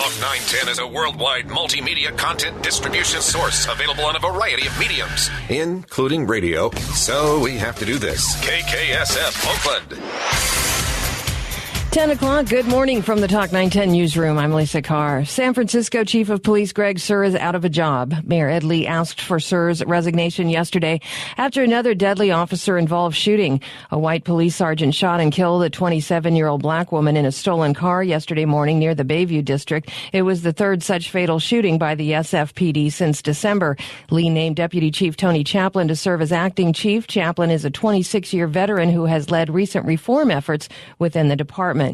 Talk 910 is a worldwide multimedia content distribution source available on a variety of mediums, including radio. So we have to do this. KKSF Oakland. 10 o'clock, good morning from the Talk 910 newsroom. I'm Lisa Carr. San Francisco Chief of Police Greg Suhr is out of a job. Mayor Ed Lee asked for Suhr's resignation yesterday after another deadly officer-involved shooting. A white police sergeant shot and killed a 27-year-old black woman in a stolen car yesterday morning near the Bayview district. It was the third such fatal shooting by the SFPD since December. Lee named Deputy Chief Tony Chaplin to serve as acting chief. Chaplin is a 26-year veteran who has led recent reform efforts within the department.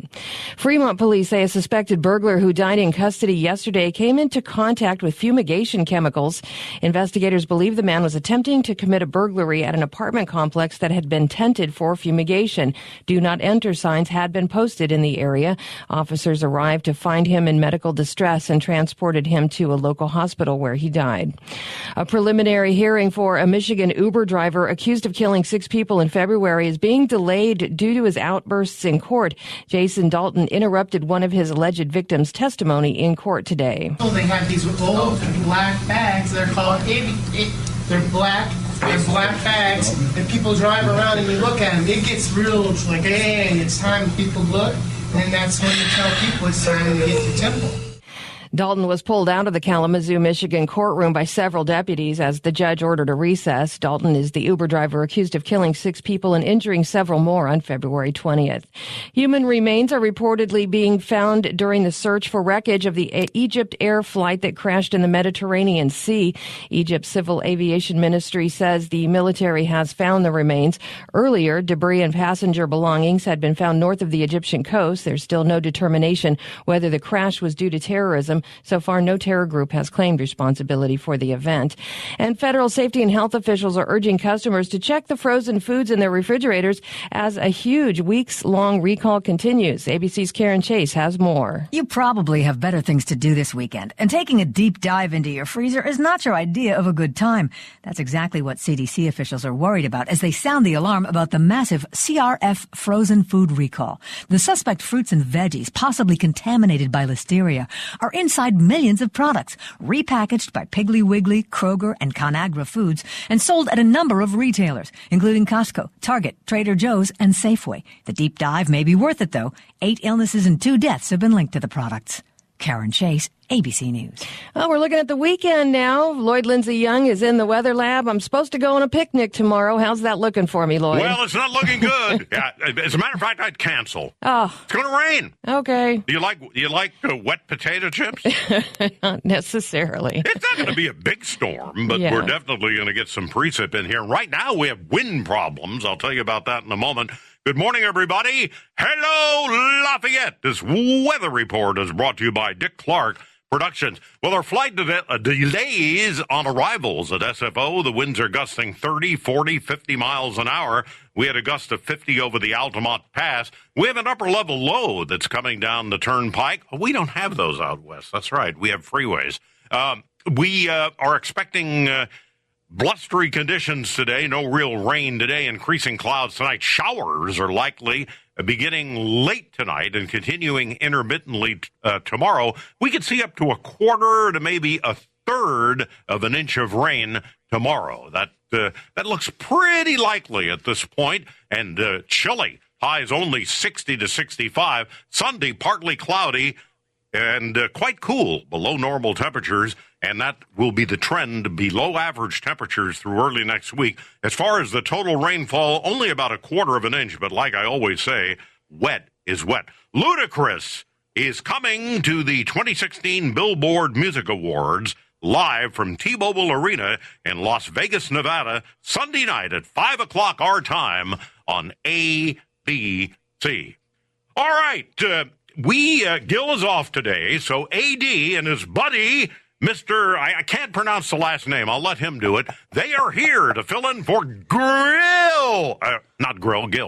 Fremont police say a suspected burglar who died in custody yesterday came into contact with fumigation chemicals. Investigators believe the man was attempting to commit a burglary at an apartment complex that had been tented for fumigation. Do not enter signs had been posted in the area. Officers arrived to find him in medical distress and transported him to a local hospital where he died. A preliminary hearing for a Michigan Uber driver accused of killing 6 people in February is being delayed due to his outbursts in court. Jason Dalton interrupted one of his alleged victims' testimony in court today. They have these old black bags. They're called they're black bags, and people drive around and you look at them. It gets real like, hey, it's time people look, and that's when you tell people it's time to get to temple. Dalton was pulled out of the Kalamazoo, Michigan courtroom by several deputies as the judge ordered a recess. Dalton is the Uber driver accused of killing 6 people and injuring several more on February 20th. Human remains are reportedly being found during the search for wreckage of the Egypt Air flight that crashed in the Mediterranean Sea. Egypt's Civil Aviation Ministry says the military has found the remains. Earlier, debris and passenger belongings had been found north of the Egyptian coast. There's still no determination whether the crash was due to terrorism. So far, no terror group has claimed responsibility for the event. And federal safety and health officials are urging customers to check the frozen foods in their refrigerators as a huge weeks-long recall continues. ABC's Karen Chase has more. You probably have better things to do this weekend, and taking a deep dive into your freezer is not your idea of a good time. That's exactly what CDC officials are worried about as they sound the alarm about the massive CRF frozen food recall. The suspect fruits and veggies, possibly contaminated by listeria, are inside millions of products, repackaged by Piggly Wiggly, Kroger, and ConAgra Foods, and sold at a number of retailers, including Costco, Target, Trader Joe's, and Safeway. The deep dive may be worth it, though. 8 illnesses and 2 deaths have been linked to the products. Karen Chase, ABC News. Well, we're looking at the weekend now. Lloyd Lindsay Young is in the weather lab. I'm supposed to go on a picnic tomorrow. How's that looking for me, Lloyd? Well, it's not looking good. Yeah, as a matter of fact, I'd cancel. Oh. It's going to rain. Okay. Do you like wet potato chips? Not necessarily. It's not going to be a big storm, but Yeah. we're definitely going to get some precip in here. Right now, we have wind problems. I'll tell you about that in a moment. Good morning, everybody. Hello, Lafayette. This weather report is brought to you by Dick Clark Productions. Well, there are flight delays on arrivals at SFO. The winds are gusting 30, 40, 50 miles an hour. We had a gust of 50 over the Altamont Pass. We have an upper-level low that's coming down the Turnpike. We don't have those out west. That's right. We have freeways. We are expecting blustery conditions today. No real rain today. Increasing clouds tonight. Showers are likely beginning late tonight and continuing intermittently tomorrow. We could see up to a quarter to maybe a third of an inch of rain tomorrow. That looks pretty likely at this point, and chilly. Highs only 60 to 65. Sunday, partly cloudy and quite cool, below normal temperatures, and that will be the trend, below average temperatures through early next week. As far as the total rainfall, only about a quarter of an inch, but like I always say, wet is wet. Ludacris is coming to the 2016 Billboard Music Awards live from T-Mobile Arena in Las Vegas, Nevada, Sunday night at 5 o'clock our time on ABC. All right, Gil is off today, so AD and his buddy, Mr. I can't pronounce the last name. I'll let him do it. They are here to fill in for Gil.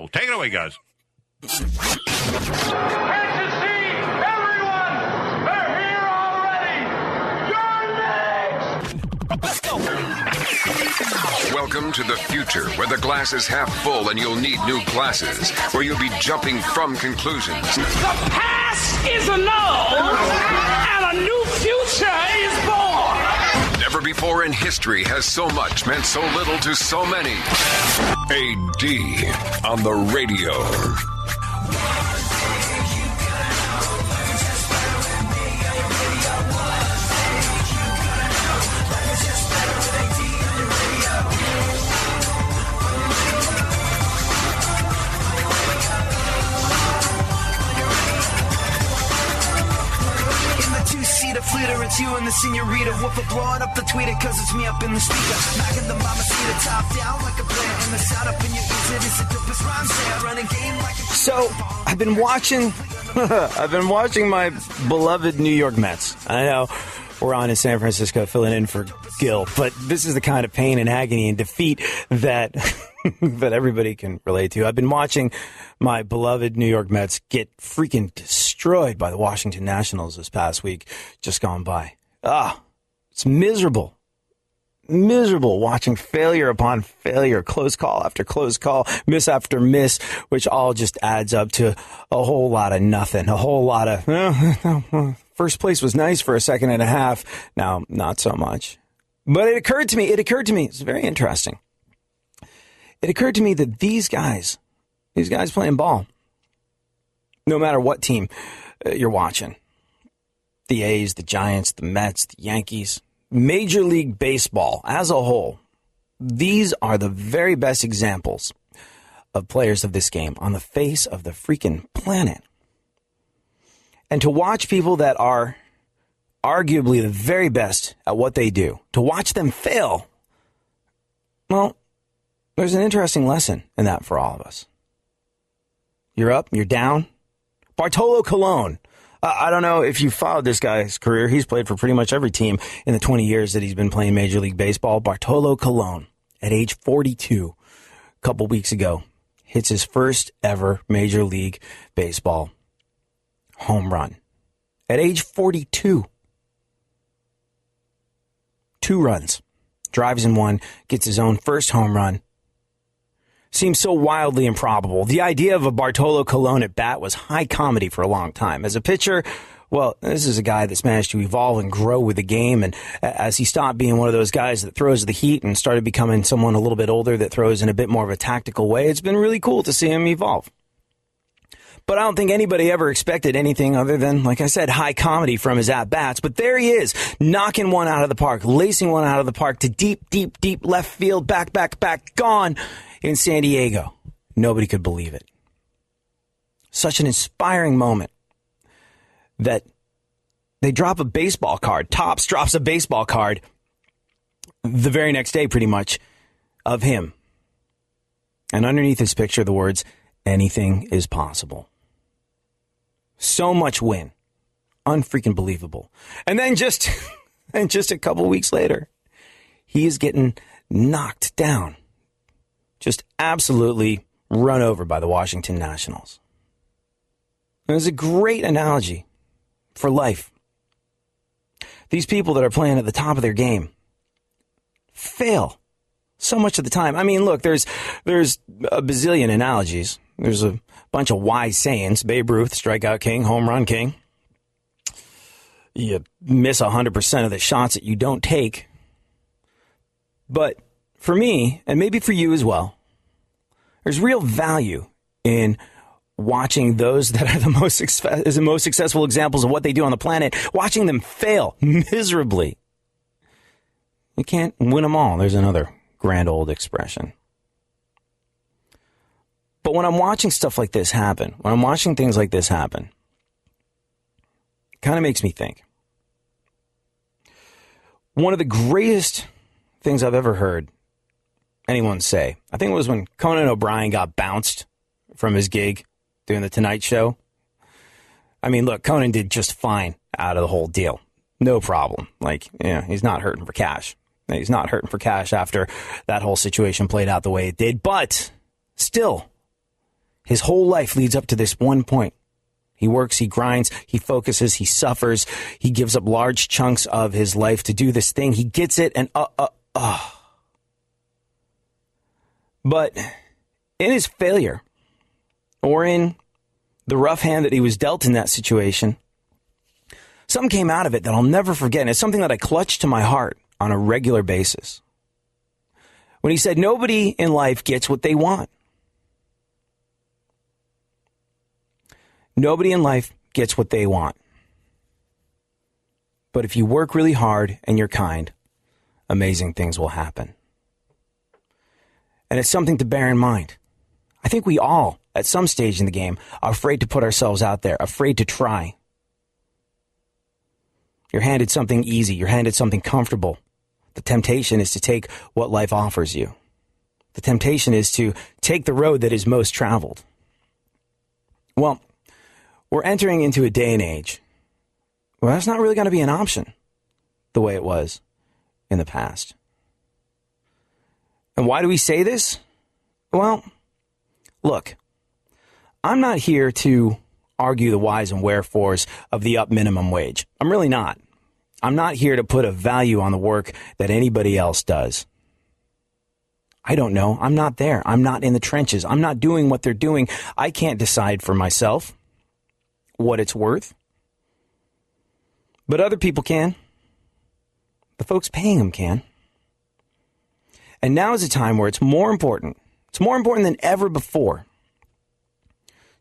Take it away, guys. Welcome to the future, where the glass is half full and you'll need new glasses, where you'll be jumping from conclusions. The past is a no, and a before in history has so much meant so little to so many. AD on the radio. Flitter, it's you and the senorita. Woofer blowing up the tweeter, cause it's me up in the speaker. Knocking the mama seat top down like a plant. And the sound up in your ears, it is the dopest rhyme. Say I run a game like a... So, I've been watching my beloved New York Mets. I know we're on in San Francisco filling in for Gil, but this is the kind of pain and agony and defeat that that everybody can relate to. I've been watching my beloved New York Mets get freaking destroyed by the Washington Nationals this past week, just gone by. It's miserable. Miserable watching failure upon failure, close call after close call, miss after miss, which all just adds up to a whole lot of nothing, a whole lot of, first place was nice for a second and a half. Now, not so much. But it occurred to me, it's very interesting. It occurred to me that these guys playing ball, no matter what team you're watching, the A's, the Giants, the Mets, the Yankees, Major League Baseball as a whole, these are the very best examples of players of this game on the face of the freaking planet. And to watch people that are arguably the very best at what they do, to watch them fail, well, there's an interesting lesson in that for all of us. You're up, you're down. Bartolo Colon. I don't know if you followed this guy's career. He's played for pretty much every team in the 20 years that he's been playing Major League Baseball. Bartolo Colon, at age 42, a couple weeks ago, hits his first ever Major League Baseball home run. At age 42. 2 runs. Drives in one, gets his own first home run. Seems so wildly improbable. The idea of a Bartolo Colon at bat was high comedy for a long time. As a pitcher, well, this is a guy that's managed to evolve and grow with the game. And as he stopped being one of those guys that throws the heat and started becoming someone a little bit older that throws in a bit more of a tactical way, it's been really cool to see him evolve. But I don't think anybody ever expected anything other than, like I said, high comedy from his at-bats. But there he is, knocking one out of the park, lacing one out of the park to deep, deep, deep left field, back, gone in San Diego. Nobody could believe it. Such an inspiring moment that they drop a baseball card. Topps drops a baseball card the very next day, pretty much, of him. And underneath his picture, the words, "Anything is possible." So much win. Unfreaking believable. And then just a couple weeks later, he is getting knocked down. Just absolutely run over by the Washington Nationals. It was a great analogy for life. These people that are playing at the top of their game fail so much of the time. I mean, look, there's a bazillion analogies. There's a bunch of wise sayings. Babe Ruth, strikeout king, home run king. You miss 100% of the shots that you don't take. But for me, and maybe for you as well, there's real value in watching those that are the most successful examples of what they do on the planet, watching them fail miserably. You can't win them all. There's another grand old expression. But when I'm watching stuff like this happen, when I'm watching things like this happen, it kind of makes me think. One of the greatest things I've ever heard anyone say, I think it was when Conan O'Brien got bounced from his gig doing the Tonight Show. I mean, look, Conan did just fine out of the whole deal. No problem. Like, he's not hurting for cash. He's not hurting for cash after that whole situation played out the way it did. But still, his whole life leads up to this one point. He works, he grinds, he focuses, he suffers. He gives up large chunks of his life to do this thing. He gets it and But in his failure, or in the rough hand that he was dealt in that situation, something came out of it that I'll never forget. And it's something that I clutch to my heart on a regular basis when he said nobody in life gets what they want. Nobody in life gets what they want. But if you work really hard and you're kind, amazing things will happen. And it's something to bear in mind. I think we all, at some stage in the game, are afraid to put ourselves out there, afraid to try. You're handed something easy. You're handed something comfortable. The temptation is to take what life offers you. The temptation is to take the road that is most traveled. Well, we're entering into a day and age where that's not really going to be an option the way it was in the past. And why do we say this? Well, look, I'm not here to argue the whys and wherefores of the up minimum wage. I'm really not. I'm not here to put a value on the work that anybody else does. I don't know. I'm not there. I'm not in the trenches. I'm not doing what they're doing. I can't decide for myself what it's worth. But other people can. The folks paying them can. And now is a time where it's more important. It's more important than ever before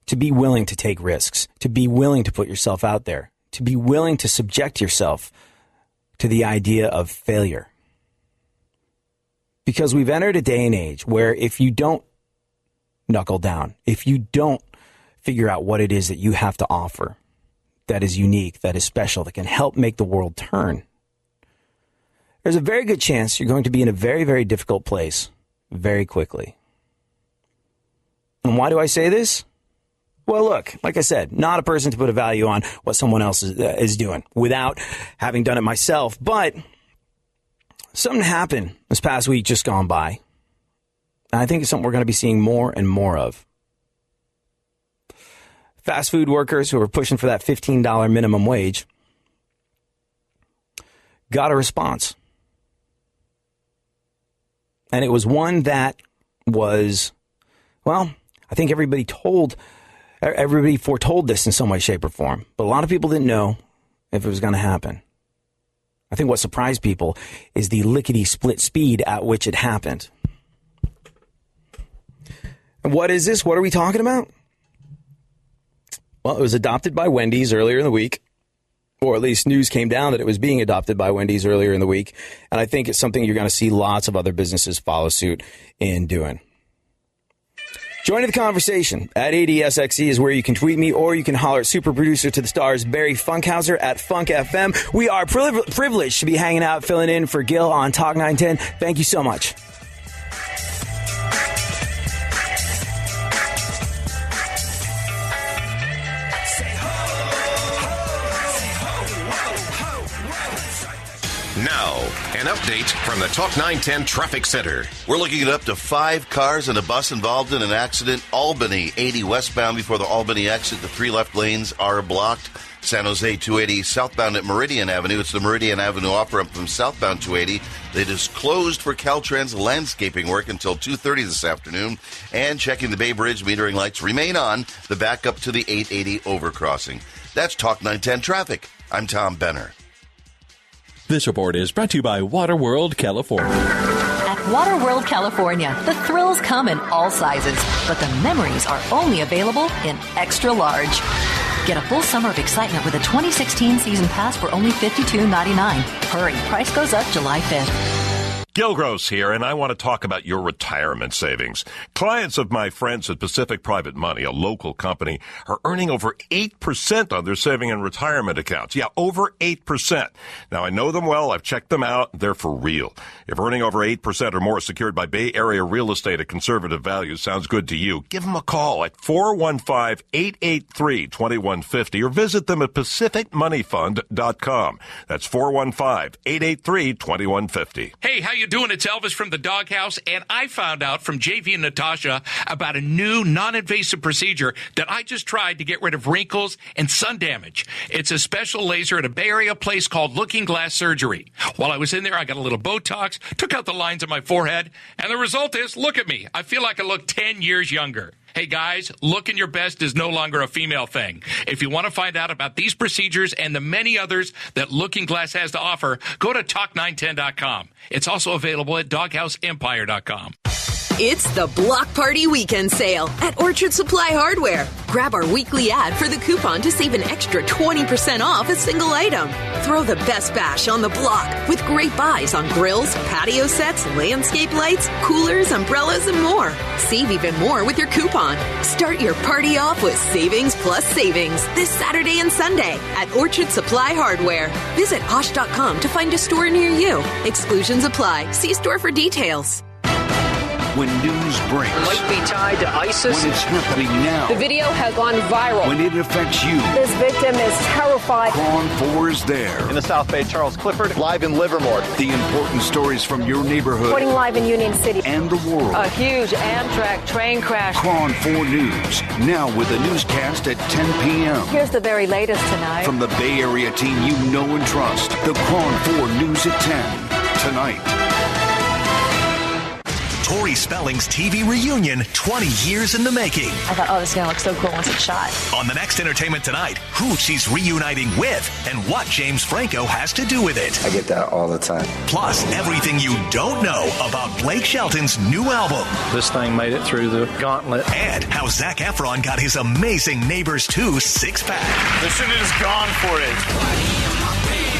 to be willing to take risks, to be willing to put yourself out there, to be willing to subject yourself to the idea of failure. Because we've entered a day and age where if you don't knuckle down, if you don't figure out what it is that you have to offer that is unique, that is special, that can help make the world turn, there's a very good chance you're going to be in a very, very difficult place very quickly. And why do I say this? Well, look, like I said, not a person to put a value on what someone else is doing without having done it myself. But something happened this past week just gone by. And I think it's something we're going to be seeing more and more of. Fast food workers who are pushing for that $15 minimum wage got a response. And it was one that was, well, I think everybody foretold this in some way, shape, or form. But a lot of people didn't know if it was going to happen. I think what surprised people is the lickety-split speed at which it happened. And what is this? What are we talking about? Well, it was adopted by Wendy's earlier in the week. Or at least news came down that it was being adopted by Wendy's earlier in the week. And I think it's something you're going to see lots of other businesses follow suit in doing. Join the conversation at ADSXE is where you can tweet me or you can holler at super producer to the stars Barry Funkhauser at Funk FM. We are privileged to be hanging out, filling in for Gil on Talk 910. Thank you so much. Now, an update from the Talk 910 Traffic Center. We're looking at up to 5 cars and a bus involved in an accident. Albany 80 westbound before the Albany exit. The 3 left lanes are blocked. San Jose 280 southbound at Meridian Avenue. It's the Meridian Avenue off-ramp from southbound 280. It is closed for Caltrans landscaping work until 2:30 this afternoon. And checking the Bay Bridge, metering lights remain on. The backup to the 880 overcrossing. That's Talk 910 Traffic. I'm Tom Benner. This report is brought to you by Waterworld, California. At Waterworld, California, the thrills come in all sizes, but the memories are only available in extra large. Get a full summer of excitement with a 2016 season pass for only $52.99. Hurry, price goes up July 5th. Gil Gross here, and I want to talk about your retirement savings. Clients of my friends at Pacific Private Money, a local company, are earning over 8% on their saving and retirement accounts. Yeah, over 8%. Now, I know them well. I've checked them out. They're for real. If earning over 8% or more secured by Bay Area real estate at conservative values sounds good to you, give them a call at 415-883-2150 or visit them at pacificmoneyfund.com. That's 415-883-2150. Hey, how you doing? It's Elvis from the Doghouse, and I found out from JV and Natasha about a new non-invasive procedure that I just tried to get rid of wrinkles and sun damage. It's a special laser at a Bay Area place called Looking Glass Surgery. While I was in there, I got a little Botox, took out the lines on my forehead, and the result is, look at me. I feel like I look 10 years younger. Hey guys, looking your best is no longer a female thing. If you want to find out about these procedures and the many others that Looking Glass has to offer, go to talk910.com. It's also available at doghouseempire.com. It's the Block Party Weekend Sale at Orchard Supply Hardware. Grab our weekly ad for the coupon to save an extra 20% off a single item. Throw the best bash on the block with great buys on grills, patio sets, landscape lights, coolers, umbrellas, and more. Save even more with your coupon. Start your party off with savings plus savings this Saturday and Sunday at Orchard Supply Hardware. Visit Osh.com to find a store near you. Exclusions apply. See store for details. When news breaks. Might be tied to ISIS. When it's happening now. The video has gone viral. When it affects you. This victim is terrified. KRON 4 is there. In the South Bay, Charles Clifford, live in Livermore. The important stories from your neighborhood. Reporting live in Union City. And the world. A huge Amtrak train crash. KRON 4 News. Now with a newscast at 10 p.m. Here's the very latest tonight. From the Bay Area team you know and trust. The KRON 4 News at 10. Tonight. Tori Spelling's TV reunion, 20 years in the making. I thought, this is going to look so cool once it's shot. On the next Entertainment Tonight, who she's reuniting with and what James Franco has to do with it. I get that all the time. Plus, everything you don't know about Blake Shelton's new album. This thing made it through the gauntlet. And how Zac Efron got his amazing Neighbors 2 six-pack. They should have just gone for it.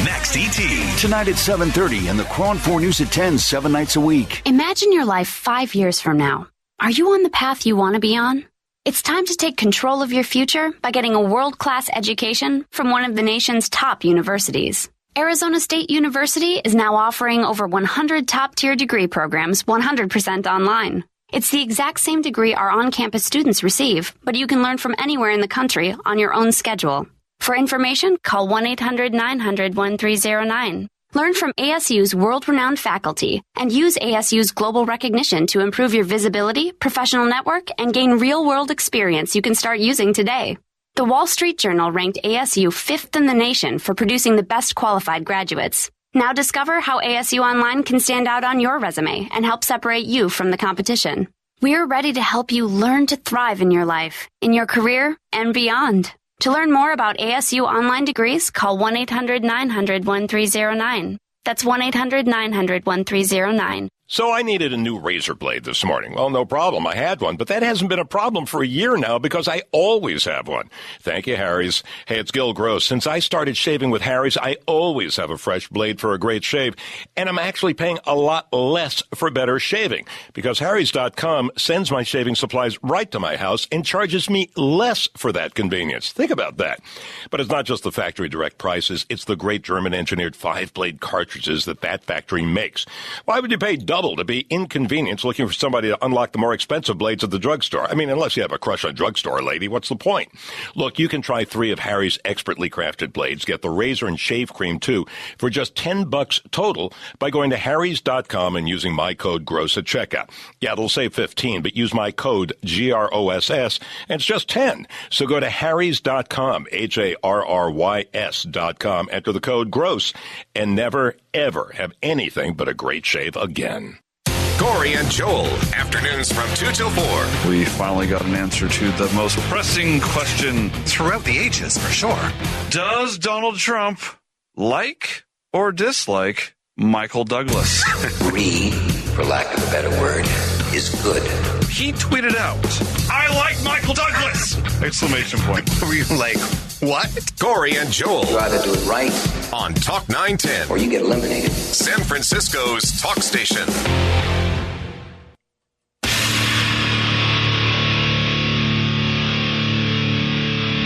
Next, E.T. Tonight at 7:30 and the KRON 4 News at 10, 7 nights a week. Imagine your life 5 years from now. Are you on the path you want to be on? It's time to take control of your future by getting a world-class education from one of the nation's top universities. Arizona State University is now offering over 100 top-tier degree programs 100% online. It's the exact same degree our on-campus students receive, but you can learn from anywhere in the country on your own schedule. For information, call 1-800-900-1309. Learn from ASU's world-renowned faculty and use ASU's global recognition to improve your visibility, professional network, and gain real-world experience you can start using today. The Wall Street Journal ranked ASU 5th in the nation for producing the best qualified graduates. Now discover how ASU Online can stand out on your resume and help separate you from the competition. We're ready to help you learn to thrive in your life, in your career, and beyond. To learn more about ASU online degrees, call 1-800-900-1309. That's 1-800-900-1309. So I needed a new razor blade this morning. Well, no problem. I had one, but that hasn't been a problem for a year now because I always have one. Thank you, Harry's. Hey, it's Gil Gross. Since I started shaving with Harry's, I always have a fresh blade for a great shave, and I'm actually paying a lot less for better shaving because Harry's.com sends my shaving supplies right to my house and charges me less for that convenience. Think about that. But it's not just the factory direct prices. It's the great German-engineered 5-blade cartridges that factory makes. Why would you pay double to be inconvenienced looking for somebody to unlock the more expensive blades at the drugstore? I mean, unless you have a crush on drugstore lady, what's the point? Look, you can try 3 of Harry's expertly crafted blades. Get the razor and shave cream, too, for just $10 total by going to Harry's.com and using my code GROSS at checkout. Yeah, it'll save 15, but use my code GROSS, and it's just 10. So go to Harry's.com, HARRYS.com, enter the code GROSS, and never, ever have anything but a great shave again. Corey and Joel, afternoons from 2 till 4. We finally got an answer to the most pressing question throughout the ages, for sure. Does Donald Trump like or dislike Michael Douglas? Re, for lack of a better word, is good. He tweeted out, "I like Michael Douglas!" Exclamation point. Were you like, what? Corey and Joel. You either do it right on Talk 910 or you get eliminated. San Francisco's talk station.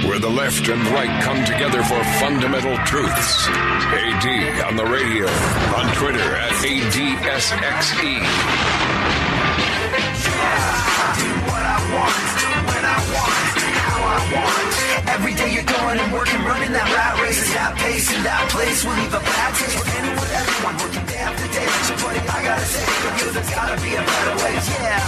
Where the left and right come together for fundamental truths. AD on the radio, on Twitter at ADSXE. Every day you're going and working, running that rat race, that pace and that place will leave a bad taste for anyone, everyone working day after day. So buddy, I gotta say, there's gotta be a better way, yeah.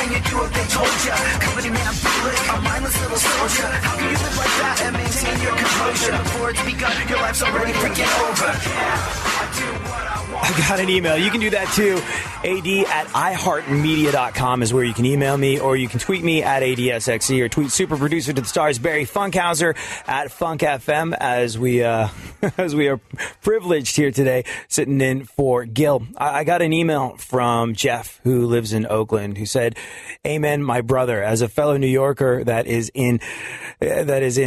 And you do what they told ya, company man, bullet, a mindless little soldier. How can you live like that and maintain your composure? Before it's begun, your life's already freaking over. Yeah, I do what I want. I got an email. You can do that too. AD@iHeartMedia.com is where you can email me, or you can tweet me at ADSXE, or tweet super producer to the stars Barry Funkhauser at FunkFM, as we are privileged here today sitting in for Gil. I got an email from Jeff, who lives in Oakland, who said, "Amen, my brother. As a fellow New Yorker that is in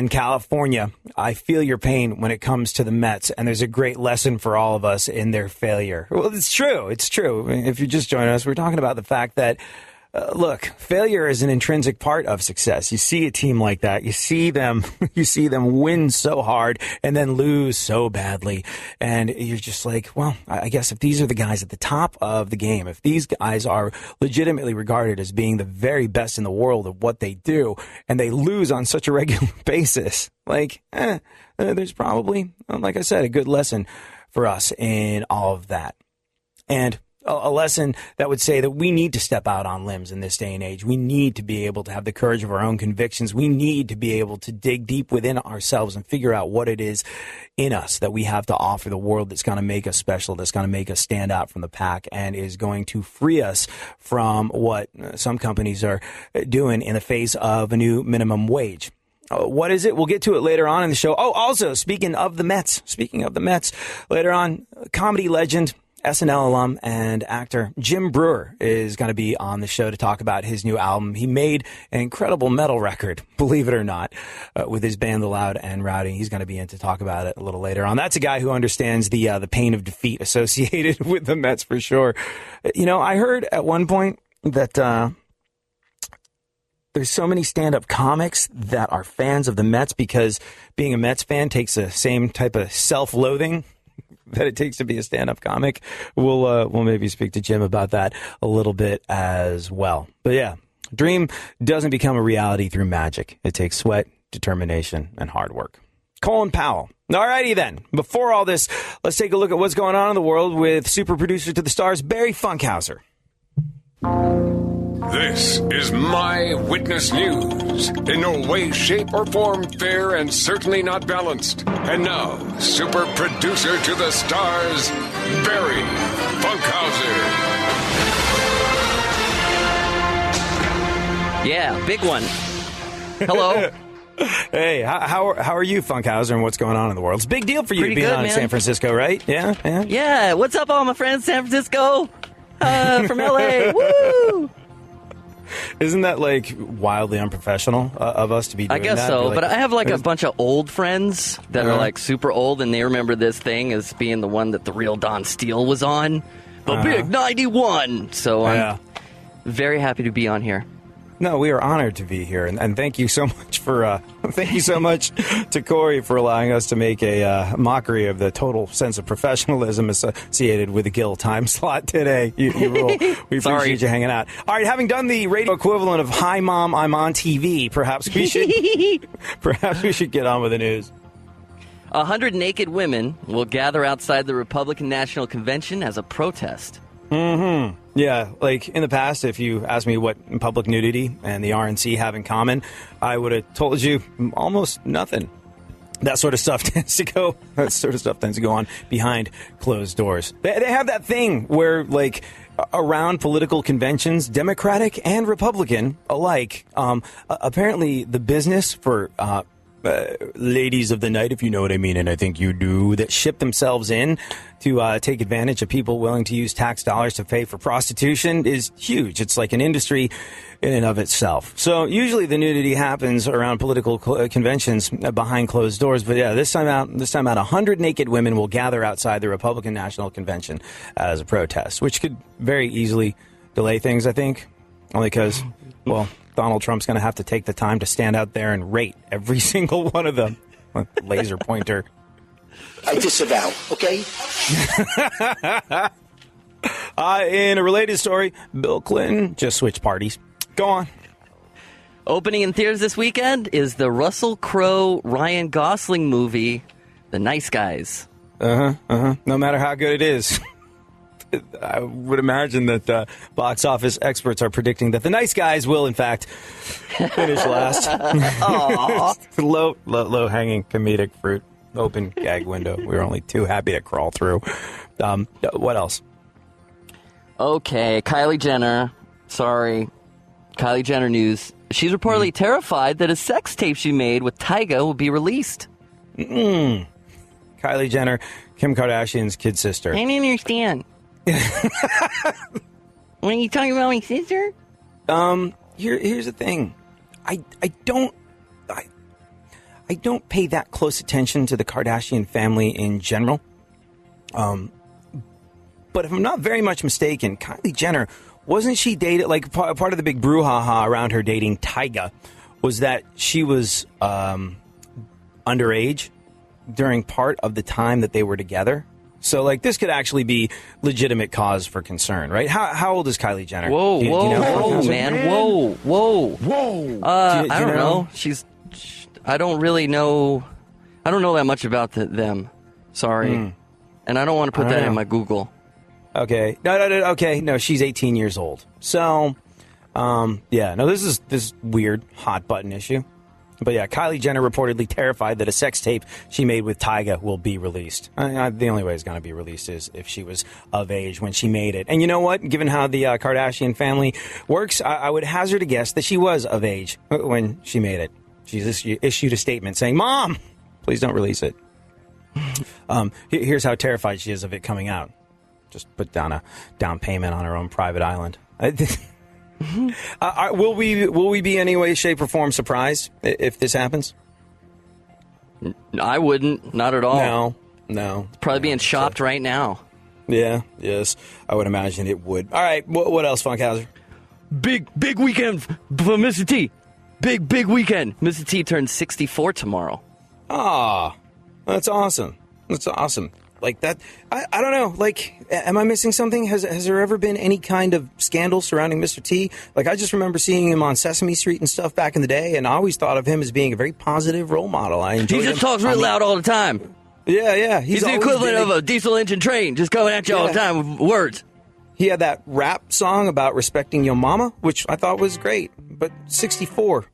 California, I feel your pain when it comes to the Mets, and there's a great lesson for all of us in their failure." Well, it's true. It's true. If you just join us, we're talking about the fact that, look, failure is an intrinsic part of success. You see a team like that, you see them win so hard and then lose so badly, and you're just like, well, I guess if these are the guys at the top of the game, if these guys are legitimately regarded as being the very best in the world of what they do, and they lose on such a regular basis, like, there's probably, like I said, a good lesson for us in all of that. And a lesson that would say that we need to step out on limbs in this day and age. We need to be able to have the courage of our own convictions. We need to be able to dig deep within ourselves and figure out what it is in us that we have to offer the world that's going to make us special, that's going to make us stand out from the pack, and is going to free us from what some companies are doing in the face of a new minimum wage. What is it? We'll get to it later on in the show. Oh, also, speaking of the Mets, later on, comedy legend, SNL alum and actor Jim Breuer is going to be on the show to talk about his new album. He made an incredible metal record, believe it or not, with his band The Loud and Rowdy. He's going to be in to talk about it a little later on. That's a guy who understands the pain of defeat associated with the Mets for sure. You know, I heard at one point that there's so many stand-up comics that are fans of the Mets because being a Mets fan takes the same type of self-loathing that it takes to be a stand-up comic. We'll maybe speak to Jim about that a little bit as well. But yeah, dream doesn't become a reality through magic. It takes sweat, determination, and hard work. Colin Powell. Alrighty then. Before all this, let's take a look at what's going on in the world with super producer to the stars, Barry Funkhauser. This is My Witness News. In no way, shape, or form fair and certainly not balanced. And now, super producer to the stars, Barry Funkhauser. Yeah, big one. Hello. Hey, how are you, Funkhauser, and what's going on in the world? It's a big deal for you being on in San Francisco, right? Yeah. Yeah, what's up, all my friends, San Francisco? From L.A., woo! Isn't that like wildly unprofessional of us to be doing that? I guess so, but I have like a bunch of old friends that are like super old, and they remember this thing as being the one that the real Don Steele was on, the Big 91. So I'm very happy to be on here. No, we are honored to be here, and thank you so much for to Corey for allowing us to make a mockery of the total sense of professionalism associated with the Gil time slot today. You rule. We appreciate you hanging out. All right, having done the radio equivalent of "Hi Mom, I'm on TV," perhaps we should get on with the news. 100 naked women will gather outside the Republican National Convention as a protest. Mm-hmm. Yeah, like in the past, if you asked me what public nudity and the RNC have in common, I would have told you almost nothing. That sort of stuff tends to go on behind closed doors. They have that thing where, like, around political conventions, Democratic and Republican alike, apparently the business for ladies of the night, if you know what I mean, and I think you do, that ship themselves in to take advantage of people willing to use tax dollars to pay for prostitution is huge. It's like an industry in and of itself. So usually the nudity happens around political conventions behind closed doors. But yeah, this time out, 100 naked women will gather outside the Republican National Convention as a protest, which could very easily delay things, I think, only because, well, Donald Trump's going to have to take the time to stand out there and rate every single one of them with a laser pointer. I disavow, okay? In a related story, Bill Clinton just switched parties. Go on. Opening in theaters this weekend is the Russell Crowe, Ryan Gosling movie, The Nice Guys. No matter how good it is. I would imagine that box office experts are predicting that The Nice Guys will, in fact, finish last. Low-hanging comedic fruit. Open gag window. We were only too happy to crawl through. What else? Okay, Kylie Jenner. Sorry. Kylie Jenner news. She's reportedly terrified that a sex tape she made with Tyga will be released. Kylie Jenner, Kim Kardashian's kid sister. I don't understand. When are you talking about my sister? Here's the thing. I don't pay that close attention to the Kardashian family in general. But if I'm not very much mistaken, Kylie Jenner, wasn't she dated, like part of the big brouhaha around her dating Tyga was that she was underage during part of the time that they were together? So, like, this could actually be legitimate cause for concern, right? How old is Kylie Jenner? Whoa, do you know? man. Whoa. I don't know. I don't really know. I don't know that much about them. Sorry. And I don't want to put that in my Google. Okay. No. Okay. No, she's 18 years old. So, this is weird hot button issue. But yeah, Kylie Jenner reportedly terrified that a sex tape she made with Tyga will be released. The only way it's going to be released is if she was of age when she made it. And you know what? Given how the Kardashian family works, I would hazard a guess that she was of age when she made it. She issued a statement saying, "Mom, please don't release it." Here's how terrified she is of it coming out. Just put down a down payment on her own private island. Will we be in any way, shape, or form surprised if this happens? I wouldn't. Not at all. No. It's probably being shopped right now. Yeah. Yes. I would imagine it would. All right. What else, Funkhauser? Big weekend for Mr. T. Big weekend. Mr. T turns 64 tomorrow. That's awesome. Like that, I don't know. Like, am I missing something? Has there ever been any kind of scandal surrounding Mr. T? Like, I just remember seeing him on Sesame Street and stuff back in the day, and I always thought of him as being a very positive role model. He just talks real loud all the time. Yeah. He's the equivalent of a diesel engine train, just coming at you all the time with words. He had that rap song about respecting your mama, which I thought was great. But 64,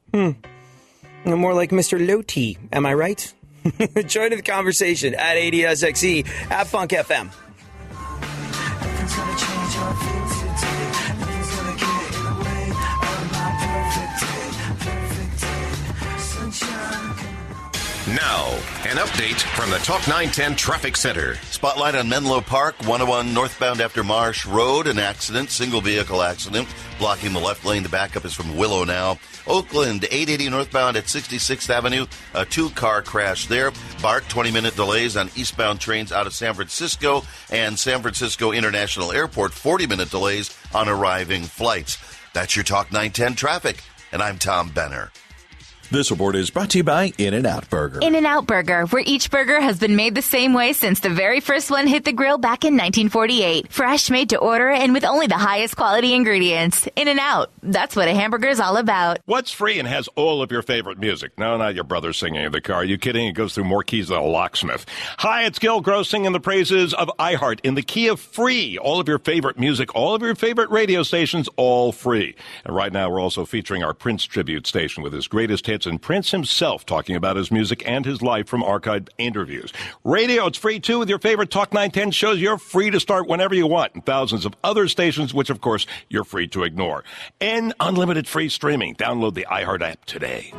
more like Mr. Low T. Am I right? Join in the conversation at ADSXE at Funk FM. Now, an update from the Talk 910 Traffic Center. Spotlight on Menlo Park, 101 northbound after Marsh Road. An accident, single vehicle accident, blocking the left lane. The backup is from Willow now. Oakland, 880 northbound at 66th Avenue. A two-car crash there. BART, 20-minute delays on eastbound trains out of San Francisco. And San Francisco International Airport, 40-minute delays on arriving flights. That's your Talk 910 traffic. And I'm Tom Benner. This report is brought to you by In-N-Out Burger. In-N-Out Burger, where each burger has been made the same way since the very first one hit the grill back in 1948. Fresh, made to order, and with only the highest quality ingredients. In-N-Out, that's what a hamburger is all about. What's free and has all of your favorite music? No, not your brother singing in the car. Are you kidding? It goes through more keys than a locksmith. Hi, it's Gil Gross singing the praises of iHeart in the key of free. All of your favorite music, all of your favorite radio stations, all free. And right now we're also featuring our Prince tribute station with his greatest hits and Prince himself talking about his music and his life from archived interviews. Radio, it's free too with your favorite Talk 910 shows. You're free to start whenever you want. And thousands of other stations, which of course you're free to ignore. And unlimited free streaming. Download the iHeart app today.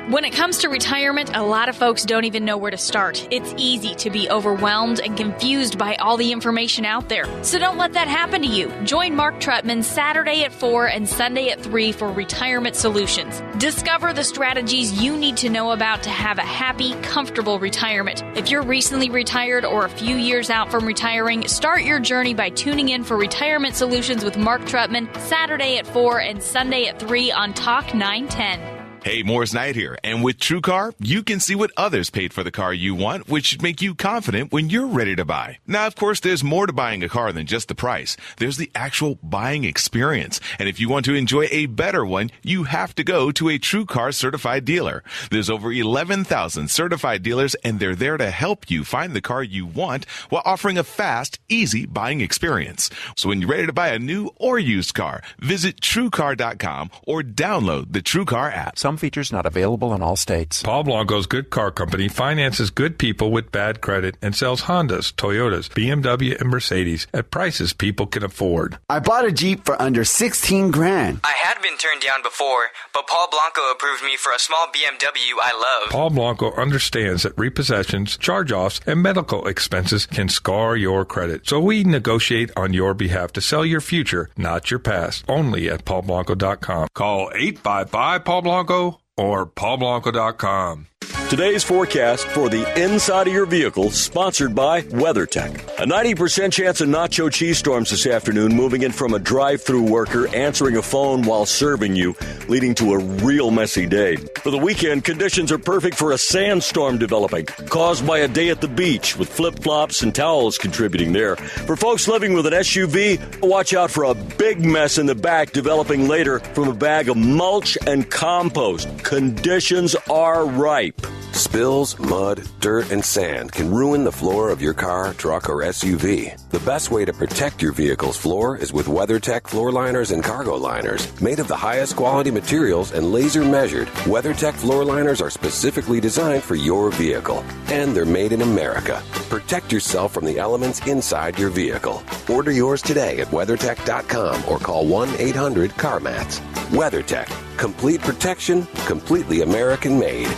When it comes to retirement, a lot of folks don't even know where to start. It's easy to be overwhelmed and confused by all the information out there. So don't let that happen to you. Join Mark Trutman Saturday at 4 and Sunday at 3 for Retirement Solutions. Discover the strategies you need to know about to have a happy, comfortable retirement. If you're recently retired or a few years out from retiring, start your journey by tuning in for Retirement Solutions with Mark Trutman Saturday at 4 and Sunday at 3 on Talk 910. Hey, Morris Knight here. And with TrueCar, you can see what others paid for the car you want, which should make you confident when you're ready to buy. Now, of course, there's more to buying a car than just the price. There's the actual buying experience. And if you want to enjoy a better one, you have to go to a TrueCar certified dealer. There's over 11,000 certified dealers, and they're there to help you find the car you want while offering a fast, easy buying experience. So when you're ready to buy a new or used car, visit TrueCar.com or download the TrueCar app. Some features not available in all states. Paul Blanco's Good Car Company finances good people with bad credit and sells Hondas, Toyotas, BMW, and Mercedes at prices people can afford. I bought a Jeep for under 16 grand. I had been turned down before, but Paul Blanco approved me for a small BMW I love. Paul Blanco understands that repossessions, charge-offs, and medical expenses can scar your credit. So we negotiate on your behalf to sell your future, not your past. Only at paulblanco.com. Call 855-PAUL-BLANCO or paulblanco.com. Today's forecast for the inside of your vehicle, sponsored by WeatherTech. A 90% chance of nacho cheese storms this afternoon, moving in from a drive-through worker answering a phone while serving you, leading to a real messy day. For the weekend, conditions are perfect for a sandstorm developing, caused by a day at the beach, with flip-flops and towels contributing there. For folks living with an SUV, watch out for a big mess in the back developing later from a bag of mulch and compost. Conditions are ripe. Spills, mud, dirt, and sand can ruin the floor of your car, truck, or SUV. The best way to protect your vehicle's floor is with WeatherTech floor liners and cargo liners. Made of the highest quality materials and laser measured, WeatherTech floor liners are specifically designed for your vehicle. And they're made in America. Protect yourself from the elements inside your vehicle. Order yours today at WeatherTech.com or call 1-800-CarMats. WeatherTech. Complete protection, completely American made.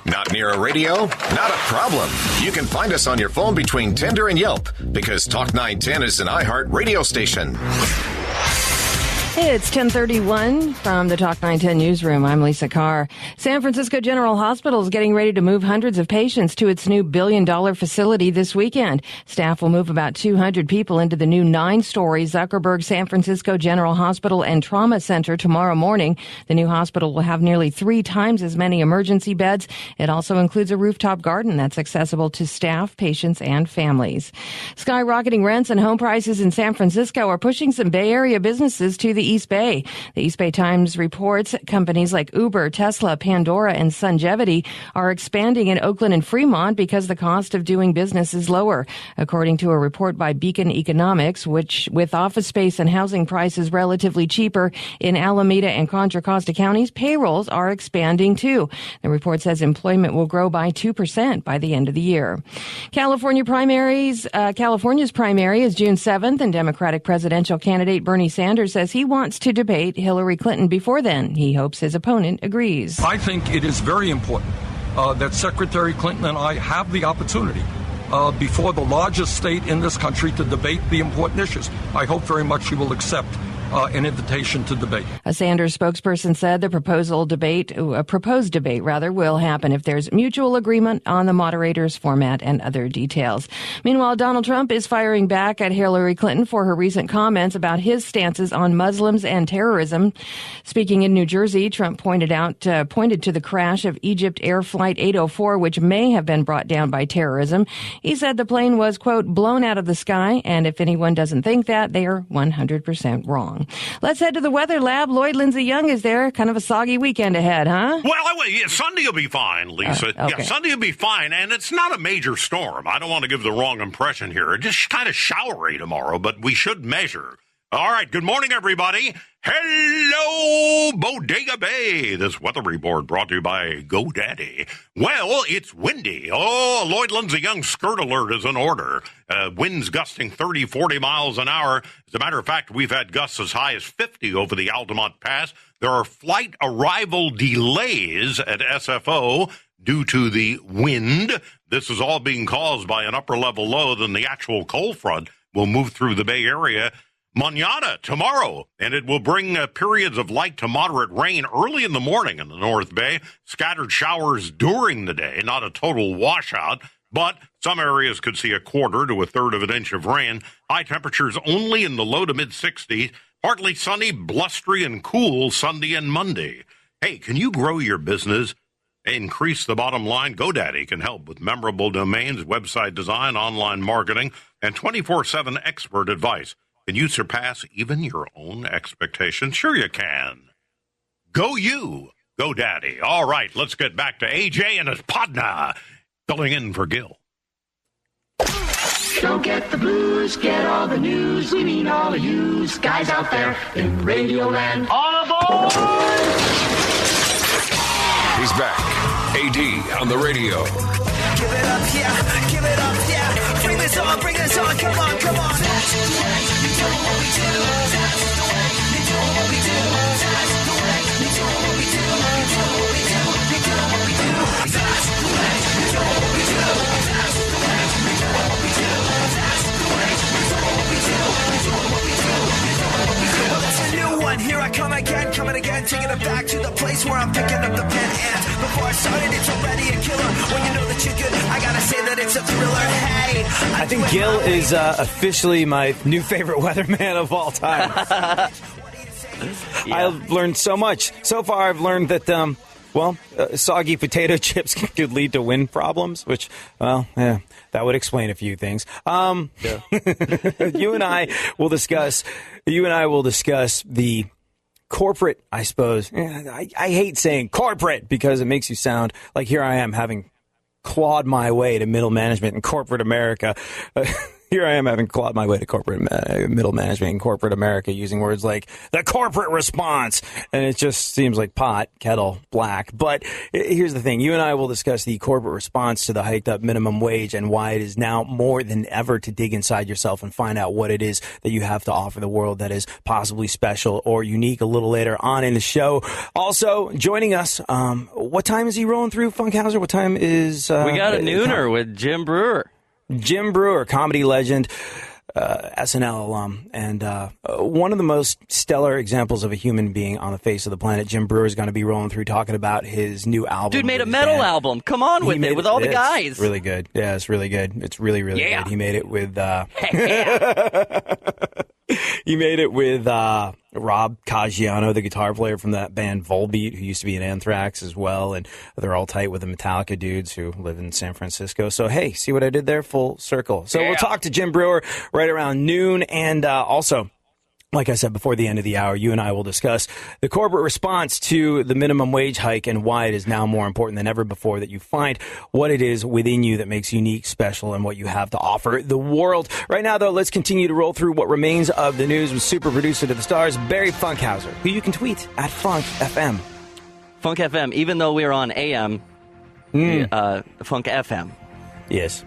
Not near a radio? Not a problem. You can find us on your phone between Tinder and Yelp because Talk 910 is an iHeart radio station. It's 10:31 from the Talk 910 newsroom. I'm Lisa Carr. San Francisco General Hospital is getting ready to move hundreds of patients to its new $1 billion facility this weekend. Staff will move about 200 people into the new 9-story Zuckerberg San Francisco General Hospital and Trauma Center tomorrow morning. The new hospital will have nearly 3 times as many emergency beds. It also includes a rooftop garden that's accessible to staff, patients, and families. Skyrocketing rents and home prices in San Francisco are pushing some Bay Area businesses to the East Bay. The East Bay Times reports companies like Uber, Tesla, Pandora, and Sungevity are expanding in Oakland and Fremont because the cost of doing business is lower. According to a report by Beacon Economics, which with office space and housing prices relatively cheaper in Alameda and Contra Costa counties, payrolls are expanding too. The report says employment will grow by 2% by the end of the year. California's primary is June 7th, and Democratic presidential candidate Bernie Sanders says he wants to debate Hillary Clinton before then. He hopes his opponent agrees. I think it is very important that Secretary Clinton and I have the opportunity before the largest state in this country to debate the important issues. I hope very much she will accept an invitation to debate. A Sanders spokesperson said the proposed debate will happen if there's mutual agreement on the moderator's format and other details. Meanwhile, Donald Trump is firing back at Hillary Clinton for her recent comments about his stances on Muslims and terrorism. Speaking in New Jersey, Trump pointed to the crash of Egypt Air Flight 804, which may have been brought down by terrorism. He said the plane was, quote, blown out of the sky, and if anyone doesn't think that, they are 100% wrong. Let's head to the weather lab. Lloyd Lindsay Young is there. Kind of a soggy weekend ahead, huh? Well, yeah, Sunday will be fine, Lisa. Okay. Yeah, Sunday will be fine, and it's not a major storm. I don't want to give the wrong impression here. It's just kind of showery tomorrow, but we should measure. All right, good morning, everybody. Hello, Bodega Bay. This weather report brought to you by GoDaddy. Well, it's windy. Oh, Lloyd Lindsay Young skirt alert is in order. Winds gusting 30, 40 miles an hour. As a matter of fact, we've had gusts as high as 50 over the Altamont Pass. There are flight arrival delays at SFO due to the wind. This is all being caused by an upper-level low. Then the actual cold front will move through the Bay Area mañana, tomorrow, and it will bring periods of light to moderate rain early in the morning in the North Bay, scattered showers during the day, not a total washout, but some areas could see a quarter to a third of an inch of rain. High temperatures only in the low to mid-60s, partly sunny, blustery, and cool Sunday and Monday. Hey, can you grow your business? Increase the bottom line? GoDaddy can help with memorable domains, website design, online marketing, and 24/7 expert advice. Can you surpass even your own expectations? Sure you can. Go you, GoDaddy. All right, let's get back to AJ and his Podna, filling in for Gil. Don't get the blues, get all the news. We mean all of you guys out there in Radio Land. All aboard! He's back. AD on the radio. Give it up, yeah. Give it up, yeah. Bring this on, bring this on. Come on, come on. That's the way you do what we do. That's the way you do what we do. That's the way you do what we do. You do what we do. You do what we do. That's the way you do what we do. That's the way you do what we do. That's the way you do what we do. You do what we do. You do what we do. Well, that's a new one. Here I come again, coming again, taking it back to the place where I'm picking up the pen. And before I started, it's already a killer. When you know that you're good, I gotta say that it's a thriller. Hey, I think Gil is officially my new favorite weatherman of all time. I've learned so much. So far, I've learned that, soggy potato chips could lead to wind problems, which, that would explain a few things. You and I will discuss the corporate, I suppose. I hate saying corporate because it makes you sound like here I am having clawed my way to middle management in corporate America. Here I am having clawed my way to corporate middle management in corporate America using words like the corporate response. And it just seems like pot, kettle, black. But here's the thing. You and I will discuss the corporate response to the hiked up minimum wage and why it is now more than ever to dig inside yourself and find out what it is that you have to offer the world that is possibly special or unique a little later on in the show. Also, joining us, what time is he rolling through, Funkhauser? What time is... we got a nooner with Jim Breuer. Jim Breuer, comedy legend, SNL alum, and one of the most stellar examples of a human being on the face of the planet. Jim Breuer is going to be rolling through talking about his new album. Dude made a metal album. Come on with it, with all the guys. It's really good. Yeah, it's really good. It's really, really good. He made it with... He made it with Rob Caggiano, the guitar player from that band Volbeat, who used to be in Anthrax as well, and they're all tight with the Metallica dudes who live in San Francisco. So, hey, see what I did there? Full circle. So we'll talk to Jim Breuer right around noon, and also... like I said, before the end of the hour, you and I will discuss the corporate response to the minimum wage hike and why it is now more important than ever before that you find what it is within you that makes you unique, special, and what you have to offer the world. Right now, though, let's continue to roll through what remains of the news with super producer to the stars, Barry Funkhauser, who you can tweet at Funk FM. Funk FM, even though we're on AM, Funk FM. Yes.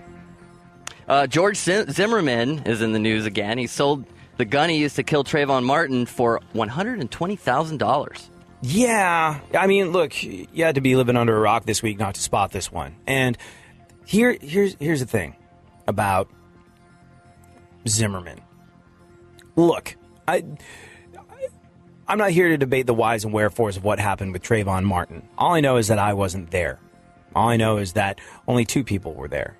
George Zimmerman is in the news again. He sold the gun he used to kill Trayvon Martin for $120,000. Yeah. I mean, look, you had to be living under a rock this week not to spot this one. And here's the thing about Zimmerman. Look, I'm not here to debate the whys and wherefores of what happened with Trayvon Martin. All I know is that I wasn't there. All I know is that only two people were there.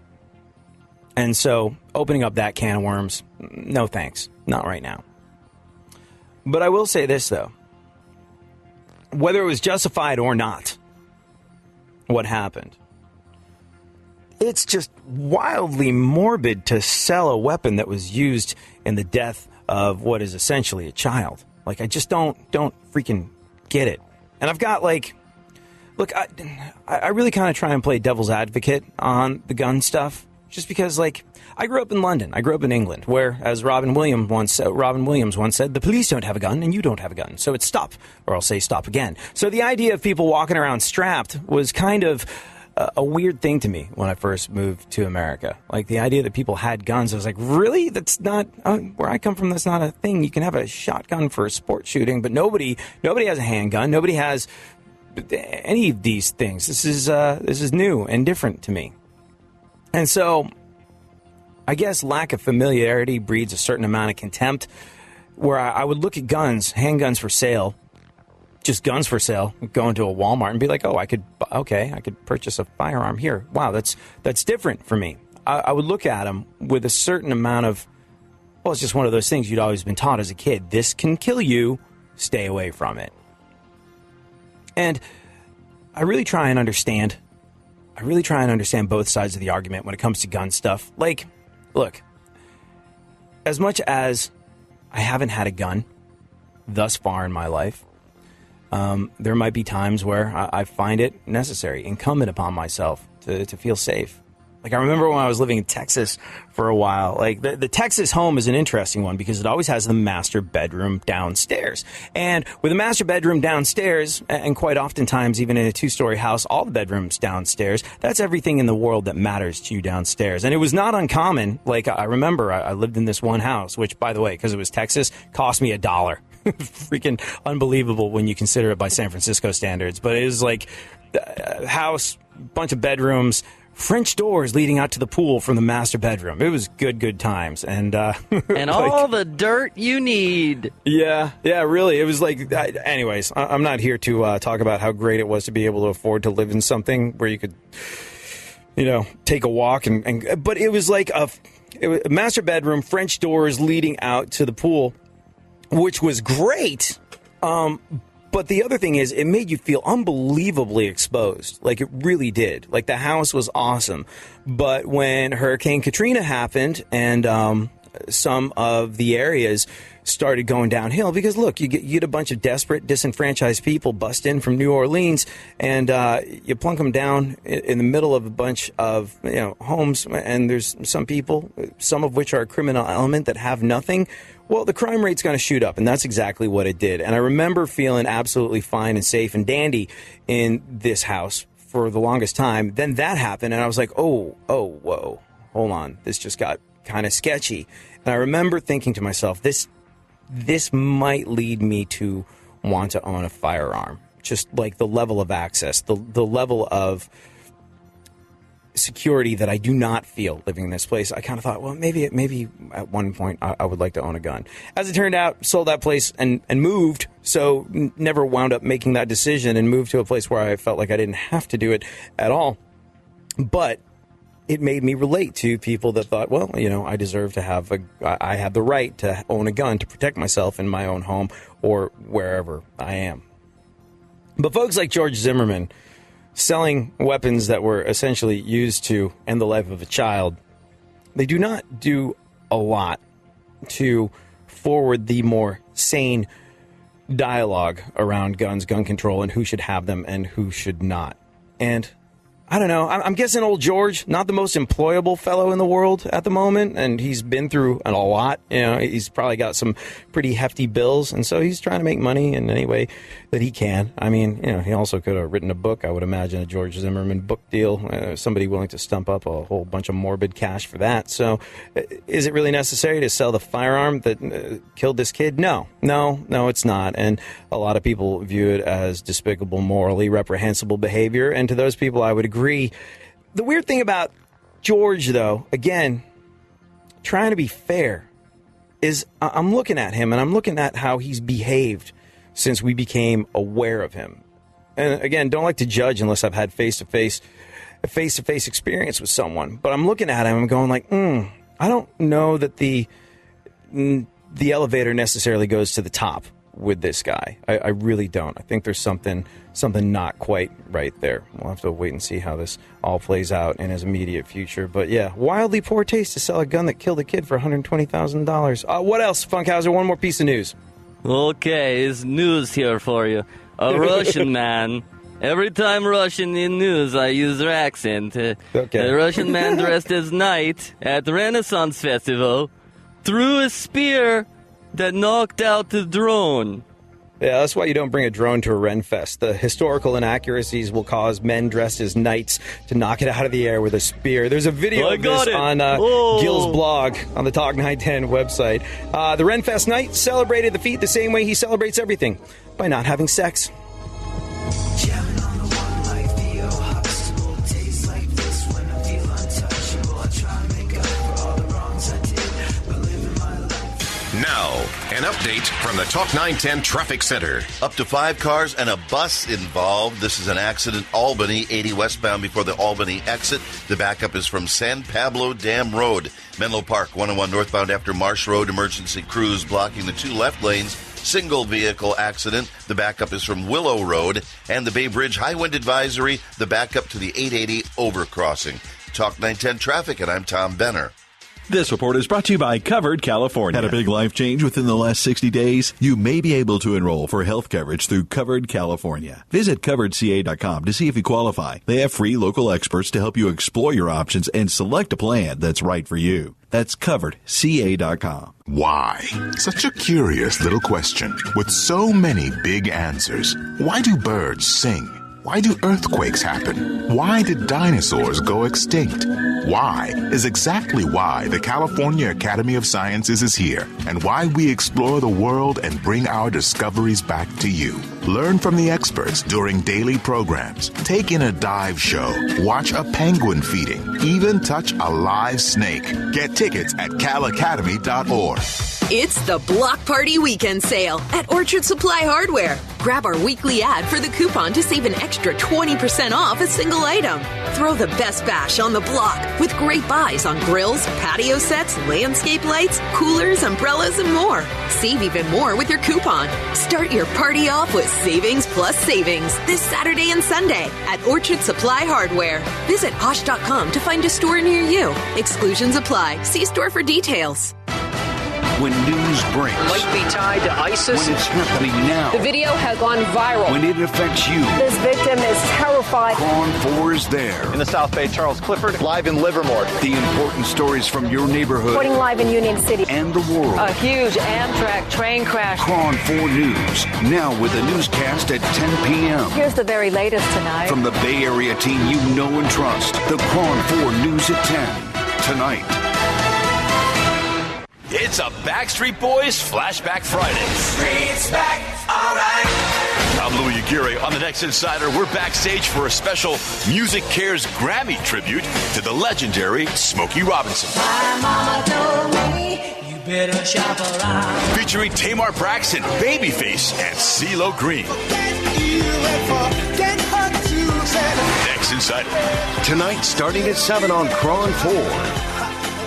And so, opening up that can of worms, no thanks. Not right now. But I will say this, though. Whether it was justified or not, what happened, it's just wildly morbid to sell a weapon that was used in the death of what is essentially a child. Like, I just don't freaking get it. And I've got, like... Look, I really kind of try and play devil's advocate on the gun stuff. Just because, like, I grew up in London. I grew up in England, where, as Robin Williams once said, the police don't have a gun and you don't have a gun. So it's stop, or I'll say stop again. So the idea of people walking around strapped was kind of a weird thing to me when I first moved to America. Like, the idea that people had guns, I was like, really? That's not, where I come from, that's not a thing. You can have a shotgun for a sport shooting, but nobody has a handgun. Nobody has any of these things. This is new and different to me. And so, I guess lack of familiarity breeds a certain amount of contempt, where I would look at guns, handguns for sale, just guns for sale, go into a Walmart and be like, oh, I could purchase a firearm here. Wow, that's different for me. I would look at them with a certain amount of, well, it's just one of those things you'd always been taught as a kid. This can kill you, stay away from it. And I really try and understand both sides of the argument when it comes to gun stuff. Like, look, as much as I haven't had a gun thus far in my life, there might be times where I find it necessary, incumbent upon myself to feel safe. Like, I remember when I was living in Texas for a while, like the Texas home is an interesting one because it always has the master bedroom downstairs. And with a master bedroom downstairs, and quite oftentimes even in a 2-story house, all the bedrooms downstairs, that's everything in the world that matters to you downstairs. And it was not uncommon. Like, I remember I lived in this one house, which, by the way, because it was Texas, cost me $1. Freaking unbelievable when you consider it by San Francisco standards. But it was like a house, bunch of bedrooms, French doors leading out to the pool from the master bedroom. It was good times. And and all the dirt you need. Yeah, really. It was like, anyways, I'm not here to talk about how great it was to be able to afford to live in something where you could, take a walk. But it was like a master bedroom, French doors leading out to the pool, which was great. But the other thing is, it made you feel unbelievably exposed. Like, it really did. Like, the house was awesome. But when Hurricane Katrina happened and some of the areas started going downhill, because, look, you get a bunch of desperate, disenfranchised people bust in from New Orleans, and you plunk them down in the middle of a bunch of homes, and there's some people, some of which are a criminal element, that have nothing. Well, the crime rate's going to shoot up, and that's exactly what it did. And I remember feeling absolutely fine and safe and dandy in this house for the longest time. Then that happened, and I was like, oh, whoa, hold on. This just got kind of sketchy. And I remember thinking to myself, this might lead me to want to own a firearm. Just like the level of access, the level of security that I do not feel living in this place. I kind of thought, well, maybe at one point I would like to own a gun. As it turned out, sold that place and moved, so never wound up making that decision and moved to a place where I felt like I didn't have to do it at all. But it made me relate to people that thought, well, I deserve to I have the right to own a gun to protect myself in my own home or wherever I am. But folks like George Zimmerman, selling weapons that were essentially used to end the life of a child, they do not do a lot to forward the more sane dialogue around guns, gun control, and who should have them and who should not. And I don't know. I'm guessing old George, not the most employable fellow in the world at the moment, and he's been through a lot. He's probably got some pretty hefty bills, and so he's trying to make money in any way that he can. I mean, he also could have written a book, I would imagine, a George Zimmerman book deal. Somebody willing to stump up a whole bunch of morbid cash for that. So is it really necessary to sell the firearm that killed this kid? No, it's not. And a lot of people view it as despicable, morally reprehensible behavior. And to those people, I would agree. The weird thing about George, though, again, trying to be fair, is I'm looking at him and I'm looking at how he's behaved since we became aware of him. And again, don't like to judge unless I've had face-to-face experience with someone. But I'm looking at him and I'm going like, I don't know that the elevator necessarily goes to the top with this guy. I really don't. I think there's something not quite right there. We'll have to wait and see how this all plays out in his immediate future. But yeah, wildly poor taste to sell a gun that killed a kid for $120,000. What else, Funkhauser? One more piece of news. Okay, it's news here for you. A Russian man. Every time Russian in news, I use their accent. Okay. A Russian man dressed as knight at the Renaissance Festival threw a spear that knocked out the drone. Yeah, that's why you don't bring a drone to a Renfest. The historical inaccuracies will cause men dressed as knights to knock it out of the air with a spear. There's a video of this on Gil's blog on the Talk 910 website. The Renfest knight celebrated the feat the same way he celebrates everything, by not having sex. Now, an update from the Talk 910 Traffic Center. Up to 5 cars and a bus involved. This is an accident, Albany, 80 westbound before the Albany exit. The backup is from San Pablo Dam Road. Menlo Park, 101 northbound after Marsh Road. Emergency crews blocking the 2 left lanes. Single vehicle accident. The backup is from Willow Road. And the Bay Bridge High Wind Advisory. The backup to the 880 overcrossing. Talk 910 Traffic, and I'm Tom Benner. This report is brought to you by Covered California. Had a big life change within the last 60 days? You may be able to enroll for health coverage through Covered California. Visit coveredca.com to see if you qualify. They have free local experts to help you explore your options and select a plan that's right for you. That's coveredca.com. Why? Such a curious little question with so many big answers. Why do birds sing? Why do earthquakes happen? Why did dinosaurs go extinct? Why is exactly why the California Academy of Sciences is here and why we explore the world and bring our discoveries back to you. Learn from the experts during daily programs. Take in a dive show. Watch a penguin feeding. Even touch a live snake. Get tickets at calacademy.org. It's the Block Party Weekend Sale at Orchard Supply Hardware. Grab our weekly ad for the coupon to save an extra 20% off a single item. Throw the best bash on the block with great buys on grills, patio sets, landscape lights, coolers, umbrellas, and more. Save even more with your coupon. Start your party off with savings plus savings this Saturday and Sunday at Orchard Supply Hardware. Visit Osh.com to find a store near you. Exclusions apply. See store for details. When news breaks. Might be tied to ISIS. When it's happening now. The video has gone viral. When it affects you. This victim is terrified. KRON 4 is there. In the South Bay, Charles Clifford, live in Livermore. The important stories from your neighborhood. Reporting live in Union City. And the world. A huge Amtrak train crash. KRON 4 News. Now with a newscast at 10 p.m. Here's the very latest tonight. From the Bay Area team you know and trust. The KRON 4 News at 10. Tonight. It's a Backstreet Boys Flashback Friday. Streets back, all right. I'm Louis Aguirre. On the Next Insider, we're backstage for a special Music Cares Grammy tribute to the legendary Smokey Robinson. My mama told me you better shop around. Featuring Tamar Braxton, Babyface, and CeeLo Green. Next Insider. Tonight, starting at 7 on KRON 4.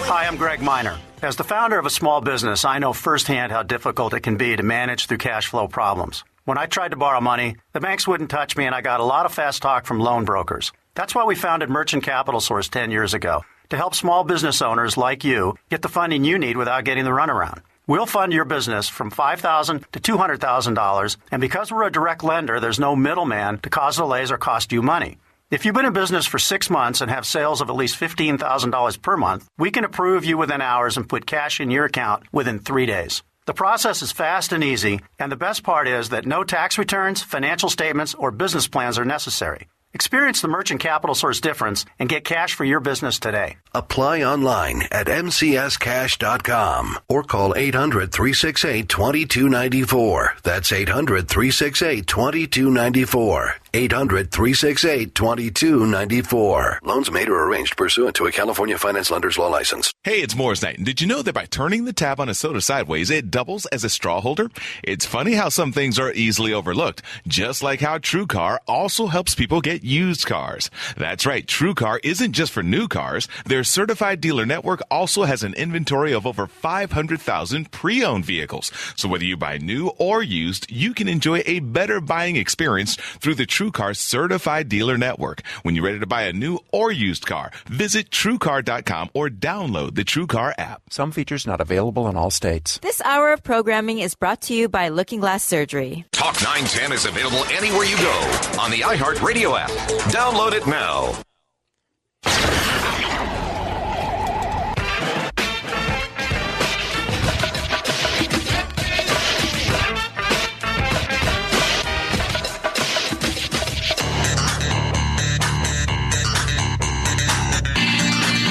Hi, I'm Greg Miner. As the founder of a small business, I know firsthand how difficult it can be to manage through cash flow problems. When I tried to borrow money, the banks wouldn't touch me, and I got a lot of fast talk from loan brokers. That's why we founded Merchant Capital Source 10 years ago, to help small business owners like you get the funding you need without getting the runaround. We'll fund your business from $5,000 to $200,000, and because we're a direct lender, there's no middleman to cause delays or cost you money. If you've been in business for 6 months and have sales of at least $15,000 per month, we can approve you within hours and put cash in your account within 3 days. The process is fast and easy, and the best part is that no tax returns, financial statements, or business plans are necessary. Experience the Merchant Capital Source difference and get cash for your business today. Apply online at mcscash.com or call 800-368-2294. That's 800-368-2294. 800-368-2294. Loans made or arranged pursuant to a California Finance Lender's Law license. Hey, it's Moore's Night. And did you know that by turning the tab on a soda sideways, it doubles as a straw holder? It's funny how some things are easily overlooked, just like how TrueCar also helps people get used cars. That's right. TrueCar isn't just for new cars. Their certified dealer network also has an inventory of over 500,000 pre-owned vehicles. So whether you buy new or used, you can enjoy a better buying experience through the TrueCar certified dealer network. When you're ready to buy a new or used car, visit TrueCar.com or download the TrueCar app. Some features not available in all states. This hour of programming is brought to you by Looking Glass Surgery. Talk 910 is available anywhere you go on the iHeartRadio app. Download it now.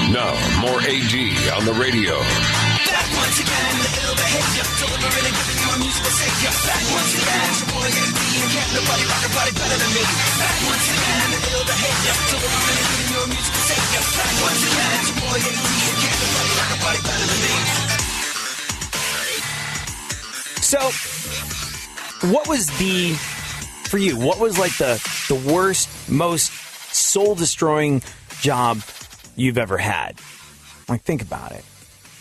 Now, more AD on the radio. Back once again, the ill behavior, delivering and giving you a musical savior. Back once again, it's your boy AD, and can't nobody rock a body better than me. Back once again, the ill behavior, delivering and giving you a musical savior. Back once again, it's your boy AD, and can't nobody rock a body better than me. So, what was for you, what was like the worst, most soul-destroying job you've ever had? Like, think about it.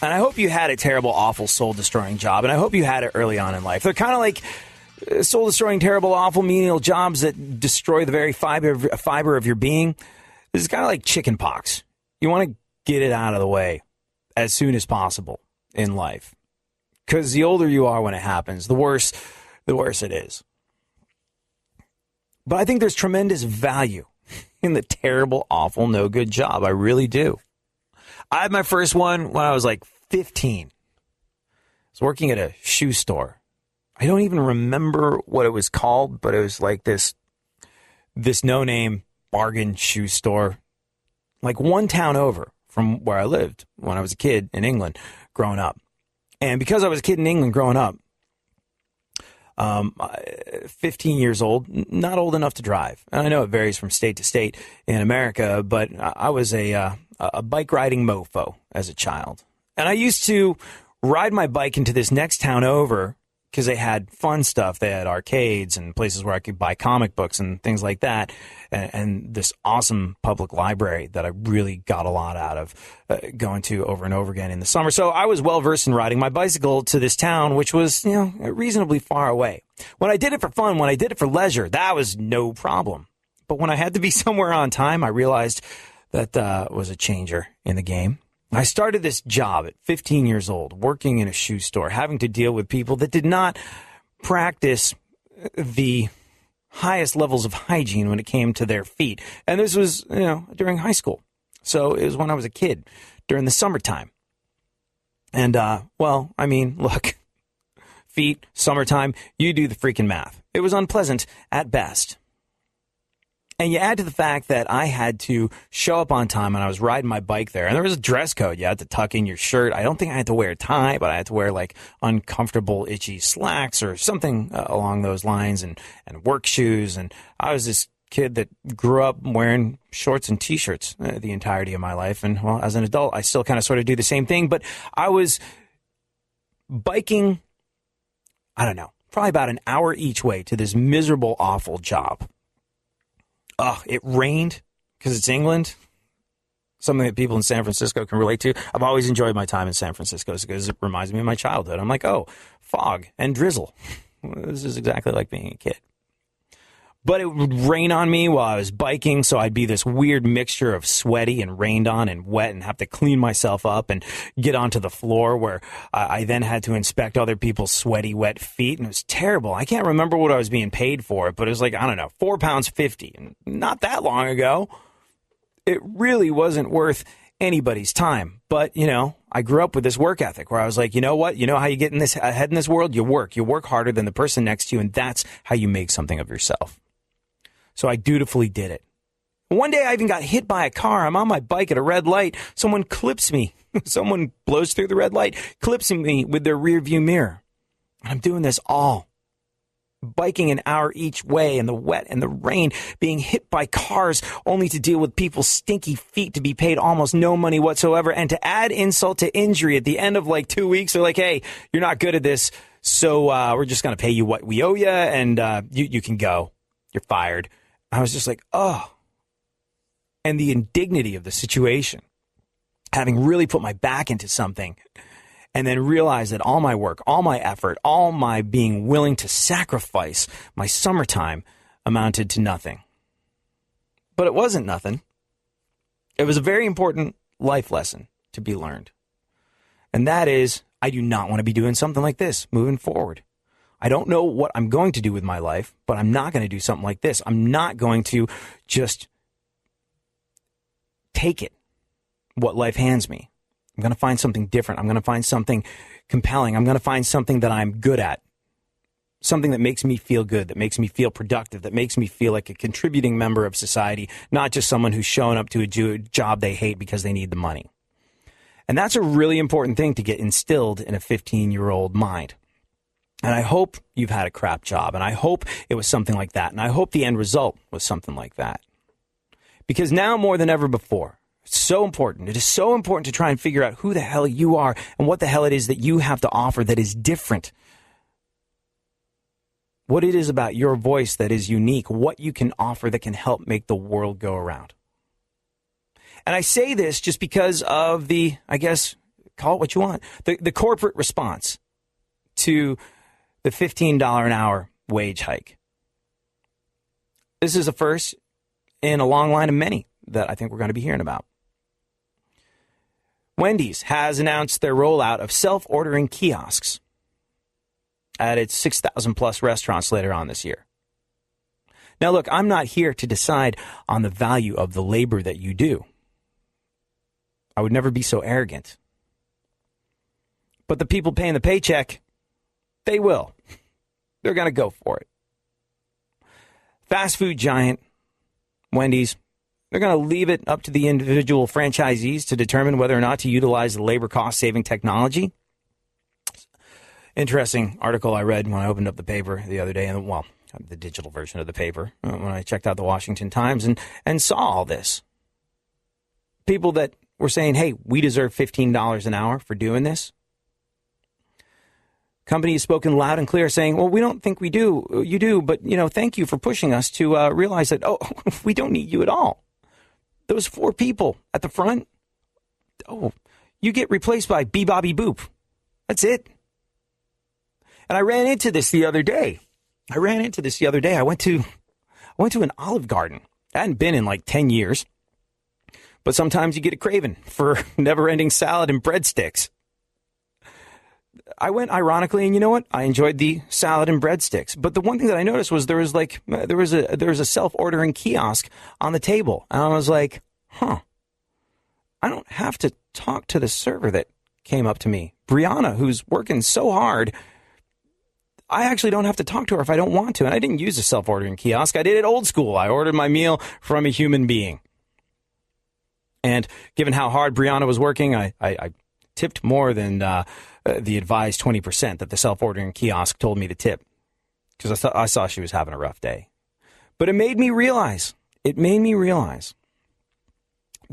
And I hope you had a terrible, awful, soul-destroying job, and I hope you had it early on in life. They're kind of like soul-destroying, terrible, awful, menial jobs that destroy the very fiber of your being. This is kind of like chicken pox. You want to get it out of the way as soon as possible in life. Because the older you are when it happens, the worse it is. But I think there's tremendous value in the terrible, awful, no good job. I really do. I had my first one when I was like 15. I was working at a shoe store. I don't even remember what it was called, but it was like this no-name bargain shoe store, like one town over from where I lived when I was a kid in England growing up. And because I was a kid in England growing up, 15 years old, not old enough to drive. And I know it varies from state to state in America, but I was a bike riding mofo as a child. And I used to ride my bike into this next town over because they had fun stuff. They had arcades and places where I could buy comic books and things like that. And this awesome public library that I really got a lot out of going to over and over again in the summer. So I was well versed in riding my bicycle to this town, which was, reasonably far away. When I did it for fun, when I did it for leisure, that was no problem. But when I had to be somewhere on time, I realized that was a changer in the game. I started this job at 15 years old, working in a shoe store, having to deal with people that did not practice the highest levels of hygiene when it came to their feet. And this was, during high school. So it was when I was a kid, during the summertime. And, look, feet, summertime, you do the freaking math. It was unpleasant at best. And you add to the fact that I had to show up on time and I was riding my bike there. And there was a dress code. You had to tuck in your shirt. I don't think I had to wear a tie, but I had to wear like uncomfortable, itchy slacks or something along those lines and work shoes. And I was this kid that grew up wearing shorts and T-shirts the entirety of my life. And, well, as an adult, I still kind of sort of do the same thing. But I was biking, I don't know, probably about an hour each way to this miserable, awful job. It rained because it's England. Something that people in San Francisco can relate to. I've always enjoyed my time in San Francisco because it reminds me of my childhood. I'm like, fog and drizzle. This is exactly like being a kid. But it would rain on me while I was biking, so I'd be this weird mixture of sweaty and rained on and wet and have to clean myself up and get onto the floor where I then had to inspect other people's sweaty, wet feet, and it was terrible. I can't remember what I was being paid for it, but it was like, I don't know, £4.50, and not that long ago. It really wasn't worth anybody's time. But, I grew up with this work ethic where I was like, you know what? You know how you get ahead in this world? You work harder than the person next to you, and that's how you make something of yourself. So I dutifully did it. One day I even got hit by a car. I'm on my bike at a red light. Someone clips me. Someone blows through the red light, clips me with their rear view mirror. And I'm doing this all. Biking an hour each way in the wet and the rain, being hit by cars only to deal with people's stinky feet to be paid almost no money whatsoever. And to add insult to injury at the end of like 2 weeks, they're like, hey, you're not good at this. So we're just going to pay you what we owe you and you can go. You're fired. I was just like, and the indignity of the situation, having really put my back into something and then realize that all my work, all my effort, all my being willing to sacrifice my summertime amounted to nothing. But it wasn't nothing. It was a very important life lesson to be learned. And that is, I do not want to be doing something like this moving forward. I don't know what I'm going to do with my life, but I'm not going to do something like this. I'm not going to just take it, what life hands me. I'm going to find something different. I'm going to find something compelling. I'm going to find something that I'm good at, something that makes me feel good, that makes me feel productive, that makes me feel like a contributing member of society, not just someone who's showing up to a job they hate because they need the money. And that's a really important thing to get instilled in a 15-year-old mind. And I hope you've had a crap job, and I hope it was something like that, and I hope the end result was something like that. Because now more than ever before, it's so important. It is so important to try and figure out who the hell you are and what the hell it is that you have to offer that is different. What it is about your voice that is unique, what you can offer that can help make the world go around. And I say this just because of the, I guess, call it what you want, the corporate response to the $15 an hour wage hike. This is a first in a long line of many that I think we're going to be hearing about. Wendy's has announced their rollout of self-ordering kiosks at its 6,000-plus restaurants later on this year. Now, look, I'm not here to decide on the value of the labor that you do. I would never be so arrogant. But the people paying the paycheck, they will. They're going to go for it. Fast food giant Wendy's, they're going to leave it up to the individual franchisees to determine whether or not to utilize the labor cost-saving technology. Interesting article I read when I opened up the paper the other day, and well, the digital version of the paper, when I checked out the Washington Times and saw all this. People that were saying, hey, we deserve $15 an hour for doing this. Company has spoken loud and clear saying, well, we don't think we do. You do, but, thank you for pushing us to realize that, we don't need you at all. Those 4 people at the front, you get replaced by Bebobby Boop. That's it. And I ran into this the other day. I went to an Olive Garden. I hadn't been in like 10 years. But sometimes you get a craving for never-ending salad and breadsticks. I went ironically, and you know what? I enjoyed the salad and breadsticks. But the one thing that I noticed was there was a self-ordering kiosk on the table. And I was like, I don't have to talk to the server that came up to me. Brianna, who's working so hard, I actually don't have to talk to her if I don't want to. And I didn't use a self-ordering kiosk. I did it old school. I ordered my meal from a human being. And given how hard Brianna was working, I tipped more than the advised 20% that the self-ordering kiosk told me to tip, because I saw she was having a rough day. But it made me realize the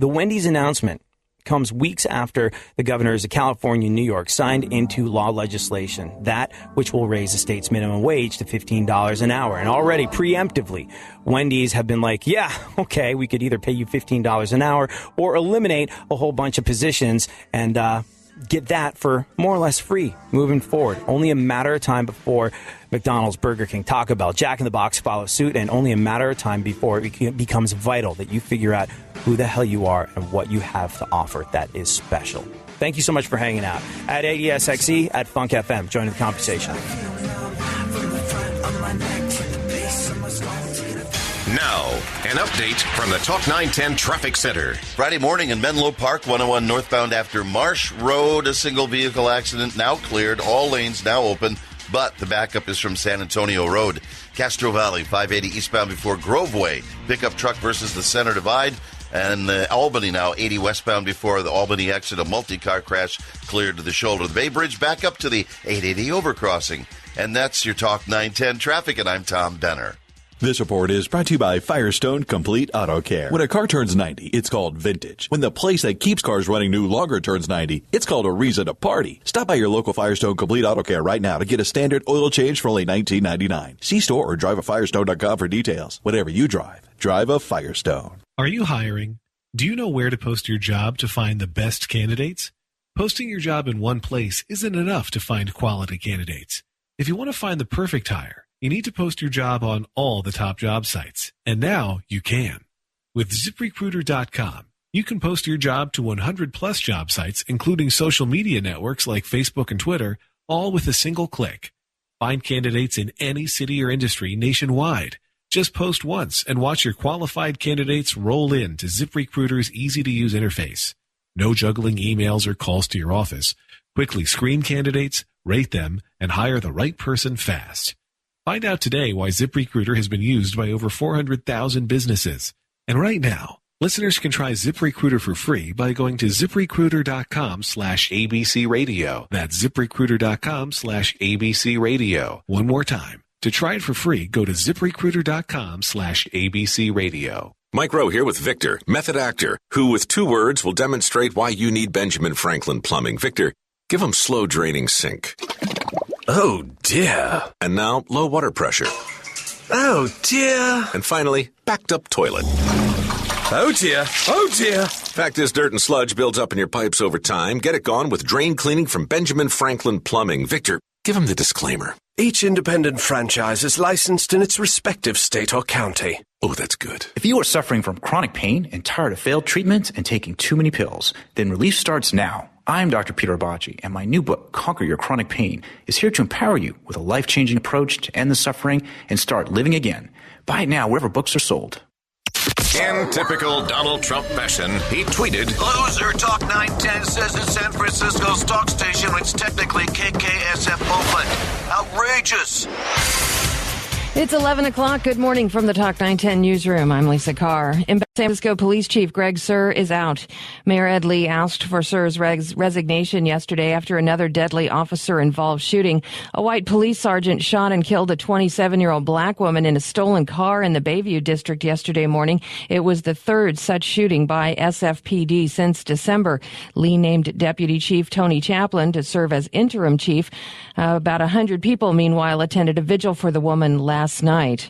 Wendy's announcement comes weeks after the governors of California and New York signed into law legislation, that which will raise the state's minimum wage to $15 an hour. And already preemptively, Wendy's have been like, yeah, okay, we could either pay you $15 an hour or eliminate a whole bunch of positions and get that for more or less free moving forward. Only a matter of time before McDonald's, Burger King, Taco Bell, Jack in the Box follow suit, and only a matter of time before it becomes vital that you figure out who the hell you are and what you have to offer that is special. Thank you so much for hanging out. At ADSXE, at Funk FM. Join the conversation. Now, an update from the Talk 910 Traffic Center. Friday morning in Menlo Park, 101 northbound after Marsh Road, a single vehicle accident now cleared. All lanes now open, but the backup is from San Antonio Road. Castro Valley, 580 eastbound before Groveway. Pickup truck versus the center divide. And Albany now, 80 westbound before the Albany exit. A multi-car crash cleared to the shoulder of the Bay Bridge. Back up to the 880 overcrossing. And that's your Talk 910 Traffic, and I'm Tom Benner. This report is brought to you by Firestone Complete Auto Care. When a car turns 90, it's called vintage. When the place that keeps cars running new longer turns 90, it's called a reason to party. Stop by your local Firestone Complete Auto Care right now to get a standard oil change for only $19.99. See store or driveafirestone.com for details. Whatever you drive a Firestone. Are you hiring? Do you know where to post your job to find the best candidates? Posting your job in one place isn't enough to find quality candidates. If you want to find the perfect hire, you need to post your job on all the top job sites. And now you can. With ZipRecruiter.com, you can post your job to 100-plus job sites, including social media networks like Facebook and Twitter, all with a single click. Find candidates in any city or industry nationwide. Just post once and watch your qualified candidates roll in to ZipRecruiter's easy-to-use interface. No juggling emails or calls to your office. Quickly screen candidates, rate them, and hire the right person fast. Find out today why ZipRecruiter has been used by over 400,000 businesses. And right now, listeners can try ZipRecruiter for free by going to ZipRecruiter.com/ABC Radio. That's ZipRecruiter.com/ABC Radio. One more time. To try it for free, go to ZipRecruiter.com/ABC Radio. Mike Rowe here with Victor, method actor, who with 2 words will demonstrate why you need Benjamin Franklin Plumbing. Victor, give him slow draining sink. Oh, dear. And now, low water pressure. Oh, dear. And finally, backed up toilet. Oh, dear. Oh, dear. Fact is, dirt and sludge builds up in your pipes over time. Get it gone with drain cleaning from Benjamin Franklin Plumbing. Victor, give him the disclaimer. Each independent franchise is licensed in its respective state or county. Oh, that's good. If you are suffering from chronic pain and tired of failed treatment and taking too many pills, then relief starts now. I'm Dr. Peter Abbaci, and my new book, Conquer Your Chronic Pain, is here to empower you with a life-changing approach to end the suffering and start living again. Buy it now wherever books are sold. In typical Donald Trump fashion, he tweeted, Loser Talk 910 says it's San Francisco's talk station, which is technically KKSF Oakland. Outrageous. It's 11 o'clock. Good morning from the Talk 910 newsroom. I'm Lisa Carr. In San Francisco Police Chief Greg Suhr is out. Mayor Ed Lee asked for Suhr's resignation yesterday after another deadly officer-involved shooting. A white police sergeant shot and killed a 27-year-old black woman in a stolen car in the Bayview district yesterday morning. It was the third such shooting by SFPD since December. Lee named Deputy Chief Tony Chaplin to serve as interim chief. About 100 people, meanwhile, attended a vigil for the woman last night.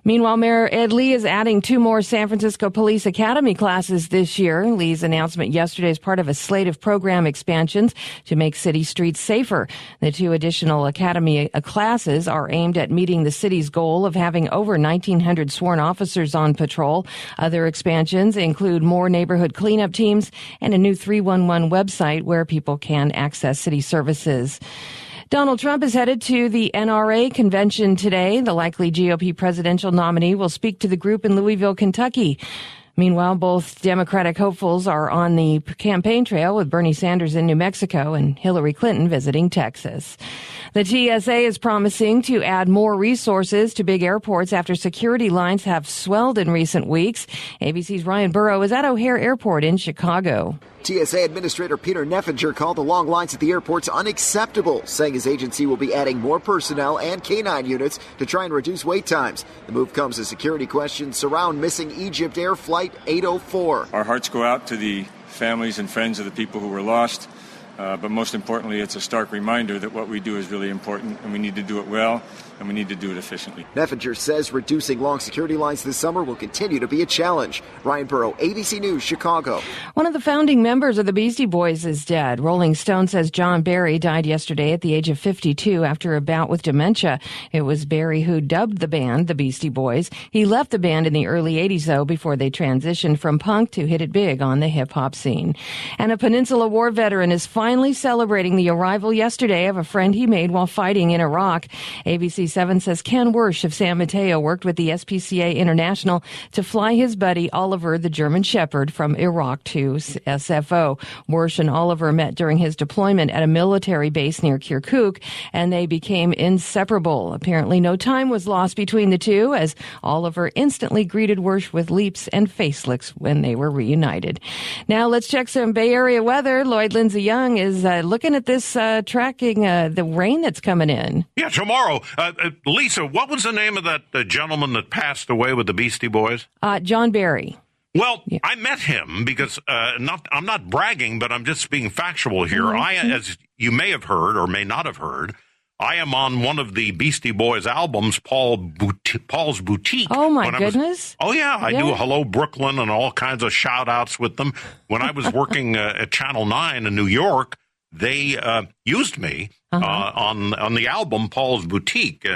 Meanwhile, Mayor Ed Lee is adding 2 more San Francisco Police Academy classes this year. Lee's announcement yesterday is part of a slate of program expansions to make city streets safer. The 2 additional Academy classes are aimed at meeting the city's goal of having over 1,900 sworn officers on patrol. Other expansions include more neighborhood cleanup teams and a new 311 website where people can access city services. Donald Trump is headed to the NRA convention today. The likely GOP presidential nominee will speak to the group in Louisville, Kentucky. Meanwhile, both Democratic hopefuls are on the campaign trail, with Bernie Sanders in New Mexico and Hillary Clinton visiting Texas. The TSA is promising to add more resources to big airports after security lines have swelled in recent weeks. ABC's Ryan Burrow is at O'Hare Airport in Chicago. TSA Administrator Peter Neffinger called the long lines at the airports unacceptable, saying his agency will be adding more personnel and canine units to try and reduce wait times. The move comes as security questions surround missing Egypt Air Flight 804. Our hearts go out to the families and friends of the people who were lost. But most importantly, it's a stark reminder that what we do is really important, and we need to do it well, and we need to do it efficiently. Neffinger says reducing long security lines this summer will continue to be a challenge. Ryan Burrow, ABC News, Chicago. One of the founding members of the Beastie Boys is dead. Rolling Stone says John Barry died yesterday at the age of 52 after a bout with dementia. It was Barry who dubbed the band the Beastie Boys. He left the band in the early 80s, though, before they transitioned from punk to hit it big on the hip-hop scene. And a Peninsula War veteran is finally celebrating the arrival yesterday of a friend he made while fighting in Iraq. ABC 7 says Ken Wersch of San Mateo worked with the SPCA International to fly his buddy Oliver, the German Shepherd, from Iraq to SFO. Wersch and Oliver met during his deployment at a military base near Kirkuk, and they became inseparable. Apparently no time was lost between the two, as Oliver instantly greeted Wersch with leaps and face licks when they were reunited. Now let's check some Bay Area weather. Lloyd Lindsay Young is looking at this, tracking the rain that's coming in. Yeah, tomorrow. Lisa, what was the name of that gentleman that passed away with the Beastie Boys? John Barry. Well, yeah. I met him because I'm not bragging, but I'm just being factual here. Mm-hmm. As you may have heard or may not have heard, I am on one of the Beastie Boys albums, Paul's Boutique. Oh, my goodness. I do Hello Brooklyn and all kinds of shout-outs with them. When I was working at Channel 9 in New York, they used me on the album Paul's Boutique.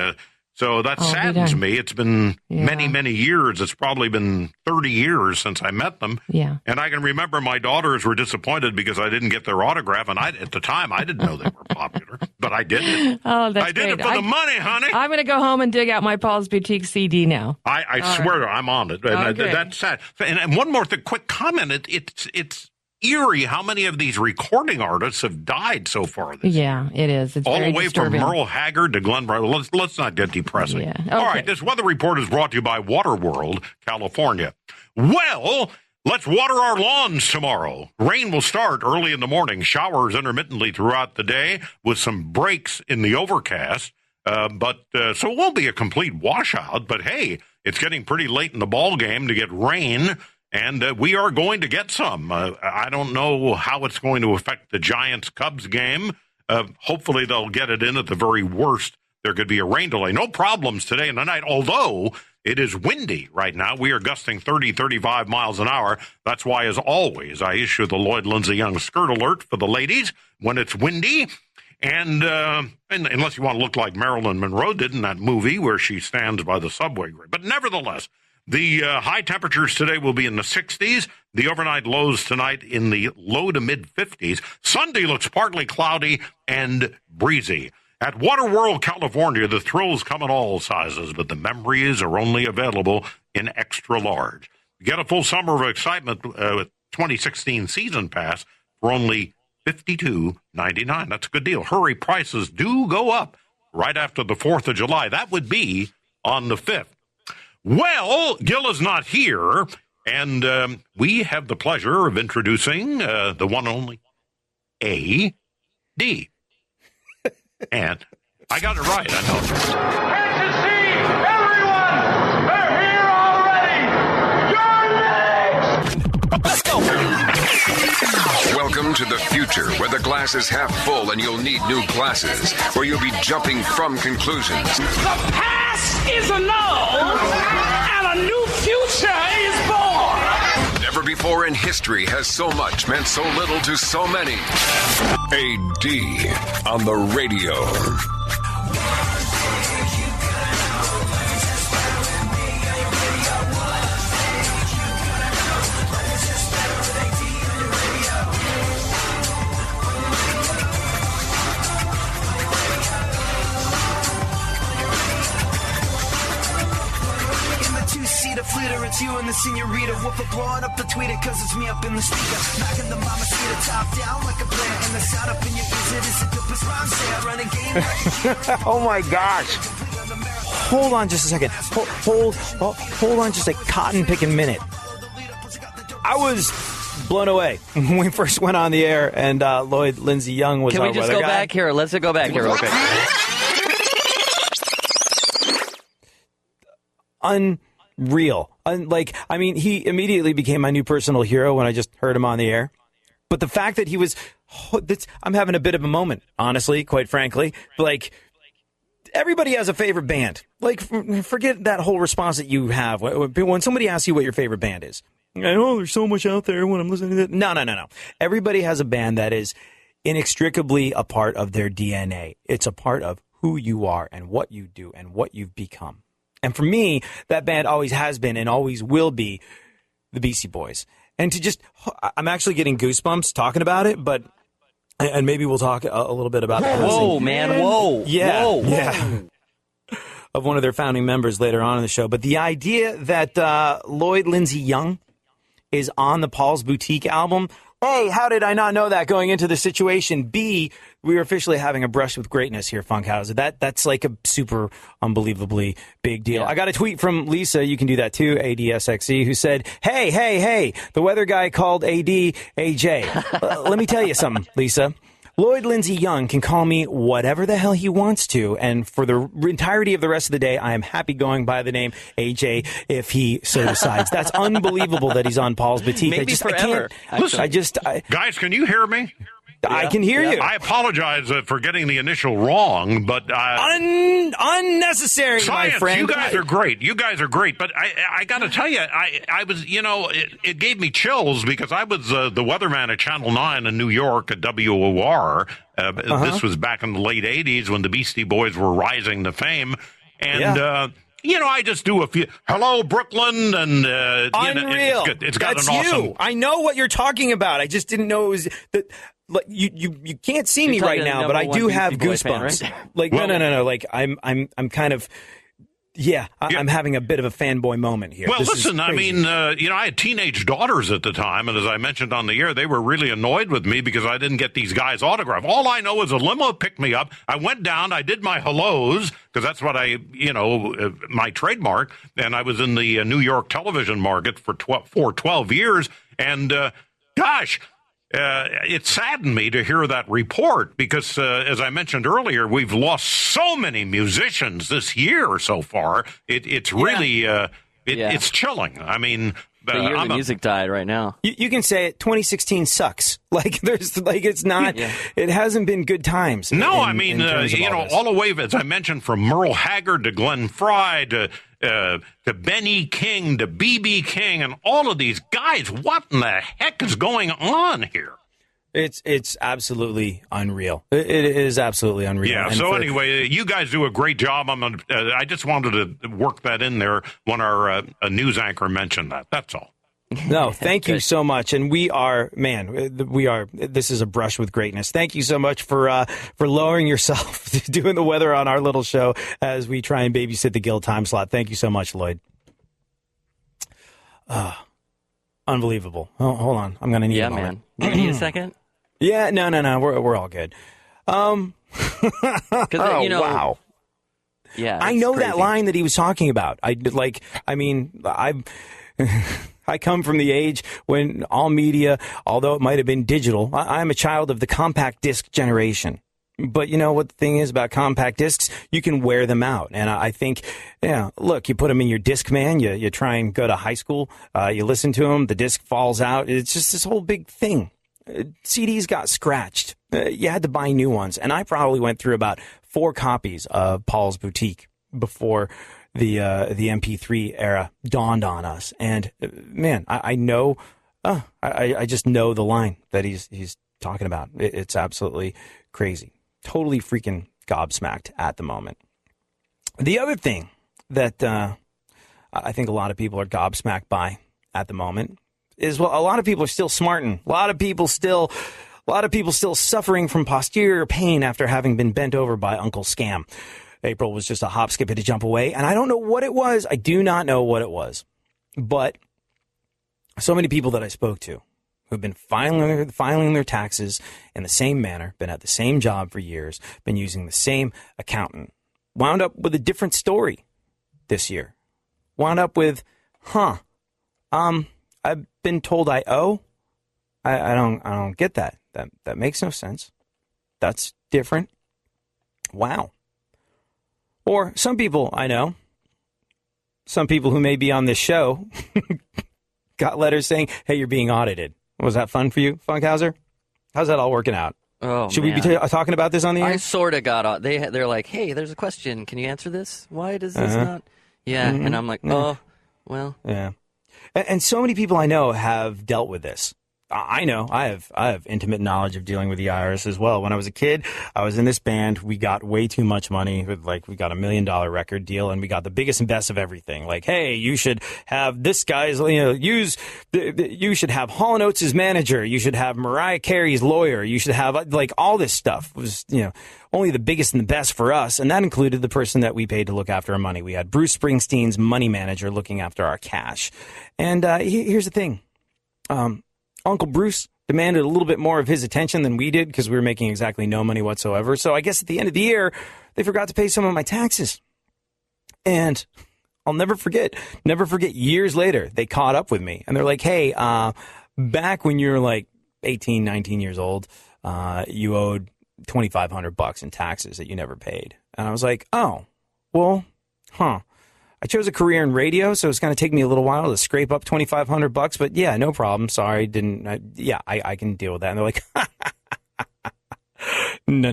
So that saddens me. It's been many, many years. It's probably been 30 years since I met them. Yeah. And I can remember my daughters were disappointed because I didn't get their autograph. And at the time, I didn't know they were popular, but I did it. Oh, that's I did great. it for the money, honey. I'm going to go home and dig out my Paul's Boutique CD now. I swear I'm on it. And that's sad. And one more quick comment. It's eerie how many of these recording artists have died so far this year. It is. It's all very the way disturbing. from Merle Haggard to Glenn Bryant. Let's not get depressing. Yeah. Okay. All right, this weather report is brought to you by Waterworld, California. Well, let's water our lawns tomorrow. Rain will start early in the morning, showers intermittently throughout the day with some breaks in the overcast. So it won't be a complete washout, but hey, it's getting pretty late in the ball game to get rain. And we are going to get some. I don't know how it's going to affect the Giants-Cubs game. Hopefully they'll get it in. At the very worst, there could be a rain delay. No problems today and tonight, although it is windy right now. We are gusting 30, 35 miles an hour. That's why, as always, I issue the Lloyd Lindsay Young skirt alert for the ladies when it's windy. And unless you want to look like Marilyn Monroe did in that movie where she stands by the subway grate. But nevertheless, the high temperatures today will be in the 60s. The overnight lows tonight in the low to mid-50s. Sunday looks partly cloudy and breezy. At Waterworld, California, the thrills come in all sizes, but the memories are only available in extra large. Get a full summer of excitement with 2016 season pass for only $52.99. That's a good deal. Hurry, prices do go up right after the 4th of July. That would be on the 5th. Well, Gil is not here, and we have the pleasure of introducing the one and only A.D. And I got it right, I know. Can't you see? Everyone! They're here already! You're next! Let's go! Welcome to the future, where the glass is half full and you'll need new glasses, where you'll be jumping from conclusions. The past is annulled, and a new future is born! Never before in history has so much meant so little to so many. A.D. on the radio. Flitter, it's you and the senorita. Woofer blowing up the tweeter, cause it's me up in the speaker. Knocking the mama cedar top down like a player. And the sound up in your ears, it is a dopest rhyme. Say I run a game like Oh my gosh. Hold on just a second. Hold on just a cotton picking minute. I was blown away when we first went on the air and Lloyd Lindsay Young was our weather guy. Can we just go back here? Let's go back here real quick. Unreal. He immediately became my new personal hero when I just heard him on the air. But the fact that he was, I'm having a bit of a moment, honestly, quite frankly. Like, everybody has a favorite band. Like, forget that whole response that you have when somebody asks you what your favorite band is. I know there's so much out there when I'm listening to that. No. Everybody has a band that is inextricably a part of their DNA. It's a part of who you are and what you do and what you've become. And for me, that band always has been and always will be the Beastie Boys. And I'm actually getting goosebumps talking about it, and maybe we'll talk a little bit about that. Whoa, man, whoa. Yeah. Whoa. Yeah. Of one of their founding members later on in the show. But the idea that Lloyd Lindsay Young is on the Paul's Boutique album, A, how did I not know that going into the situation? B, we were officially having a brush with greatness here, Funkhauser. That's like a super unbelievably big deal. Yeah. I got a tweet from Lisa, you can do that too, ADSXE, who said, hey, the weather guy called AD AJ. Let me tell you something, Lisa. Lloyd Lindsay Young can call me whatever the hell he wants to, and for the entirety of the rest of the day, I am happy going by the name AJ if he so decides. That's unbelievable that he's on Paul's Boutique. Maybe forever. Guys, can you hear me? I can hear you. I apologize for getting the initial wrong, but unnecessary, science, my friend. You guys are great. But I got to tell you, I was, it gave me chills because I was the weatherman at Channel 9 in New York at WOR. This was back in the late 80s when the Beastie Boys were rising to fame, and. I just do a few. Hello, Brooklyn, and unreal. It's got That's an awesome. You. I know what you're talking about. I just didn't know it was that. Like, you can't see me right now, but I do have goosebumps. Fan, right? Like no. Like I'm kind of. Yeah, I'm having a bit of a fanboy moment here. Well, listen, I mean, I had teenage daughters at the time, and as I mentioned on the air, they were really annoyed with me because I didn't get these guys' autograph. All I know is a limo picked me up. I went down, I did my hellos, because that's what my trademark, and I was in the New York television market for 12 years, and gosh, it saddened me to hear that report because, as I mentioned earlier, we've lost so many musicians this year so far. It's really it's chilling. I mean, the year the music died right now. You can say it. 2016 sucks. It's not. Yeah. It hasn't been good times. No, all the way, as I mentioned, from Merle Haggard to Glenn Frey to Benny King, to B.B. King, and all of these guys. What in the heck is going on here? It's absolutely unreal. It is absolutely unreal. Yeah. And So anyway, you guys do a great job. I just wanted to work that in there when our news anchor mentioned that. That's all. No, thank you so much. And this is a brush with greatness. Thank you so much for lowering yourself, doing the weather on our little show as we try and babysit the Gill time slot. Thank you so much, Lloyd. Unbelievable. Oh, hold on. I'm going to need a moment. Man. You need a second? Yeah, no. We're all good. Wow. Yeah. I know crazy. that line that he was talking about. I come from the age when all media, although it might have been digital, I'm a child of the compact disc generation. But you know what the thing is about compact discs? You can wear them out. And I think, look, you put them in your Discman, you try and go to high school, you listen to them, the disc falls out. It's just this whole big thing. CDs got scratched. You had to buy new ones. And I probably went through about 4 copies of Paul's Boutique before the MP3 era dawned on us. And man, I know, I just know the line that he's talking about. It's absolutely crazy. Totally freaking gobsmacked at the moment. The other thing that I think a lot of people are gobsmacked by at the moment is, well, a lot of people are still smarting. A lot of people still suffering from posterior pain after having been bent over by Uncle Scam. April was just a hop, skip, and a jump away, and I don't know what it was. I do not know what it was. But so many people that I spoke to who've been filing their taxes in the same manner, been at the same job for years, been using the same accountant, wound up with a different story this year. Wound up with, I've been told I owe. I don't get that. That makes no sense. That's different. Wow. Or some people I know, some people who may be on this show, got letters saying, hey, you're being audited. Was that fun for you, Funkhauser? How's that all working out? Oh, Should we be talking about this on the air? I sort of got they're like, hey, there's a question. Can you answer this? Why does this not? Yeah. Mm-hmm. And I'm like, oh, well. Yeah. And so many people I know have dealt with this. I know I have intimate knowledge of dealing with the IRS as well. When I was a kid, I was in this band. We got way too much money. We got $1 million record deal, and we got the biggest and best of everything. Like, hey, you should have this guy's, you should have Hall & Oates' manager. You should have Mariah Carey's lawyer. You should have all this stuff was, only the biggest and the best for us. And that included the person that we paid to look after our money. We had Bruce Springsteen's money manager looking after our cash. And here's the thing. Uncle Bruce demanded a little bit more of his attention than we did because we were making exactly no money whatsoever. So I guess at the end of the year, they forgot to pay some of my taxes. And I'll never forget years later, they caught up with me. And they're like, hey, back when you were like 18, 19 years old, you owed $2,500 in taxes that you never paid. And I was like, oh, well, I chose a career in radio, so it's going to take me a little while to scrape up $2,500, but yeah, no problem. Sorry, I can deal with that. And they're like, no.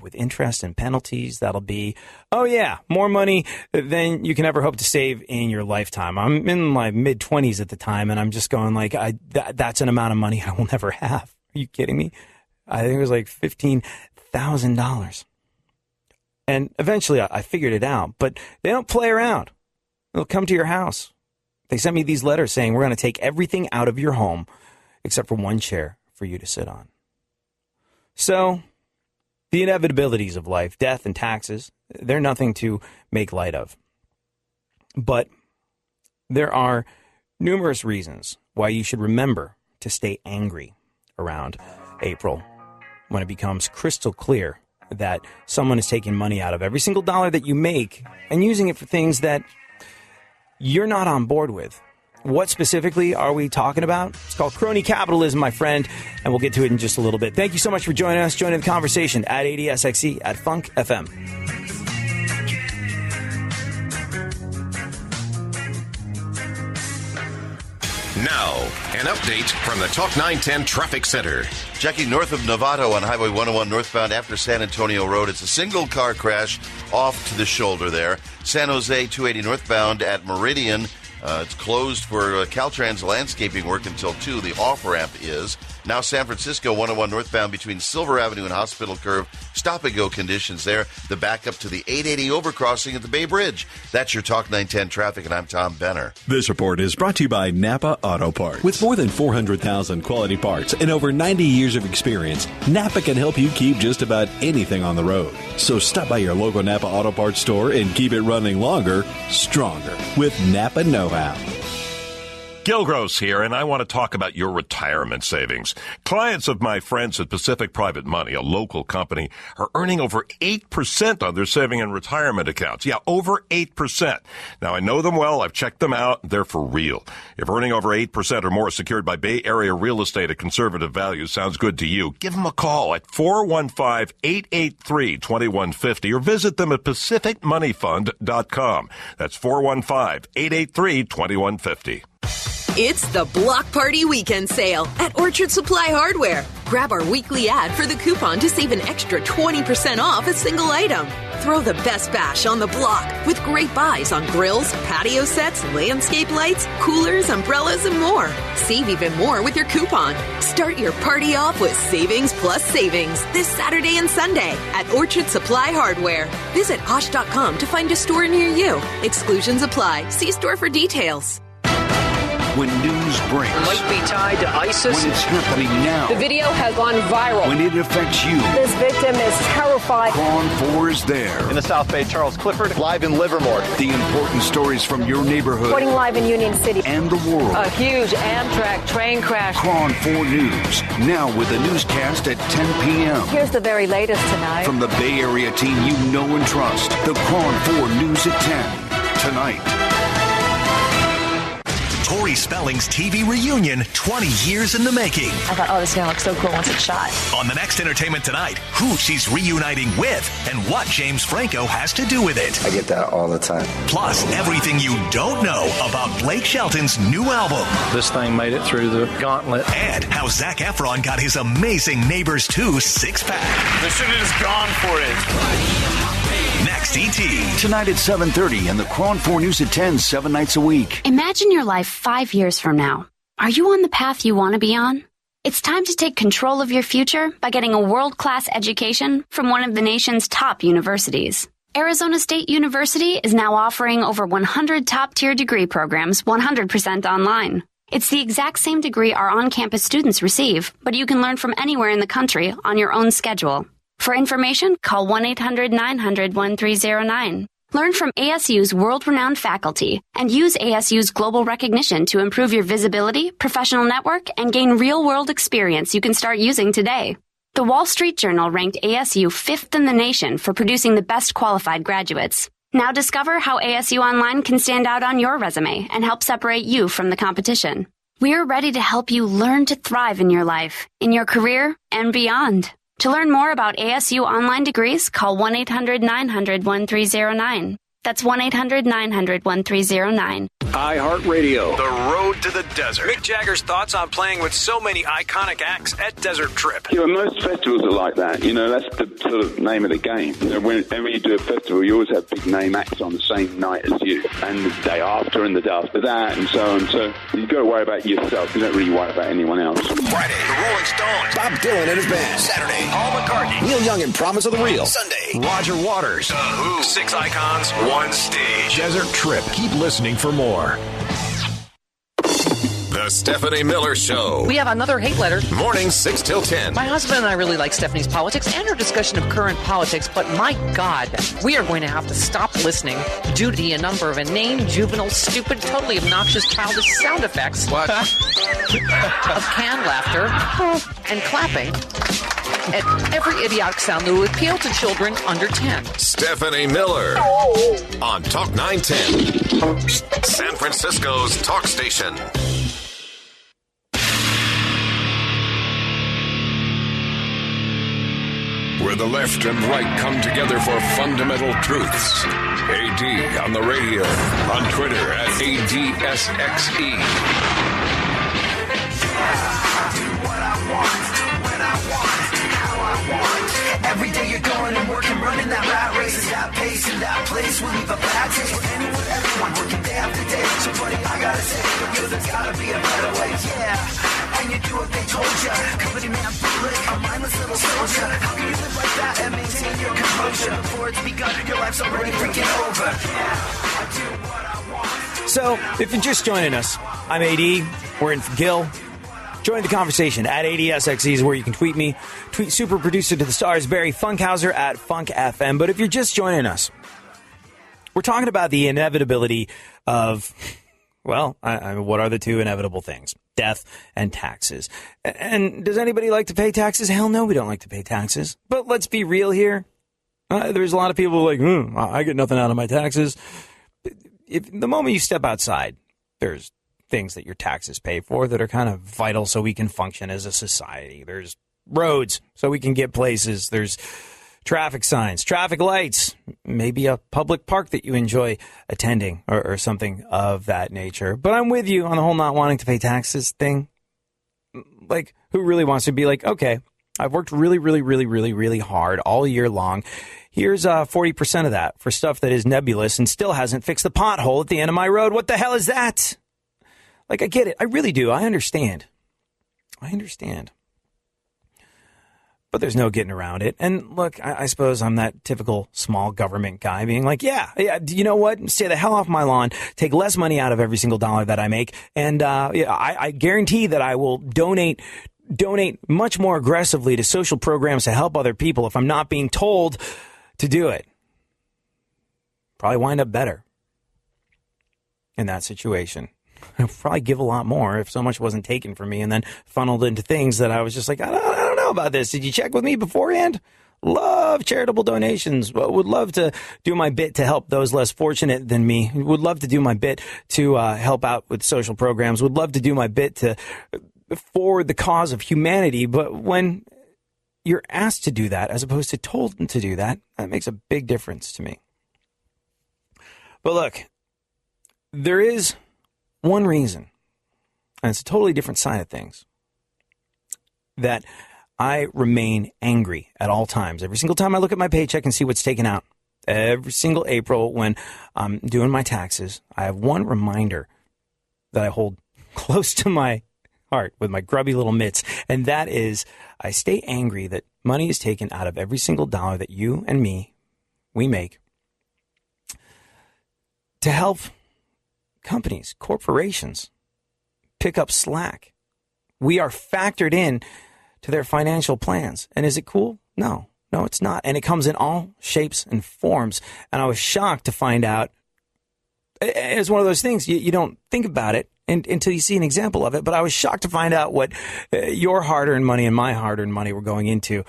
With interest and penalties, that'll be, more money than you can ever hope to save in your lifetime. I'm in my mid-20s at the time, and I'm just going like, that's an amount of money I will never have. Are you kidding me? I think it was like $15,000. And eventually I figured it out, but they don't play around. They'll come to your house. They sent me these letters saying, we're going to take everything out of your home except for one chair for you to sit on. So the inevitabilities of life, death and taxes, they're nothing to make light of. But there are numerous reasons why you should remember to stay angry around April when it becomes crystal clear that someone is taking money out of every single dollar that you make and using it for things that you're not on board with. What specifically are we talking about? It's called crony capitalism, my friend, and we'll get to it in just a little bit. Thank you so much for joining us, joining the conversation at 80SXE at Funk FM. Now, an update from the Talk 910 Traffic Center. Checking north of Novato on Highway 101 northbound after San Antonio Road. It's a single car crash off to the shoulder there. San Jose 280 northbound at Meridian. It's closed for Caltrans landscaping work until 2. The off-ramp is. Now San Francisco 101 northbound between Silver Avenue and Hospital Curve. Stop-and-go conditions there. The backup to the 880 overcrossing at the Bay Bridge. That's your Talk 910 traffic, and I'm Tom Benner. This report is brought to you by Napa Auto Parts. With more than 400,000 quality parts and over 90 years of experience, Napa can help you keep just about anything on the road. So stop by your local Napa Auto Parts store and keep it running longer, stronger with Napa Know-How. Gil Gross here, and I want to talk about your retirement savings. Clients of my friends at Pacific Private Money, a local company, are earning over 8% on their saving and retirement accounts. Yeah, over 8%. Now, I know them well. I've checked them out. They're for real. If earning over 8% or more secured by Bay Area real estate at conservative values sounds good to you, give them a call at 415-883-2150 or visit them at pacificmoneyfund.com. That's 415-883-2150. It's the Block Party Weekend Sale at Orchard Supply Hardware. Grab our weekly ad for the coupon to save an extra 20% off a single item. Throw the best bash on the block with great buys on grills, patio sets, landscape lights, coolers, umbrellas, and more. Save even more with your coupon. Start your party off with savings plus savings this Saturday and Sunday at Orchard Supply Hardware. Visit Osh.com to find a store near you. Exclusions apply. See store for details. When news breaks. Might be tied to ISIS. When it's happening now. The video has gone viral. When it affects you. This victim is terrified. KRON 4 is there. In the South Bay, Charles Clifford, live in Livermore. The important stories from your neighborhood. Reporting live in Union City. And the world. A huge Amtrak train crash. KRON 4 News. Now with a newscast at 10 p.m. Here's the very latest tonight. From the Bay Area team you know and trust. The KRON 4 News at 10. Tonight. Tori Spelling's TV reunion, 20 years in the making. I thought, this is going to look so cool once it's shot. On the next Entertainment Tonight, who she's reuniting with and what James Franco has to do with it. I get that all the time. Plus, everything you don't know about Blake Shelton's new album. This thing made it through the gauntlet. And how Zac Efron got his amazing Neighbors 2 six-pack. They should have just gone for it. Next, E.T. Tonight at 7:30 and the KRON 4 News at 10, 7 nights a week. Imagine your life 5 years from now. Are you on the path you want to be on? It's time to take control of your future by getting a world-class education from one of the nation's top universities. Arizona State University is now offering over 100 top-tier degree programs 100% online. It's the exact same degree our on-campus students receive, but you can learn from anywhere in the country on your own schedule. For information, call 1-800-900-1309. Learn from ASU's world-renowned faculty and use ASU's global recognition to improve your visibility, professional network, and gain real-world experience you can start using today. The Wall Street Journal ranked ASU 5th in the nation for producing the best qualified graduates. Now discover how ASU Online can stand out on your resume and help separate you from the competition. We're ready to help you learn to thrive in your life, in your career, and beyond. To learn more about ASU online degrees, call 1-800-900-1309. That's 1-800-900-1309. iHeartRadio. The road to the desert. Mick Jagger's thoughts on playing with so many iconic acts at Desert Trip. Most festivals are like that. That's the sort of name of the game. Whenever you do a festival, you always have big name acts on the same night as you, and the day after, and the day after that, and so on. So you've got to worry about yourself. You don't really worry about anyone else. Friday, the Rolling Stones. Bob Dylan and his band. Saturday, Paul McCartney. Neil Young and Promise of the Real. Sunday, Roger Waters. The Who. 6 icons, 1 stage. Desert Trip. Keep listening for more. The Stephanie Miller Show. We have another hate letter. Mornings 6 till 10. My husband and I really like Stephanie's politics and her discussion of current politics, but my God, we are going to have to stop listening due to a number of inane, juvenile, stupid, totally obnoxious, childish sound effects. What? Of canned laughter and clapping at every idiotic sound that would appeal to children under 10. Stephanie Miller on Talk 910, San Francisco's talk station. Where the left and right come together for fundamental truths. AD on the radio, on Twitter at ADSXE. Every day you're going and working, running that rat race, that pace and that place will leave a bad taste for anyone, everyone working day after day. So buddy, I told ya. Company man bullet, a mindless little soldier. How can you live like that and maintain your composure? Before it's begun, your life's already freaking over. Yeah, I do what I want. So, if you're just joining us, I'm AD. We're in for Gil. Join the conversation at ADSXE is where you can tweet me. Tweet super producer to the stars, Barry Funkhauser at FunkFM. But if you're just joining us, we're talking about the inevitability of, well, what are the two inevitable things? Death and taxes. And does anybody like to pay taxes? Hell no, we don't like to pay taxes. But let's be real here. There's a lot of people like, I get nothing out of my taxes. If the moment you step outside, there's things that your taxes pay for that are kind of vital so we can function as a society. There's roads so we can get places. There's traffic signs, traffic lights, maybe a public park that you enjoy attending or something of that nature. But I'm with you on the whole not wanting to pay taxes thing. Like, who really wants to be like, okay, I've worked really, really, really, really, really hard all year long. Here's 40% of that for stuff that is nebulous and still hasn't fixed the pothole at the end of my road. What the hell is that? Like, I get it. I really do. I understand. But there's no getting around it. And look, I suppose I'm that typical small government guy being like, yeah, you know what? Stay the hell off my lawn. Take less money out of every single dollar that I make. And I guarantee that I will donate much more aggressively to social programs to help other people if I'm not being told to do it. Probably wind up better in that situation. I'd probably give a lot more if so much wasn't taken from me and then funneled into things that I was just like, I don't know about this. Did you check with me beforehand? Love charitable donations. Would love to do my bit to help those less fortunate than me. Would love to do my bit to help out with social programs. Would love to do my bit to forward the cause of humanity. But when you're asked to do that as opposed to told to do that, that makes a big difference to me. But look, there is one reason, and it's a totally different side of things, that I remain angry at all times. Every single time I look at my paycheck and see what's taken out, every single April when I'm doing my taxes, I have one reminder that I hold close to my heart with my grubby little mitts, and that is I stay angry that money is taken out of every single dollar that you and me, we make to help companies, corporations, pick up slack. We are factored in to their financial plans. And is it cool? No, it's not. And it comes in all shapes and forms. And I was shocked to find out it's one of those things you don't think about it until you see an example of it. But I was shocked to find out what your hard-earned money and my hard-earned money were going into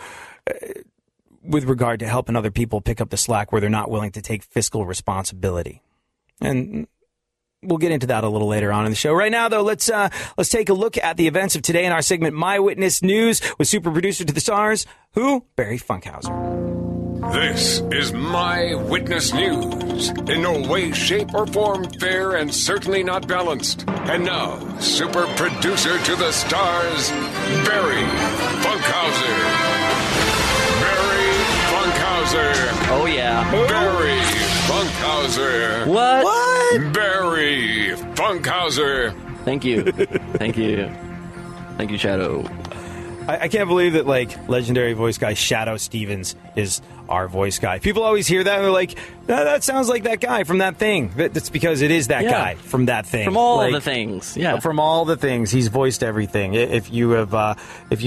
with regard to helping other people pick up the slack where they're not willing to take fiscal responsibility. And we'll get into that a little later on in the show. Right now, though, let's take a look at the events of today in our segment, My Witness News, with super producer to the stars, who? Barry Funkhauser. This is My Witness News. In no way, shape, or form fair and certainly not balanced. And now, super producer to the stars, Barry Funkhauser. Barry Funkhauser. Oh, yeah. Barry Funkhauser. What? Barry Funkhauser. Thank you. Thank you, Shadow. I can't believe that, like, legendary voice guy Shadow Stevens is our voice guy. People always hear that and they're like, that sounds like that guy from that thing. That's because it is that guy from that thing. From all the things. Yeah. From all the things. He's voiced everything. If you've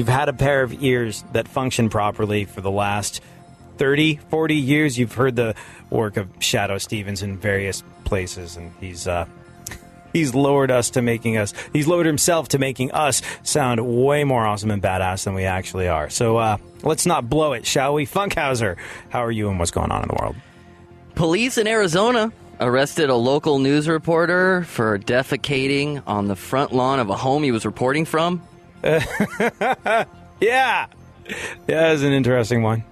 had a pair of ears that function properly for the last 30, 40 years, you've heard the work of Shadow Stevens in various places, and he's lowered himself to making us sound way more awesome and badass than we actually are. So let's not blow it, shall we? Funkhauser, how are you and what's going on in the world? Police in Arizona arrested a local news reporter for defecating on the front lawn of a home he was reporting from. Yeah, that's an interesting one.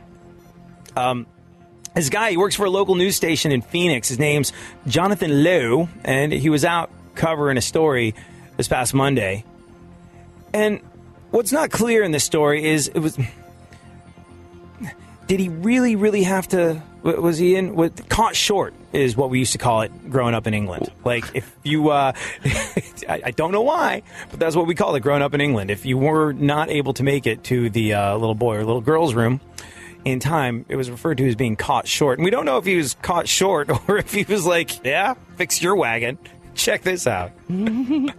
This guy, he works for a local news station in Phoenix. His name's Jonathan Lowe, and he was out covering a story this past Monday. And what's not clear in this story is did did he really, really have to? Was he in? Caught short is what we used to call it growing up in England. Like if you, I don't know why, but that's what we call it growing up in England. If you were not able to make it to the little boy or little girl's room in time, it was referred to as being caught short. And we don't know if he was caught short or if he was like, yeah, fix your wagon. Check this out. I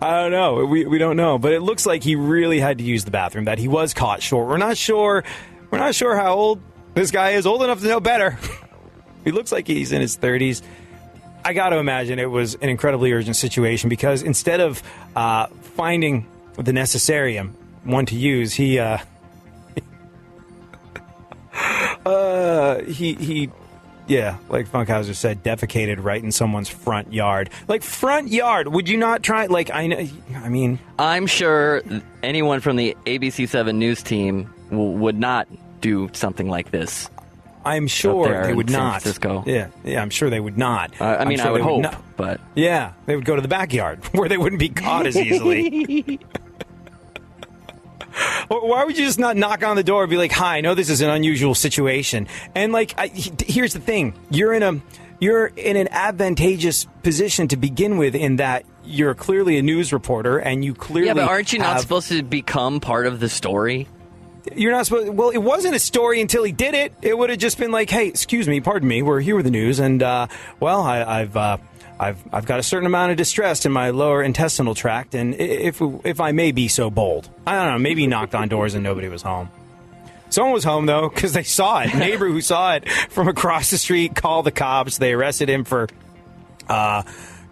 don't know. We don't know. But it looks like he really had to use the bathroom, that he was caught short. We're not sure how old this guy is. Old enough to know better. He looks like he's in his 30s. I got to imagine it was an incredibly urgent situation because instead of finding the necessarium, one to use, he yeah, like Funkhauser said, defecated right in someone's front yard. Like, front yard. Would you not try? Like, I mean, I'm sure anyone from the ABC7 news team would not do something like this. I'm sure they would not. San Francisco. Yeah, I'm sure they would not. I mean, I would hope, but yeah, they would go to the backyard where they wouldn't be caught as easily. Why would you just not knock on the door and be like, "Hi, I know this is an unusual situation," and like, here's the thing: you're in an advantageous position to begin with, in that you're clearly a news reporter and you clearly but aren't you not supposed to become part of the story? You're not supposed. Well, it wasn't a story until he did it. It would have just been like, "Hey, excuse me, pardon me, we're here with the news, and I've got a certain amount of distress in my lower intestinal tract, and if I may be so bold, I don't know, maybe he knocked on doors and nobody was home. Someone was home, though, because they saw it. A neighbor who saw it from across the street called the cops. They arrested him for,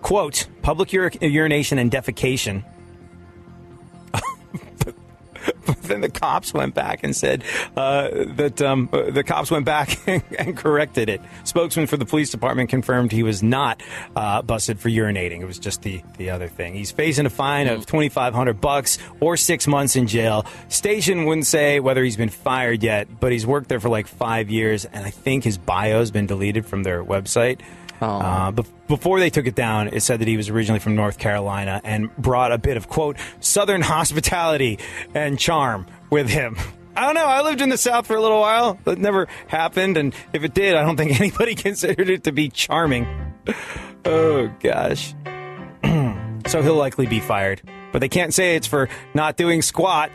quote, public urination and defecation. But then the cops went back and said the cops went back and corrected it. Spokesman for the police department confirmed he was not busted for urinating. It was just the other thing. He's facing a fine of $2,500 or 6 months in jail. Station wouldn't say whether he's been fired yet, but he's worked there for like 5 years, and I think his bio has been deleted from their website. But before they took it down, it said that he was originally from North Carolina and brought a bit of, quote, Southern hospitality and charm with him. I don't know. I lived in the South for a little while. That never happened. And if it did, I don't think anybody considered it to be charming. Oh, gosh. So he'll likely be fired. But they can't say it's for not doing squat.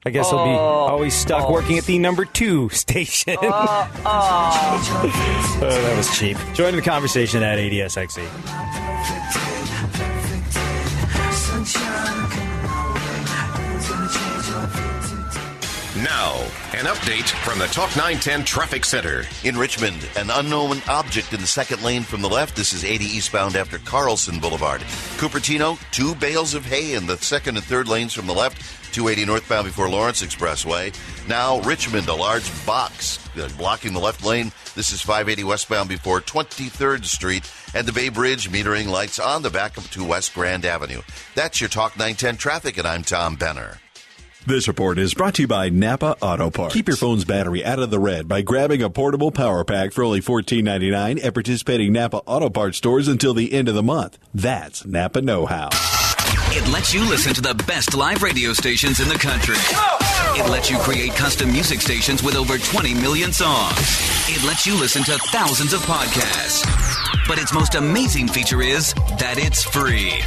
I guess he'll be always stuck working at the number 2 station. That was cheap. Join the conversation at ADSXE. Now, an update from the Talk 910 Traffic Center. In Richmond, an unknown object in the second lane from the left. This is 80 eastbound after Carlson Boulevard. Cupertino, 2 bales of hay in the second and third lanes from the left. 280 northbound before Lawrence Expressway. Now, Richmond, a large box blocking the left lane. This is 580 westbound before 23rd Street. And the Bay Bridge metering lights on the back up to West Grand Avenue. That's your Talk 910 traffic, and I'm Tom Benner. This report is brought to you by Napa Auto Parts. Keep your phone's battery out of the red by grabbing a portable power pack for only $14.99 at participating Napa Auto Parts stores until the end of the month. That's Napa know-how. It lets you listen to the best live radio stations in the country. It lets you create custom music stations with over 20 million songs. It lets you listen to thousands of podcasts. But its most amazing feature is that it's free.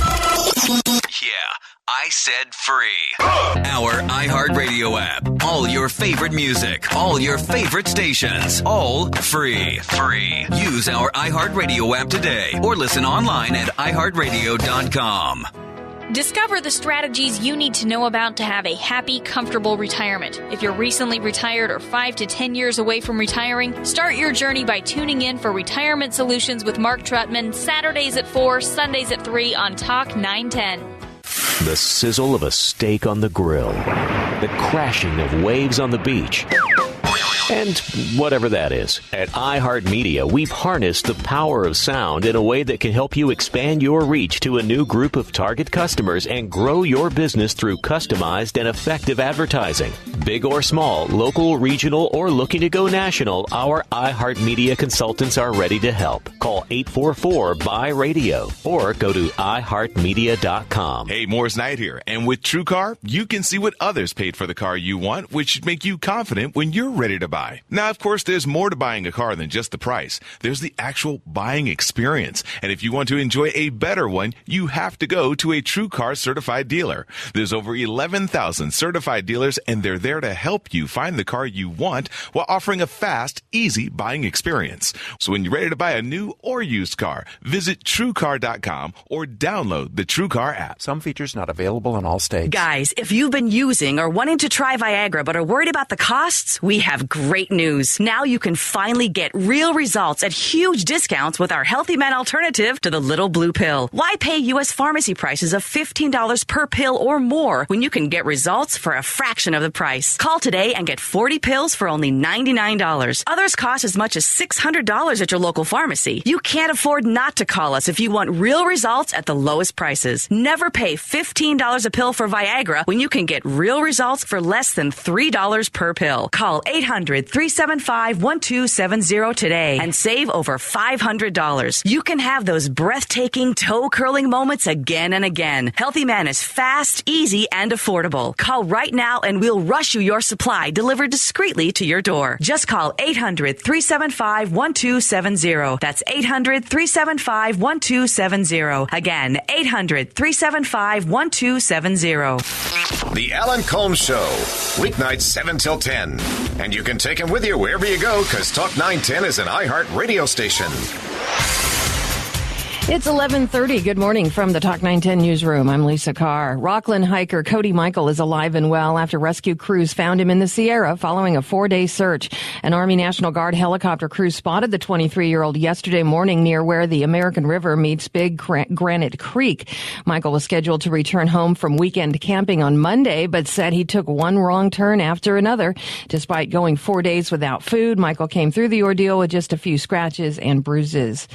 Yeah, I said free. Our iHeartRadio app. All your favorite music. All your favorite stations. All free. Free. Use our iHeartRadio app today or listen online at iHeartRadio.com. Discover the strategies you need to know about to have a happy, comfortable retirement. If you're recently retired or 5 to 10 years away from retiring, start your journey by tuning in for Retirement Solutions with Mark Trutman, Saturdays at 4, Sundays at 3 on Talk 910. The sizzle of a steak on the grill, the crashing of waves on the beach, and whatever that is. At iHeartMedia, we've harnessed the power of sound in a way that can help you expand your reach to a new group of target customers and grow your business through customized and effective advertising. Big or small, local, regional, or looking to go national, our iHeartMedia consultants are ready to help. Call 844-BUY-RADIO or go to iHeartMedia.com. Hey, Moore's Knight here. And with TrueCar, you can see what others paid for the car you want, which should make you confident when you're ready to buy. buy. Now, of course, there's more to buying a car than just the price. There's the actual buying experience. And if you want to enjoy a better one, you have to go to a TrueCar certified dealer. There's over 11,000 certified dealers, and they're there to help you find the car you want while offering a fast, easy buying experience. So when you're ready to buy a new or used car, visit TrueCar.com or download the TrueCar app. Some features not available in all states. Guys, if you've been using or wanting to try Viagra but are worried about the costs, we have great news. Now you can finally get real results at huge discounts with our Healthy Men alternative to the little blue pill. Why pay U.S. pharmacy prices of $15 per pill or more when you can get results for a fraction of the price? Call today and get 40 pills for only $99. Others cost as much as $600 at your local pharmacy. You can't afford not to call us if you want real results at the lowest prices. Never pay $15 a pill for Viagra when you can get real results for less than $3 per pill. Call 800-375-1270 today and save over $500. You can have those breathtaking, toe-curling moments again and again. Healthy Man is fast, easy, and affordable. Call right now and we'll rush you your supply delivered discreetly to your door. Just call 800-375-1270. That's 800-375-1270. Again, 800-375-1270. The Alan Colmes Show, weeknights 7 till 10. And you can take him with you wherever you go because Talk 910 is an iHeart radio station. It's 11:30. Good morning from the Talk 910 newsroom. I'm Lisa Carr. Rockland hiker Cody Michael is alive and well after rescue crews found him in the Sierra following a 4-day search. An Army National Guard helicopter crew spotted the 23-year-old yesterday morning near where the American River meets Big Granite Creek. Michael was scheduled to return home from weekend camping on Monday, but said he took one wrong turn after another. Despite going 4 days without food, Michael came through the ordeal with just a few scratches and bruises.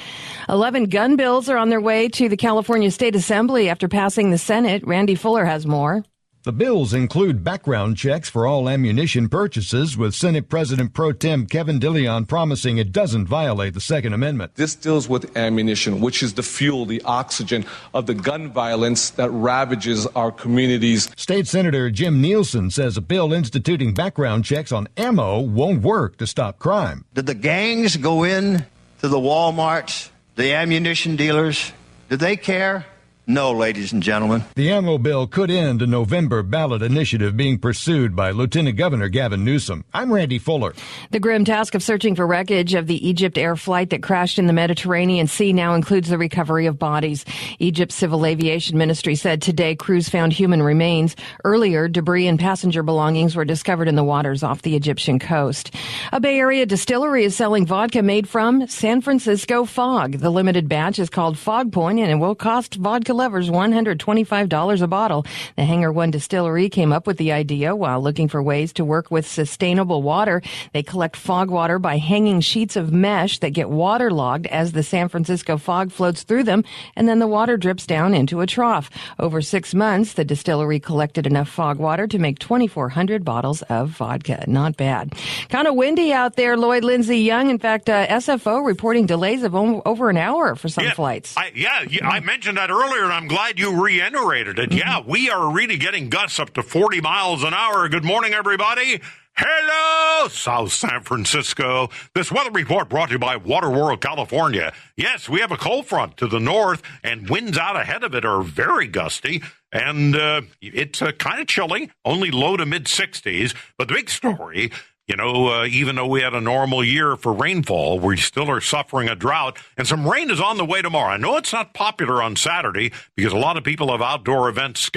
11 gun bills are on their way to the California State Assembly after passing the Senate. Randy Fuller has more. The bills include background checks for all ammunition purchases, with Senate President Pro Tem Kevin DeLeon promising it doesn't violate the Second Amendment. This deals with ammunition, which is the fuel, the oxygen of the gun violence that ravages our communities. State Senator Jim Nielsen says a bill instituting background checks on ammo won't work to stop crime. Did the gangs go in to the Walmarts, the ammunition dealers? Did they care? No, ladies and gentlemen. The ammo bill could end a November ballot initiative being pursued by Lieutenant Governor Gavin Newsom. I'm Randy Fuller. The grim task of searching for wreckage of the Egypt Air flight that crashed in the Mediterranean Sea now includes the recovery of bodies. Egypt's Civil Aviation Ministry said today crews found human remains. Earlier, debris and passenger belongings were discovered in the waters off the Egyptian coast. A Bay Area distillery is selling vodka made from San Francisco Fog. The limited batch is called Fog Point, and it will cost vodka lovers $125 a bottle. The Hangar One Distillery came up with the idea while looking for ways to work with sustainable water. They collect fog water by hanging sheets of mesh that get waterlogged as the San Francisco fog floats through them, and then the water drips down into a trough. Over 6 months, the distillery collected enough fog water to make 2,400 bottles of vodka. Not bad. Kind of windy out there, Lloyd Lindsay Young. In fact, SFO reporting delays of over an hour for some flights. I mentioned that earlier, and I'm glad you reiterated it. Yeah, we are really getting gusts up to 40 miles an hour. Good morning, everybody. Hello, South San Francisco. This weather report brought to you by Waterworld, California. Yes, we have a cold front to the north, and winds out ahead of it are very gusty. And it's kind of chilly, only low to mid-60s. But the big story, even though we had a normal year for rainfall, we still are suffering a drought, and some rain is on the way tomorrow. I know it's not popular on Saturday because a lot of people have outdoor events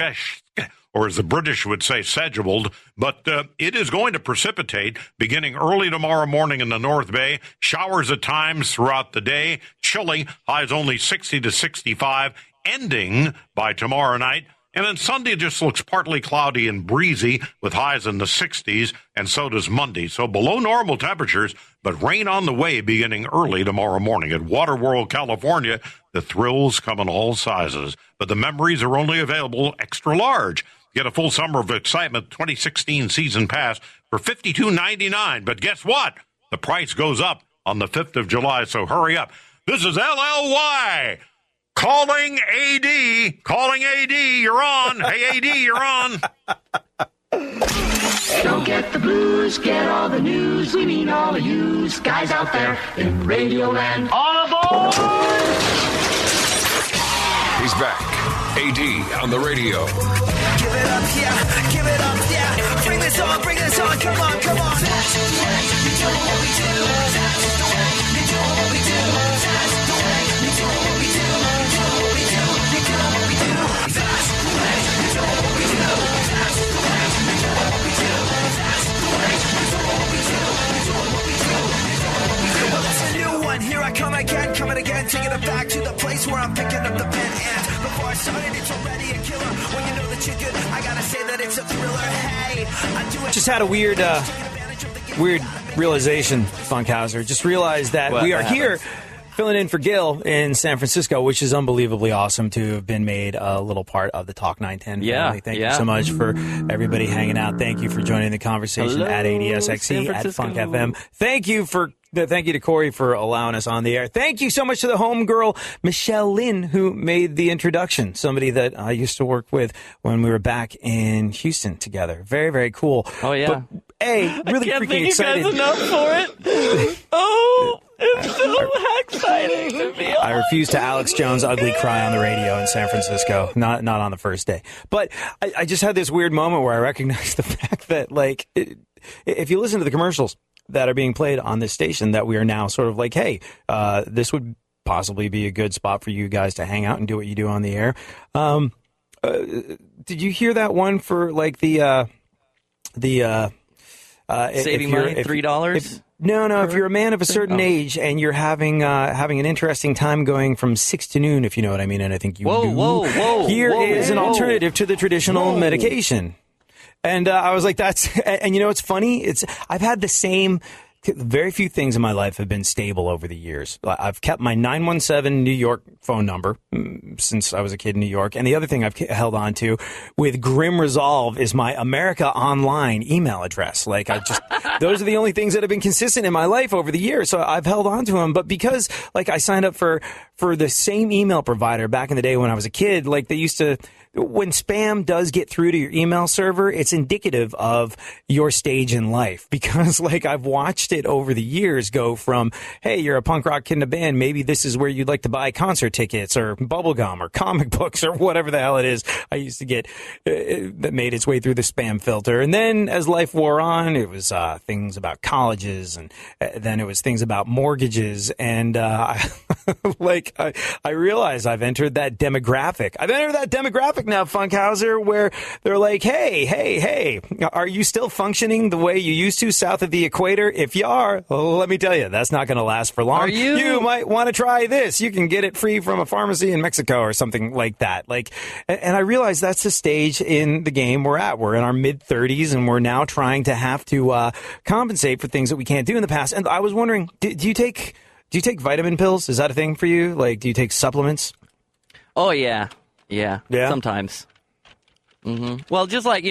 or as the British would say, scheduled, but it is going to precipitate beginning early tomorrow morning in the North Bay. Showers at times throughout the day, chilly, highs only 60 to 65, ending by tomorrow night. And then Sunday just looks partly cloudy and breezy with highs in the 60s, and so does Monday. So below normal temperatures, but rain on the way beginning early tomorrow morning. At Waterworld, California, the thrills come in all sizes, but the memories are only available extra large. Get a full summer of excitement 2016 season pass for $52.99. But guess what? The price goes up on the 5th of July, so hurry up. This is LLY. Calling AD, you're on. Hey, AD, you're on. Don't get the blues, get all the news. We mean all of you guys out there in Radio Land. All aboard! He's back. AD on the radio. Give it up, yeah. Give it up, yeah. Bring this on, bring this on. Come on, come on. That's the way you do what we do. That's the way you do what we do. That's the way you do what we do. Do what we do. You do what we do. That's the way you do what we do. That's the way you do what we do. That's the way you do what we do. You do what we do. You do what we do. Well, it's a new one. Here I come again, coming again, taking it back to the place where I'm picking up the pen. And before I started, it's already a killer. When you know that you're good, I gotta say that it's a thriller. Hey, I do it. Just had a weird realization, Funkhauser. Just realized that we are here filling in for Gil in San Francisco, which is unbelievably awesome to have been made a little part of the Talk 910 family. Thank you so much for everybody hanging out. Thank you for joining the conversation at ADSXE, at Funk FM. Thank you to Corey for allowing us on the air. Thank you so much to the homegirl, Michelle Lynn, who made the introduction. Somebody that I used to work with when we were back in Houston together. Very, very cool. Oh, yeah. But, really freaking excited. I can't thank you guys enough for it. Oh, it's so exciting to be on. I refuse to Alex Jones ugly cry on the radio in San Francisco. Not on the first day. But I just had this weird moment where I recognized the fact that, like, if you listen to the commercials that are being played on this station, that we are now sort of like, hey, this would possibly be a good spot for you guys to hang out and do what you do on the air. Did you hear that one for like the saving money, $3? No. If you're a man of a certain age and you're having an interesting time going from 6 to noon, if you know what I mean, and I think you do. Whoa! Here is an alternative to the traditional medication. And I was like, and you know what's funny? I've had the same, very few things in my life have been stable over the years. I've kept my 917 New York phone number since I was a kid in New York. And the other thing I've held on to with grim resolve is my America Online email address. Like those are the only things that have been consistent in my life over the years. So I've held on to them. But because like I signed up for the same email provider back in the day when I was a kid, like they used to, when spam does get through to your email server, it's indicative of your stage in life because like I've watched it over the years go from, hey, you're a punk rock kid in a band. Maybe this is where you'd like to buy concert tickets or bubblegum or comic books or whatever the hell it is I used to get that made its way through the spam filter. And then as life wore on, it was things about colleges and then it was things about mortgages. And I realize I've entered that demographic. Now, Funkhauser, where they're like, hey, are you still functioning the way you used to south of the equator? If you are, let me tell you, that's not going to last for long. You might want to try this. You can get it free from a pharmacy in Mexico or something like that. Like, and I realize that's the stage in the game we're at. We're in our mid-30s, and we're now trying to have to compensate for things that we can't do in the past. And I was wondering, do you take vitamin pills? Is that a thing for you? Like, do you take supplements? Oh, yeah. Yeah, sometimes. Well, just like,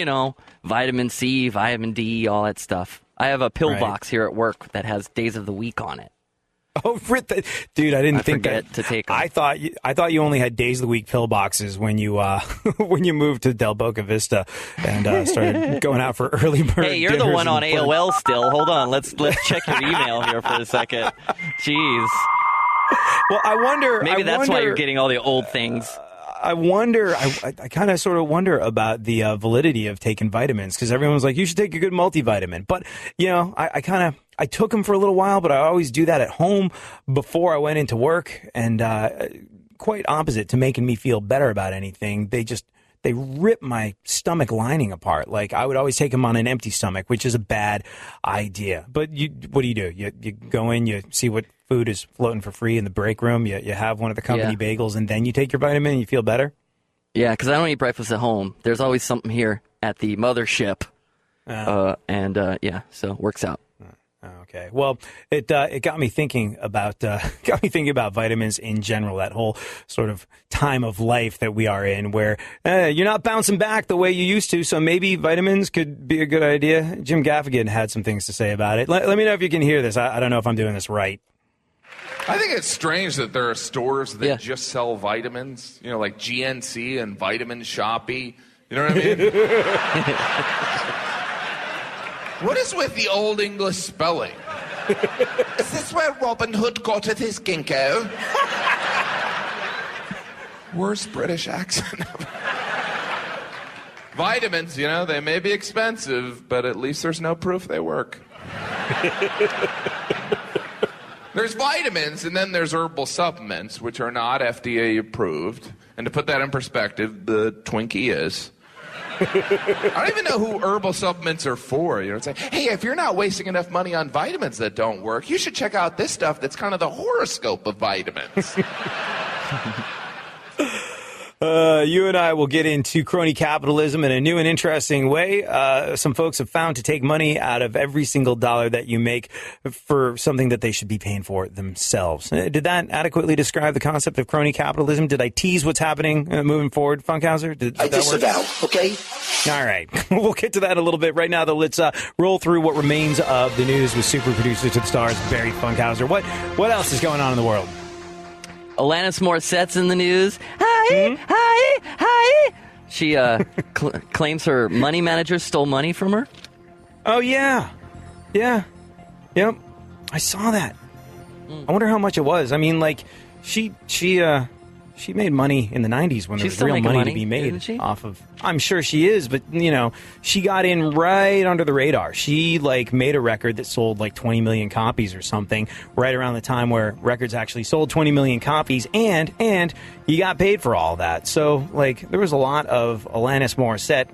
vitamin C, vitamin D, all that stuff. I have a pill box here at work that has days of the week on it. Oh, dude, I didn't think that to take them. I thought you only had days of the week pill boxes when you when you moved to Del Boca Vista and started going out for early bird. Hey, you're the one on AOL still. Hold on, let's check your email here for a second. Jeez. Well, I wonder. Maybe that's why you're getting all the old things. I wonder, I kind of sort of wonder about the validity of taking vitamins because everyone's like, you should take a good multivitamin. But, I took them for a little while, but I always do that at home before I went into work. And quite opposite to making me feel better about anything. They rip my stomach lining apart. Like I would always take them on an empty stomach, which is a bad idea. But what do? You go in, you see what food is floating for free in the break room. You have one of the company bagels, and then you take your vitamin and you feel better? Yeah, because I don't eat breakfast at home. There's always something here at the mothership. So it works out. Okay. Well, it got me thinking about vitamins in general, that whole sort of time of life that we are in where you're not bouncing back the way you used to. So maybe vitamins could be a good idea. Jim Gaffigan had some things to say about it. Let me know if you can hear this. I don't know if I'm doing this right. I think it's strange that there are stores that just sell vitamins, like GNC and Vitamin Shoppe. You know what I mean? What is with the Old English spelling? Is this where Robin Hood got his ginkgo? Worst British accent ever. Vitamins, they may be expensive, but at least there's no proof they work. There's vitamins, and then there's herbal supplements, which are not FDA approved. And to put that in perspective, the Twinkie is. I don't even know who herbal supplements are for. It's like, hey, if you're not wasting enough money on vitamins that don't work, you should check out this stuff that's kind of the horoscope of vitamins. You and I will get into crony capitalism in a new and interesting way. Some folks have found to take money out of every single dollar that you make for something that they should be paying for themselves. Did that adequately describe the concept of crony capitalism? Did I tease what's happening moving forward, Funkhauser? Did I disavow, okay? All right. We'll get to that in a little bit. Right now, though, let's roll through what remains of the news with super producer to the stars, Barry Funkhauser. What else is going on in the world? Alanis Morissette's in the news. Hi. She claims her money manager stole money from her. Oh, yeah. Yep. I saw that. I wonder how much it was. I mean, like, she made money in the 90s when there was real money to be made off of. I'm sure she is, but, she got in right under the radar. She, made a record that sold, 20 million copies or something right around the time where records actually sold 20 million copies, and you got paid for all that. So, there was a lot of Alanis Morissette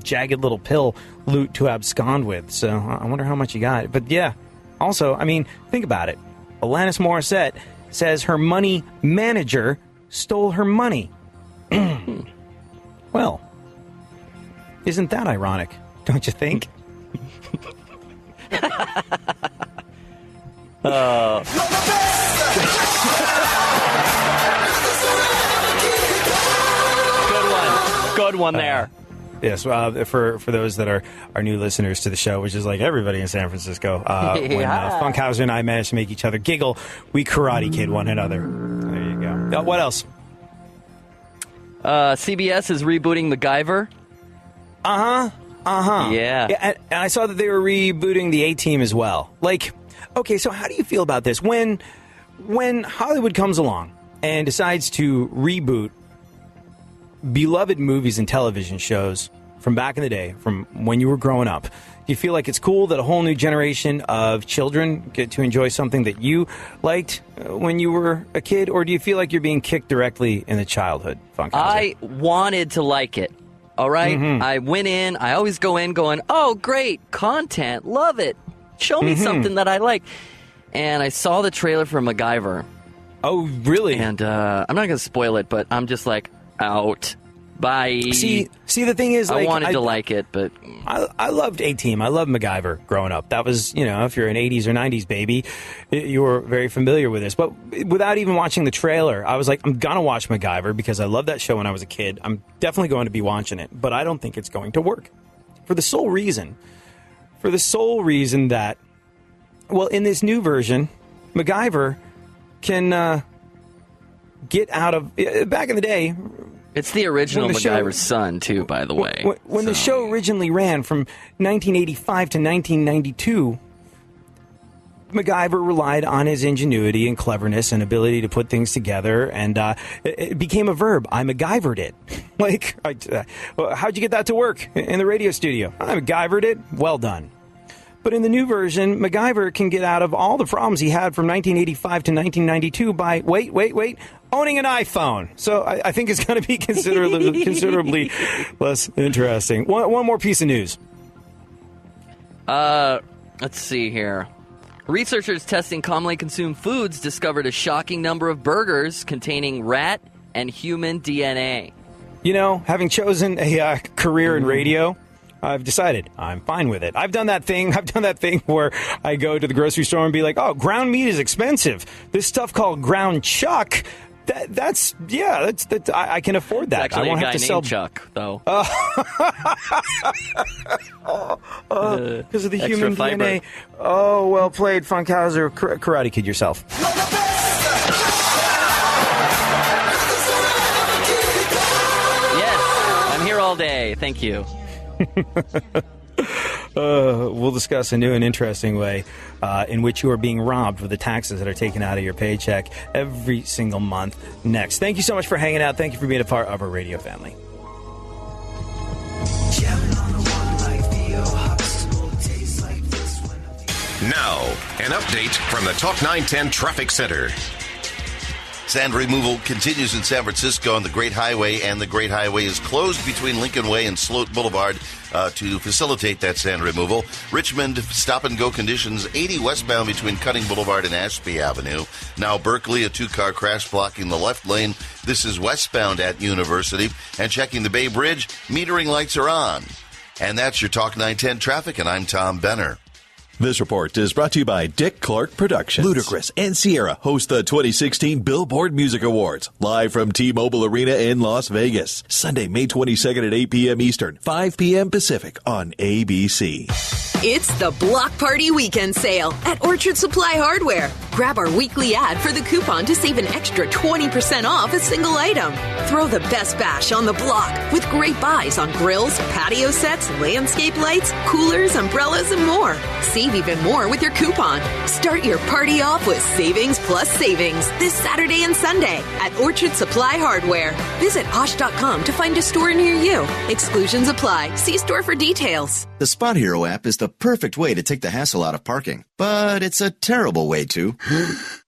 jagged little pill loot to abscond with. So, I wonder how much you got. But, yeah, also, I mean, think about it. Alanis Morissette says her money manager stole her money. Well, isn't that ironic, don't you think? Good one there. Yes, for those that are new listeners to the show, which is like everybody in San Francisco, when Funkhauser and I managed to make each other giggle, we Karate Kid one another. There you go. What else? CBS is rebooting MacGyver. Yeah. And I saw that they were rebooting the A-Team as well. Okay, so how do you feel about this? When Hollywood comes along and decides to reboot beloved movies and television shows from back in the day, from when you were growing up, do you feel like it's cool that a whole new generation of children get to enjoy something that you liked when you were a kid, or do you feel like you're being kicked directly in the childhood, Funkhauser? I wanted to like it, all right? Mm-hmm. I went in, I always go in going, oh, great, content, love it, show me something that I like. And I saw the trailer for MacGyver. Oh, really? And I'm not going to spoil it, but I'm just like, out. Bye. See, the thing is, I wanted to like it, but I loved A-Team. I loved MacGyver growing up. That was, if you're an 80s or 90s baby, you were very familiar with this. But without even watching the trailer, I was like, I'm going to watch MacGyver because I loved that show when I was a kid. I'm definitely going to be watching it, but I don't think it's going to work. For the sole reason that, well, in this new version, MacGyver can get out of... Back in the day... It's the original MacGyver's son, too, by the way. When the show originally ran from 1985 to 1992, MacGyver relied on his ingenuity and cleverness and ability to put things together, and it became a verb. I MacGyvered it. How'd you get that to work in the radio studio? I MacGyvered it. Well done. But in the new version, MacGyver can get out of all the problems he had from 1985 to 1992 by, wait, owning an iPhone. So I think it's going to be considerably less interesting. One more piece of news. Let's see here. Researchers testing commonly consumed foods discovered a shocking number of burgers containing rat and human DNA. Having chosen a career in radio, I've decided I'm fine with it. I've done that thing where I go to the grocery store and be like, oh, ground meat is expensive. This stuff called ground chuck, that's I can afford that. It's actually I won't a guy have to named sell Chuck, though. Because of the Extra human fiber. DNA. Oh, well played, Funkhauser. Karate Kid yourself. Yes, I'm here all day. Thank you. We'll discuss a new and interesting way in which you are being robbed for the taxes that are taken out of your paycheck every single month next. Thank you so much for hanging out. Thank you for being a part of our radio family. Now, an update from the Talk 910 Traffic Center. Sand removal continues in San Francisco on the Great Highway, and the Great Highway is closed between Lincoln Way and Sloat Boulevard to facilitate that sand removal. Richmond, stop-and-go conditions, 80 westbound between Cutting Boulevard and Ashby Avenue. Now Berkeley, a two-car crash blocking the left lane. This is westbound at University. And checking the Bay Bridge, metering lights are on. And that's your Talk 910 traffic, and I'm Tom Benner. This report is brought to you by Dick Clark Productions. Ludacris and Sierra host the 2016 Billboard Music Awards live from T-Mobile Arena in Las Vegas. Sunday, May 22nd at 8 p.m. Eastern, 5 p.m. Pacific on ABC. It's the Block Party Weekend Sale at Orchard Supply Hardware. Grab our weekly ad for the coupon to save an extra 20% off a single item. Throw the best bash on the block with great buys on grills, patio sets, landscape lights, coolers, umbrellas, and more. Save even more with your coupon. Start your party off with savings plus savings this Saturday and Sunday at Orchard Supply Hardware. Visit Osh.com to find a store near you. Exclusions apply. See store for details. The Spot Hero app is the perfect way to take the hassle out of parking. But it's a terrible way to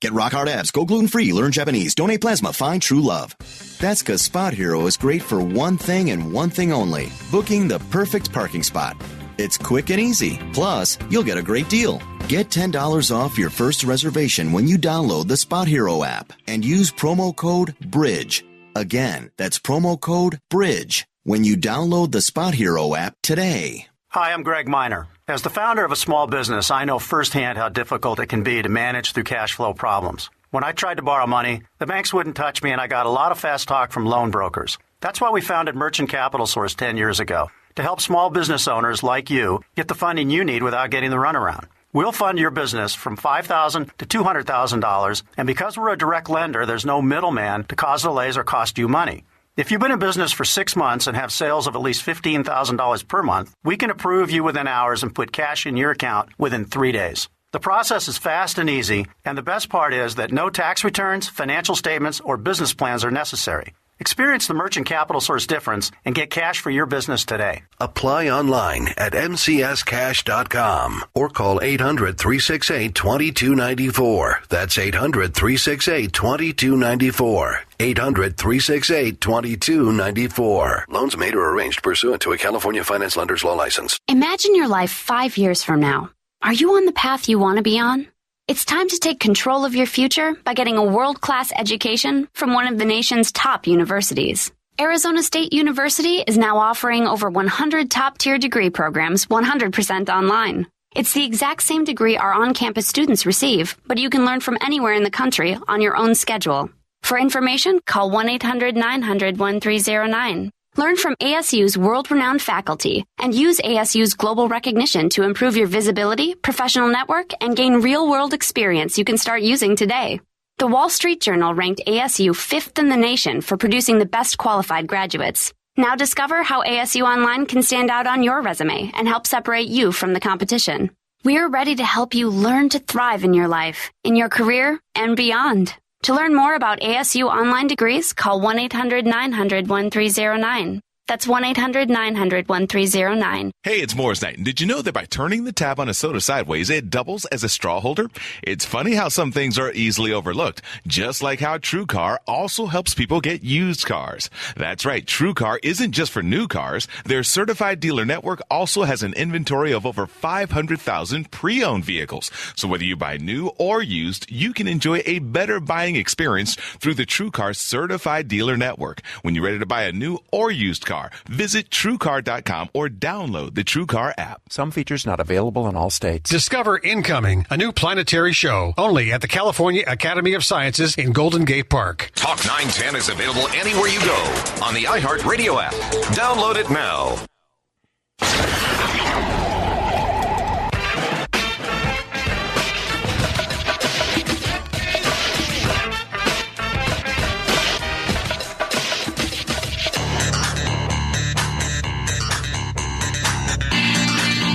get rock hard abs, go gluten-free, learn Japanese, donate plasma, find true love. That's because Spot Hero is great for one thing and one thing only, booking the perfect parking spot. It's quick and easy. Plus, you'll get a great deal. Get $10 off your first reservation when you download the Spot Hero app and use promo code BRIDGE. Again, that's promo code BRIDGE when you download the Spot Hero app today. Hi, I'm Greg Miner. As the founder of a small business, I know firsthand how difficult it can be to manage through cash flow problems. When I tried to borrow money, the banks wouldn't touch me, and I got a lot of fast talk from loan brokers. That's why we founded Merchant Capital Source 10 years ago, to help small business owners like you get the funding you need without getting the runaround. We'll fund your business from $5,000 to $200,000, and because we're a direct lender, there's no middleman to cause delays or cost you money. If you've been in business for 6 months and have sales of at least $15,000 per month, we can approve you within hours and put cash in your account within 3 days. The process is fast and easy, and the best part is that no tax returns, financial statements, or business plans are necessary. Experience the Merchant Capital Source difference and get cash for your business today. Apply online at mcscash.com or call 800-368-2294. That's 800-368-2294. 800-368-2294. Loans made or arranged pursuant to a California Finance Lender's Law license. Imagine your life 5 years from now. Are you on the path you want to be on? It's time to take control of your future by getting a world-class education from one of the nation's top universities. Arizona State University is now offering over 100 top-tier degree programs 100% online. It's the exact same degree our on-campus students receive, but you can learn from anywhere in the country on your own schedule. For information, call 1-800-900-1309. Learn from ASU's world-renowned faculty and use ASU's global recognition to improve your visibility, professional network, and gain real-world experience you can start using today. The Wall Street Journal ranked ASU 5th in the nation for producing the best qualified graduates. Now discover how ASU Online can stand out on your resume and help separate you from the competition. We're ready to help you learn to thrive in your life, in your career, and beyond. To learn more about ASU online degrees, call 1-800-900-1309. That's 1-800-900-1309. Hey, it's Morris Knight. And did you know that by turning the tab on a soda sideways, it doubles as a straw holder? It's funny how some things are easily overlooked, just like how TrueCar also helps people get used cars. That's right. TrueCar isn't just for new cars. Their certified dealer network also has an inventory of over 500,000 pre-owned vehicles. So whether you buy new or used, you can enjoy a better buying experience through the TrueCar certified dealer network. When you're ready to buy a new or used car, visit TrueCar.com or download the TrueCar app. Some features not available in all states. Discover Incoming, a new planetary show, only at the California Academy of Sciences in Golden Gate Park. Talk 910 is available anywhere you go on the iHeartRadio app. Download it now.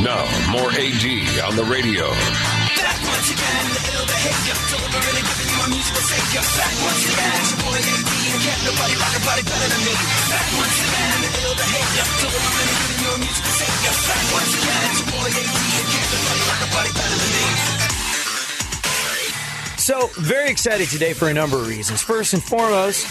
Now, AD on the radio. Back once again, the ill behavior, delivering and giving you a musical savior. Back once again, it's your boy AD, and can't nobody rock nobody better than me. Back once again, the ill behavior, delivering and giving you a musical savior. Back once again, it's your boy AD, and can't nobody rock nobody better than me. So, very excited today for a number of reasons. First and foremost,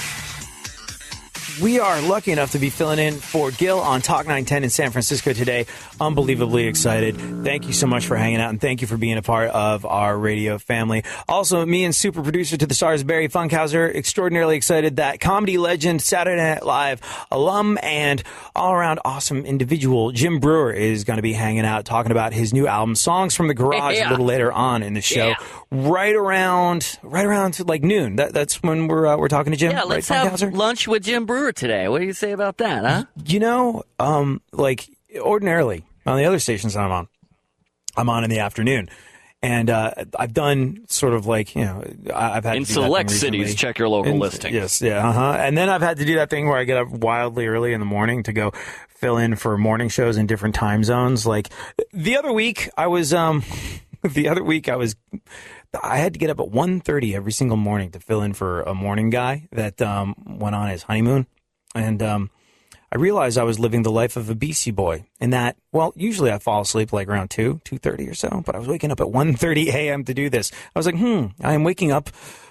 we are lucky enough to be filling in for Gil on Talk 910 in San Francisco today. Unbelievably excited. Thank you so much for hanging out, and thank you for being a part of our radio family. Also, me and super producer to the stars, Barry Funkhauser, extraordinarily excited that comedy legend, Saturday Night Live alum, and all-around awesome individual, Jim Breuer, is going to be hanging out talking about his new album, Songs from the Garage, a little later on in the show. Right around to like noon. That's when we're talking to Jim. Yeah, let's right, have lunch with Jim Breuer today. What do you say about that, huh? You know, like ordinarily on the other stations I'm on in the afternoon, and I've done sort of like, you know, I've had in to do select that thing cities, check your local listing. Yes, and then I've had to do that thing where I get up wildly early in the morning to go fill in for morning shows in different time zones. Like the other week, I had to get up at 1:30 every single morning to fill in for a morning guy that went on his honeymoon. And I realized I was living the life of a BC boy in that, well, usually I fall asleep like around 2:30 or so, but I was waking up at 1:30 a.m. to do this. I was like, I am waking up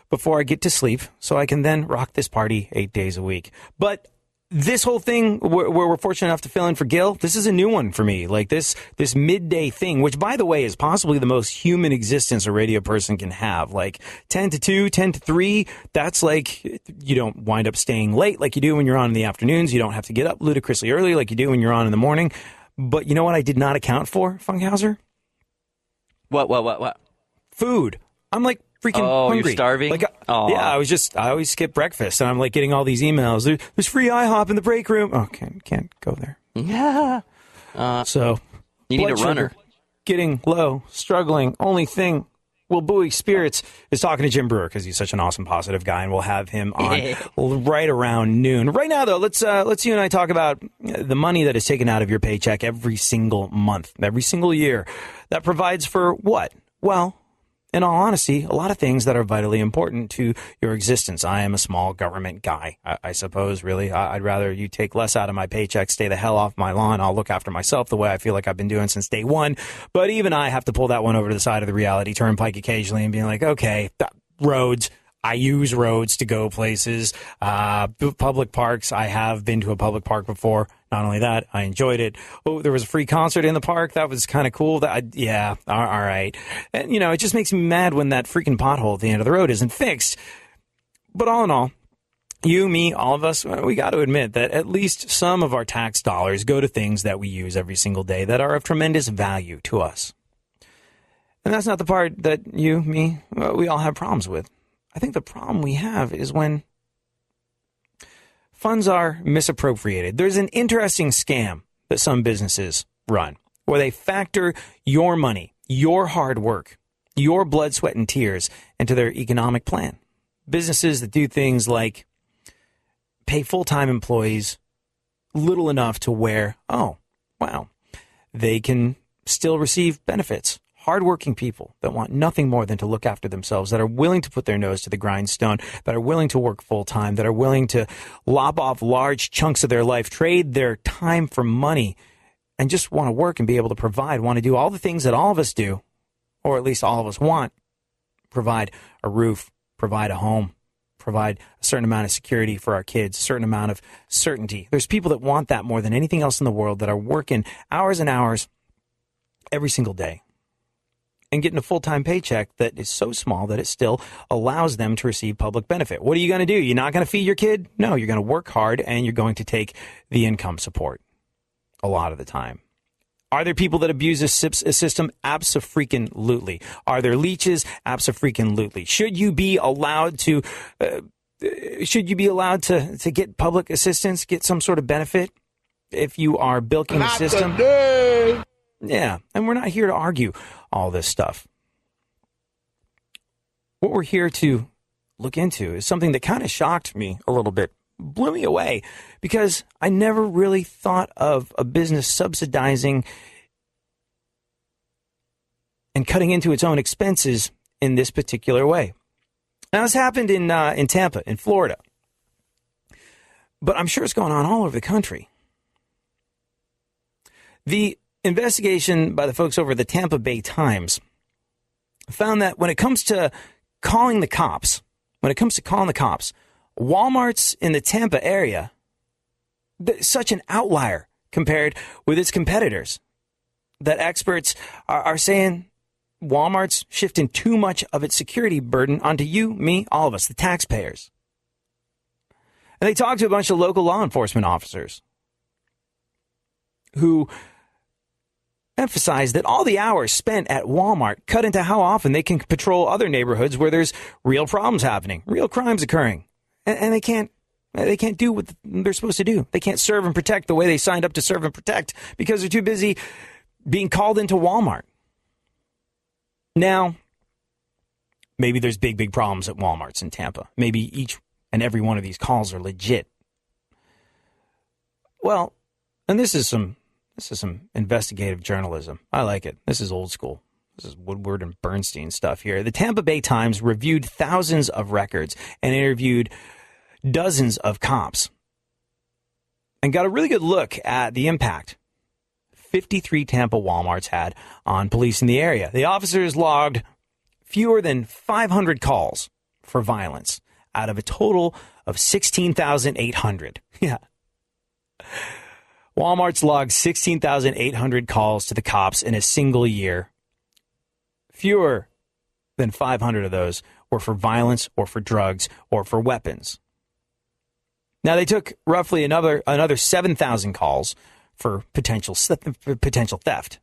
before I get to sleep so I can then rock this party 8 days a week. But this whole thing where we're fortunate enough to fill in for Gil, this is a new one for me. Like this midday thing, which, by the way, is possibly the most human existence a radio person can have. Like 10 to 2, 10 to 3, that's like you don't wind up staying late like you do when you're on in the afternoons. You don't have to get up ludicrously early like you do when you're on in the morning. But you know what I did not account for, Funkhauser? What? Food. I'm like freaking hungry. You're starving? Like, I always skip breakfast, and I'm like getting all these emails. There's free IHOP in the break room. Oh, can't go there. Yeah. So you need a runner. Sugar, getting low, struggling. Only thing will buoy spirits is talking to Jim Breuer because he's such an awesome, positive guy, and we'll have him on right around noon. Right now, though, let's you and I talk about the money that is taken out of your paycheck every single month, every single year. That provides for what? Well, in all honesty, a lot of things that are vitally important to your existence. I am a small government guy, I suppose, really. I'd rather you take less out of my paycheck, stay the hell off my lawn. I'll look after myself the way I feel like I've been doing since day one. But even I have to pull that one over to the side of the reality turnpike occasionally and being like, okay, roads. I use roads to go places. Public parks. I have been to a public park before. Not only that, I enjoyed it. Oh, there was a free concert in the park. That was kind of cool. All right. And, you know, it just makes me mad when that freaking pothole at the end of the road isn't fixed. But all in all, you, me, all of us, we got to admit that at least some of our tax dollars go to things that we use every single day that are of tremendous value to us. And that's not the part that you, me, we all have problems with. I think the problem we have is when funds are misappropriated. There's an interesting scam that some businesses run where they factor your money, your hard work, your blood, sweat, and tears into their economic plan. Businesses that do things like pay full-time employees little enough to where, they can still receive benefits. Hardworking people that want nothing more than to look after themselves, that are willing to put their nose to the grindstone, that are willing to work full time, that are willing to lop off large chunks of their life, trade their time for money, and just want to work and be able to provide, want to do all the things that all of us do, or at least all of us want. Provide a roof, provide a home, provide a certain amount of security for our kids, a certain amount of certainty. There's people that want that more than anything else in the world, that are working hours and hours every single day and getting a full-time paycheck that is so small that it still allows them to receive public benefit. What are you going to do? You're not going to feed your kid? No, you're going to work hard, and you're going to take the income support a lot of the time. Are there people that abuse this system? Abso-freaking-lutely. Are there leeches? Abso-freaking-lutely. Should you be allowed to get public assistance, get some sort of benefit if you are bilking the system? Today. Yeah, and we're not here to argue all this stuff. What we're here to look into is something that kind of shocked me a little bit, blew me away, because I never really thought of a business subsidizing and cutting into its own expenses in this particular way. Now, this happened in Tampa, in Florida. But I'm sure it's going on all over the country. The investigation by the folks over at the Tampa Bay Times found that when it comes to calling the cops, Walmart's in the Tampa area, such an outlier compared with its competitors, that experts are saying Walmart's shifting too much of its security burden onto you, me, all of us, the taxpayers. And they talked to a bunch of local law enforcement officers who emphasized that all the hours spent at Walmart cut into how often they can patrol other neighborhoods where there's real problems happening, real crimes occurring. And they can't do what they're supposed to do. They can't serve and protect the way they signed up to serve and protect because they're too busy being called into Walmart. Now, maybe there's big problems at Walmart's in Tampa. Maybe each and every one of these calls are legit. Well, and this is some investigative journalism. I like it. This is old school. This is Woodward and Bernstein stuff here. The Tampa Bay Times reviewed thousands of records and interviewed dozens of cops and got a really good look at the impact 53 Tampa Walmarts had on police in the area. The officers logged fewer than 500 calls for violence out of a total of 16,800. Yeah. Walmart's logged 16,800 calls to the cops in a single year. Fewer than 500 of those were for violence or for drugs or for weapons. Now, they took roughly another 7,000 calls for potential theft.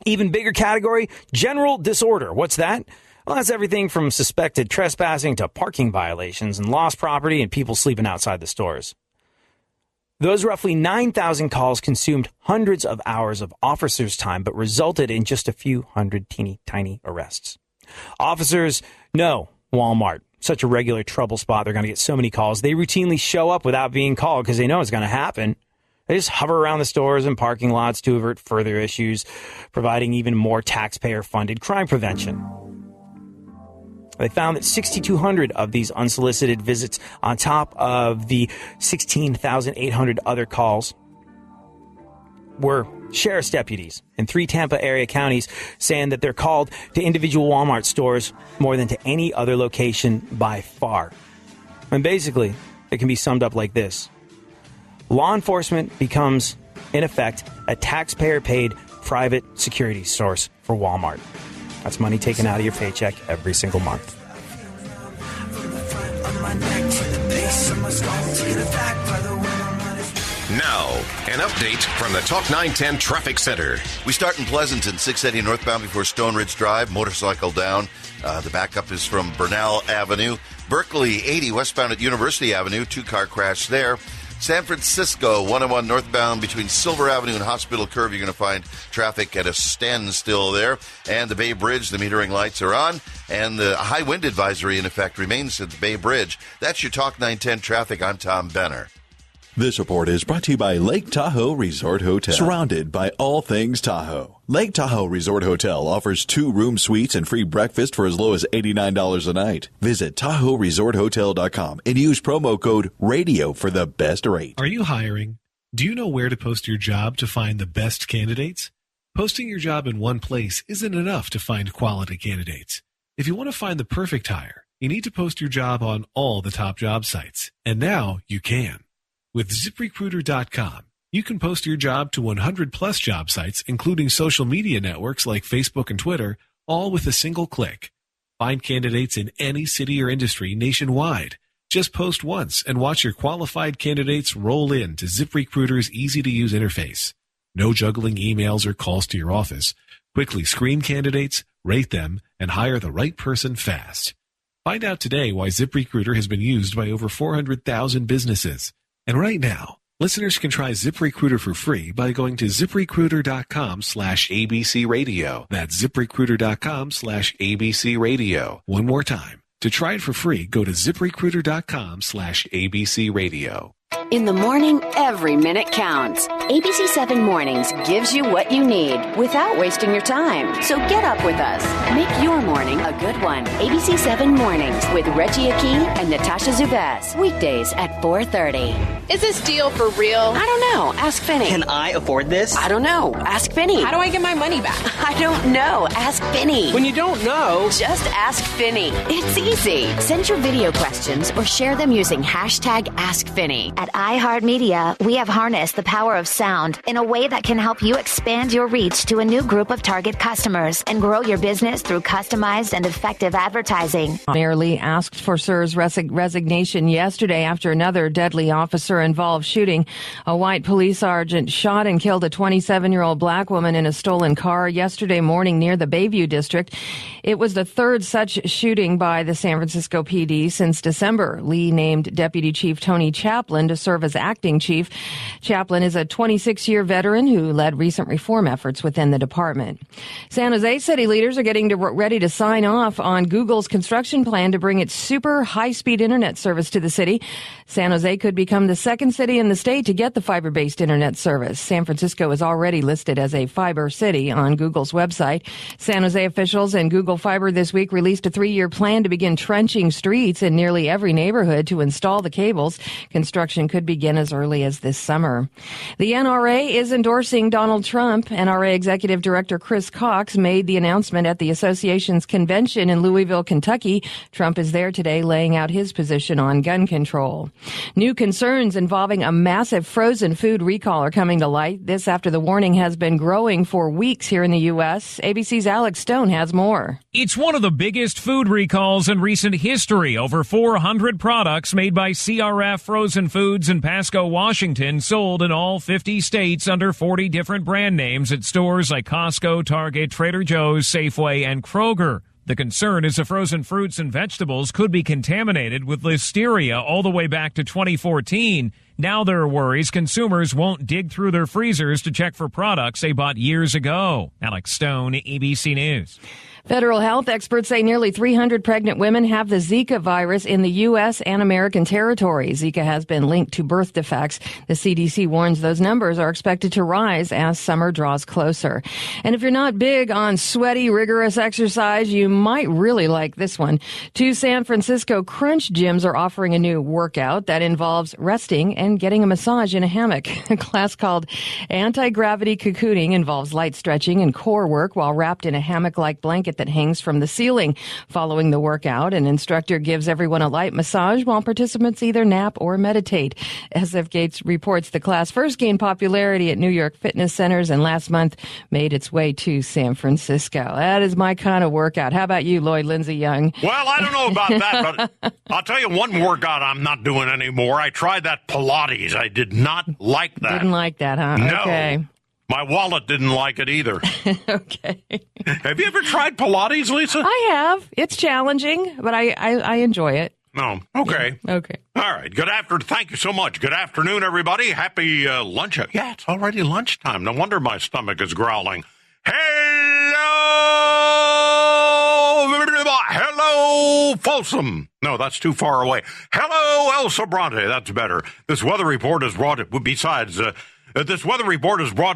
Even bigger category, general disorder. What's that? Well, that's everything from suspected trespassing to parking violations and lost property and people sleeping outside the stores. Those roughly 9,000 calls consumed hundreds of hours of officers' time, but resulted in just a few hundred teeny tiny arrests. Officers know Walmart, such a regular trouble spot. They're going to get so many calls. They routinely show up without being called because they know it's going to happen. They just hover around the stores and parking lots to avert further issues, providing even more taxpayer-funded crime prevention. They found that 6,200 of these unsolicited visits, on top of the 16,800 other calls, were sheriff's deputies in 3 Tampa area counties saying that they're called to individual Walmart stores more than to any other location by far. And basically, it can be summed up like this. Law enforcement becomes, in effect, a taxpayer-paid private security source for Walmart. That's money taken out of your paycheck every single month. Now, an update from the Talk 910 Traffic Center. We start in Pleasanton, 680 northbound before Stone Ridge Drive. Motorcycle down. The backup is from Bernal Avenue. Berkeley, 80 westbound at University Avenue. 2-car crash there. San Francisco, 101 northbound between Silver Avenue and Hospital Curve. You're going to find traffic at a standstill there. And the Bay Bridge, the metering lights are on. And the high wind advisory, in effect, remains at the Bay Bridge. That's your Talk 910 traffic. I'm Tom Benner. This report is brought to you by Lake Tahoe Resort Hotel. Surrounded by all things Tahoe, Lake Tahoe Resort Hotel offers 2-room suites and free breakfast for as low as $89 a night. Visit TahoeResortHotel.com and use promo code RADIO for the best rate. Are you hiring? Do you know where to post your job to find the best candidates? Posting your job in one place isn't enough to find quality candidates. If you want to find the perfect hire, you need to post your job on all the top job sites. And now you can. With ZipRecruiter.com, you can post your job to 100-plus job sites, including social media networks like Facebook and Twitter, all with a single click. Find candidates in any city or industry nationwide. Just post once and watch your qualified candidates roll in to ZipRecruiter's easy-to-use interface. No juggling emails or calls to your office. Quickly screen candidates, rate them, and hire the right person fast. Find out today why ZipRecruiter has been used by over 400,000 businesses. And right now, listeners can try ZipRecruiter for free by going to ZipRecruiter.com/ABC Radio. That's ZipRecruiter.com/ABC Radio. One more time. To try it for free, go to ZipRecruiter.com/ABC Radio. In the morning, every minute counts. ABC 7 Mornings gives you what you need without wasting your time. So get up with us. Make your morning a good one. ABC 7 Mornings with Reggie Akey and Natasha Zubaz. Weekdays at 4:30. Is this deal for real? I don't know. Ask Finny. Can I afford this? I don't know. Ask Finny. How do I get my money back? I don't know. Ask Finny. When you don't know, just ask Finny. It's easy. Send your video questions or share them using hashtag AskFinny. At iHeartMedia, we have harnessed the power of sound in a way that can help you expand your reach to a new group of target customers and grow your business through customized and effective advertising. Mayor Lee asked for Sir's resignation yesterday after another deadly officer-involved shooting. A white police sergeant shot and killed a 27-year-old black woman in a stolen car yesterday morning near the Bayview district. It was the third such shooting by the San Francisco PD since December. Lee named Deputy Chief Tony Chaplin to serve as acting chief. Chaplin is a 26-year veteran who led recent reform efforts within the department. San Jose city leaders are getting ready to sign off on Google's construction plan to bring its super high-speed internet service to the city. San Jose could become the second city in the state to get the fiber-based internet service. San Francisco is already listed as a fiber city on Google's website. San Jose officials and Google Fiber this week released a 3-year plan to begin trenching streets in nearly every neighborhood to install the cables. Construction could begin as early as this summer. The NRA is endorsing Donald Trump. NRA Executive Director Chris Cox made the announcement at the association's convention in Louisville, Kentucky. Trump is there today laying out his position on gun control. New concerns involving a massive frozen food recall are coming to light. This after the warning has been growing for weeks here in the U.S. ABC's Alex Stone has more. It's one of the biggest food recalls in recent history. Over 400 products made by CRF Frozen Foods in Pasco, Washington, sold in all 50 states under 40 different brand names at stores like Costco, Target, Trader Joe's, Safeway, and Kroger. The concern is the frozen fruits and vegetables could be contaminated with listeria all the way back to 2014. Now there are worries consumers won't dig through their freezers to check for products they bought years ago. Alex Stone, ABC News. Federal health experts say nearly 300 pregnant women have the Zika virus in the U.S. and American territory. Zika has been linked to birth defects. The CDC warns those numbers are expected to rise as summer draws closer. And if you're not big on sweaty, rigorous exercise, you might really like this one. 2 San Francisco Crunch gyms are offering a new workout that involves resting and getting a massage in a hammock. A class called Anti-Gravity Cocooning involves light stretching and core work while wrapped in a hammock-like blanket that hangs from the ceiling. Following the workout, an instructor gives everyone a light massage while participants either nap or meditate. SF Gates reports the class first gained popularity at New York fitness centers and last month made its way to San Francisco. That is my kind of workout. How about you, Lloyd Lindsay Young? Well, I don't know about that, but I'll tell you one workout I'm not doing anymore. I tried that Pilates. I did not like that. Didn't like that, huh? No. Okay. My wallet didn't like it either. Okay. Have you ever tried Pilates, Lisa? I have. It's challenging, but I enjoy it. No. Okay. Yeah. Okay. All right. Thank you so much. Good afternoon, everybody. Happy lunch. Yeah, it's already lunchtime. No wonder my stomach is growling. Hello, Folsom. No, that's too far away. Hello, El Sobrante. That's better. This weather report is brought to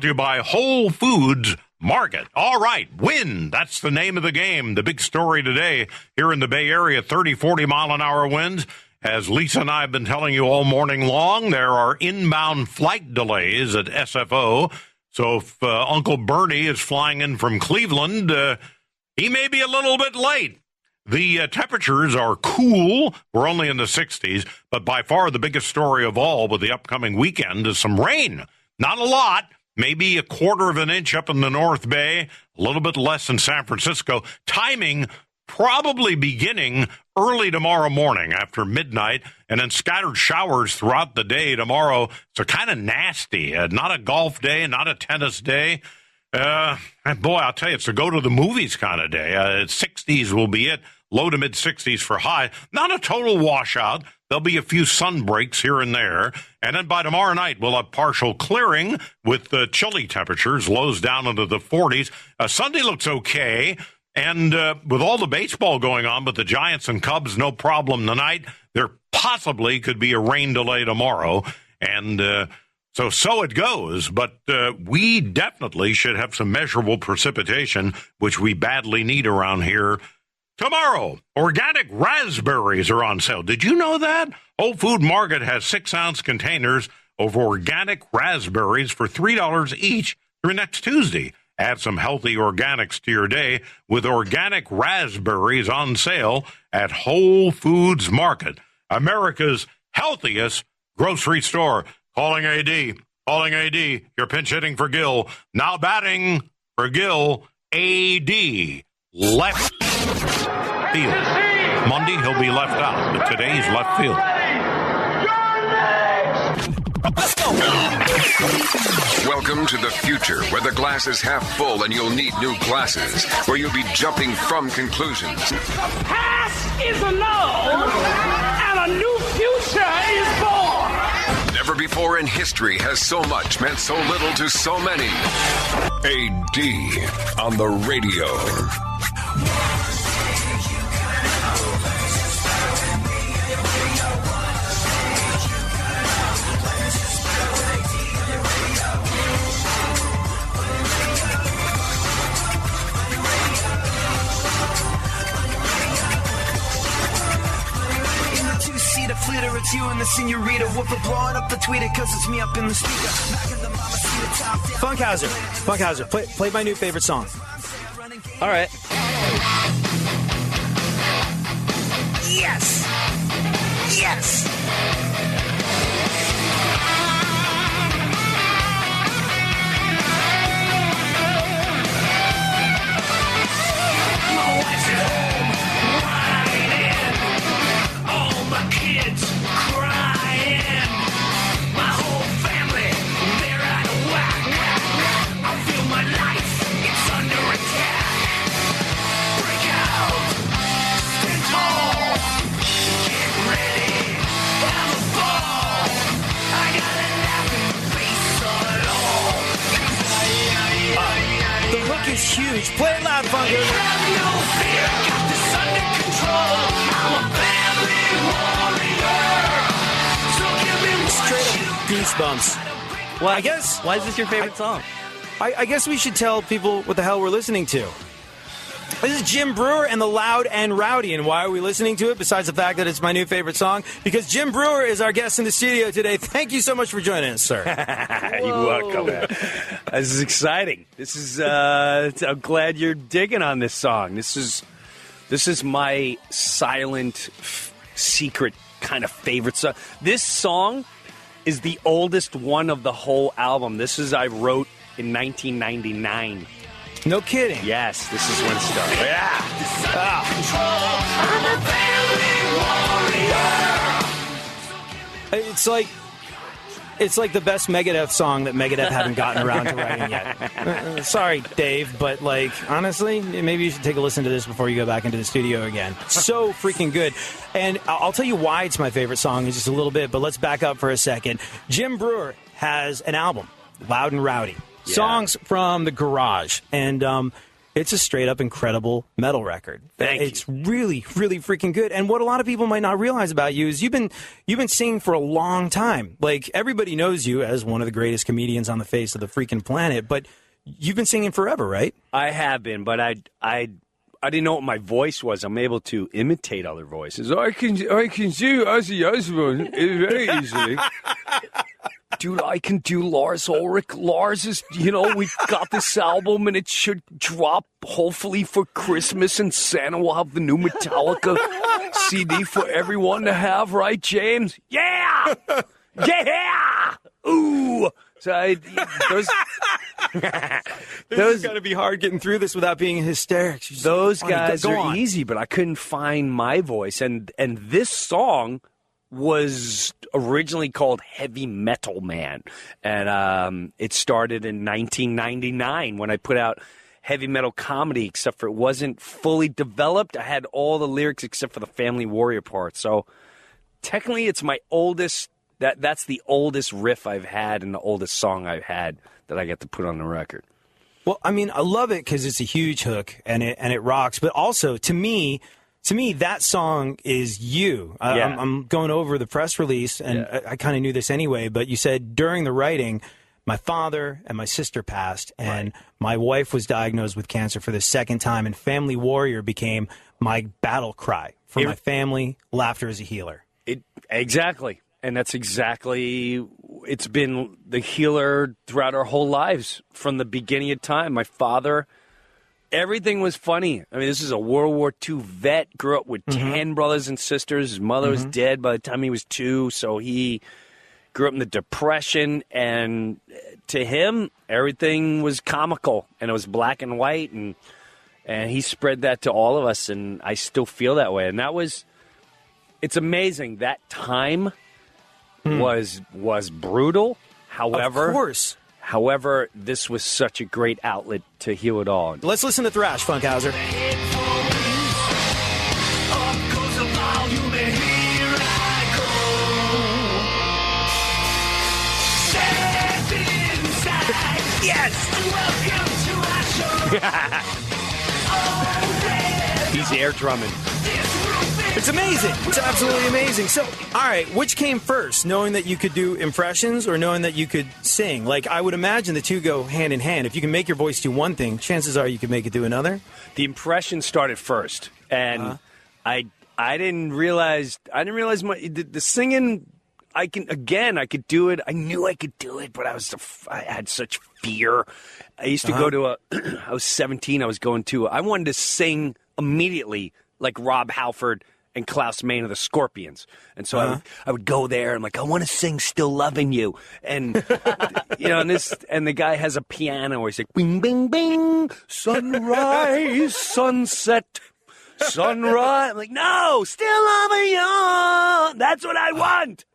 you by Whole Foods Market. All right, wind. That's the name of the game. The big story today here in the Bay Area, 30, 40 mile an hour winds. As Lisa and I have been telling you all morning long, there are inbound flight delays at SFO. So if Uncle Bernie is flying in from Cleveland, he may be a little bit late. The temperatures are cool. We're only in the 60s, but by far the biggest story of all with the upcoming weekend is some rain. Not a lot, maybe a quarter of an inch up in the North Bay, a little bit less in San Francisco. Timing probably beginning early tomorrow morning after midnight, and then scattered showers throughout the day tomorrow. So kind of nasty. Not a golf day, not a tennis day. Boy, I'll tell you, it's a go to the movies kind of day. 60s will be it. Low to mid 60s for high. Not a total washout. There'll be a few sun breaks here and there. And then by tomorrow night, we'll have partial clearing with chilly temperatures, lows down into the 40s. Sunday looks okay. And with all the baseball going on, but the Giants and Cubs, no problem tonight. There possibly could be a rain delay tomorrow. And so it goes. But we definitely should have some measurable precipitation, which we badly need around here. Tomorrow, organic raspberries are on sale. Did you know that? Whole Food Market has 6-ounce containers of organic raspberries for $3 each through next Tuesday. Add some healthy organics to your day with organic raspberries on sale at Whole Foods Market, America's healthiest grocery store. Calling AD. You're pinch hitting for Gil. Now batting for Gil, AD. Left field. Monday, he'll be left out, but today's left field. Let's go. Welcome to the future, where the glass is half full and you'll need new glasses, where you'll be jumping from conclusions. The past is annulled, and a new future is born. Never before in history has so much meant so little to so many. AD on the radio. The flitter, it's you and the senorita. Whooper blowing up the tweeter, cause it's me up in the speaker. Funkhauser, play my new favorite song. All right. Yes! My wife's at home, whining. All my kids crying. My whole family, they're out of whack. I feel my life, it's under attack. Break out, stand tall, get ready, have a ball. I got a laughing face on it all. The hook is huge. Play it loud, Funky. Have no fear, got this under control. I'm a family warrior. So give me Straight up goosebumps. Well, I guess. Why is this your favorite song? I guess we should tell people what the hell we're listening to. This is Jim Brewer and the Loud and Rowdy. And why are we listening to it, besides the fact that it's my new favorite song? Because Jim Brewer is our guest in the studio today. Thank you so much for joining us, sir. You're welcome. This is exciting. This is. I'm glad you're digging on this song. This is my silent, secret kind of favorite song. This song is the oldest one of the whole album. I wrote in 1999. No kidding. Yes, this is when it started. Yeah. It's like the best Megadeth song that Megadeth haven't gotten around to writing yet. Sorry, Dave, but honestly, maybe you should take a listen to this before you go back into the studio again. So freaking good. And I'll tell you why it's my favorite song in just a little bit, but let's back up for a second. Jim Brewer has an album, Loud and Rowdy. Yeah. Songs from the garage. And it's a straight-up incredible metal record. It's really, really freaking good. And what a lot of people might not realize about you is you've been singing for a long time. Like, everybody knows you as one of the greatest comedians on the face of the freaking planet, but you've been singing forever, right? I have been, but I didn't know what my voice was. I'm able to imitate other voices. I can do Ozzy Osbourne very easily. Dude, I can do Lars Ulrich. Lars is, we got this album and it should drop hopefully for Christmas, and Santa will have the new Metallica CD for everyone to have, right, James? Yeah! Yeah! Ooh! So those got to be hard getting through this without being hysterics. Those guys are easy, but I couldn't find my voice. And this song was originally called Heavy Metal Man, and it started in 1999 when I put out Heavy Metal Comedy, except for it wasn't fully developed. I had all the lyrics except for the Family Warrior part. So technically it's my oldest, that's the oldest riff I've had and the oldest song I've had that I get to put on the record. Well, I mean, I love it because it's a huge hook and it rocks, but also to me, To me, that song is you. I'm going over the press release, and I kind of knew this anyway, but you said during the writing, my father and my sister passed, and my wife was diagnosed with cancer for the second time, and Family Warrior became my battle cry for my family. Laughter is a healer. Exactly. And that's exactly, it's been the healer throughout our whole lives from the beginning of time. My father, everything was funny. I mean, this is a World War II vet, grew up with 10 brothers and sisters. His mother was dead by the time he was 2, so he grew up in the Depression, and to him, everything was comical, and it was black and white, and he spread that to all of us, and I still feel that way. And it's amazing. That time was brutal. However, of course. However, this was such a great outlet to heal it all. Let's listen to Thrash, Funkhauser. Yes! He's air drumming. It's amazing. It's absolutely amazing. So, all right, which came first, knowing that you could do impressions or knowing that you could sing? Like, I would imagine the two go hand in hand. If you can make your voice do one thing, chances are you can make it do another. The impression started first, and I didn't realize the singing. I could do it. I knew I could do it, but I had such fear. I used to go to I was 17. I wanted to sing immediately like Rob Halford and Klaus Meine of the Scorpions. And so I would go there and I want to sing Still Loving You. And, and the guy has a piano where he's like, bing, bing, bing, sunrise, sunset, sunrise. I'm like, no, Still Loving You. That's what I want.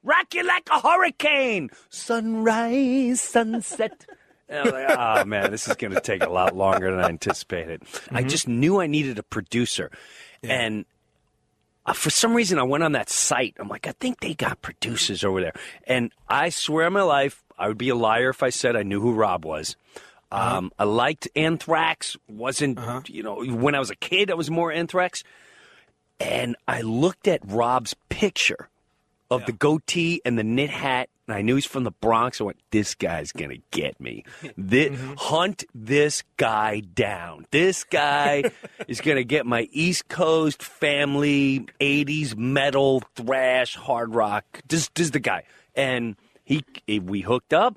Rock you like a hurricane. Sunrise, sunset. And I was like, oh, man, this is going to take a lot longer than I anticipated. I just knew I needed a producer. Yeah. And for some reason, I went on that site. I'm like, I think they got producers over there. And I swear on my life, I would be a liar if I said I knew who Rob was. I liked Anthrax. Wasn't, when I was a kid, I was more Anthrax. And I looked at Rob's picture of the goatee and the knit hat, and I knew he's from the Bronx. I went, this guy's going to get me. Hunt this guy down. This guy is going to get my East Coast family, 80s metal, thrash, hard rock. This is the guy. And we hooked up.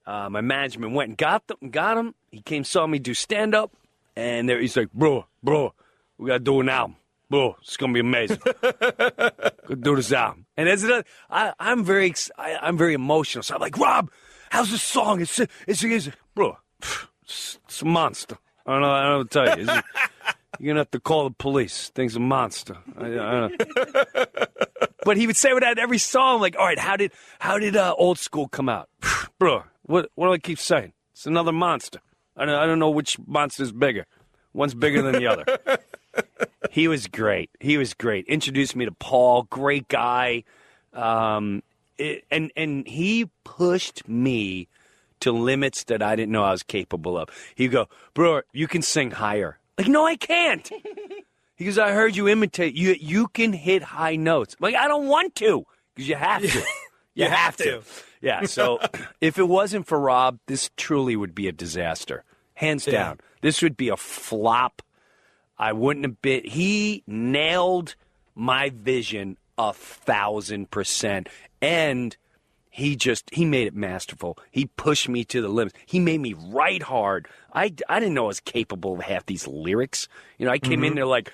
My management went and got him. He came, saw me do stand-up, and he's like, bro, we got to do it now. Bro, it's gonna be amazing. Go do this album. And I'm very emotional. So I'm like, Rob, how's this song? It's bro, it's a monster. I don't know what to tell you. You're gonna have to call the police. Thing's a monster. I don't know. But he would say that every song. Like, all right, how did Old School come out? Bro, what do I keep saying? It's another monster. I don't know which monster's bigger. One's bigger than the other. He was great. Introduced me to Paul, great guy. And he pushed me to limits that I didn't know I was capable of. He'd go, bro, you can sing higher. Like, no, I can't. He goes, I heard you imitate. You can hit high notes. I'm like, I don't want to, because you have to. You have to. Yeah, so if it wasn't for Rob, this truly would be a disaster. Hands down. This would be a flop. I wouldn't have been. He nailed my vision 1,000%. And he made it masterful. He pushed me to the limits. He made me write hard. I didn't know I was capable of half these lyrics. I came in there like,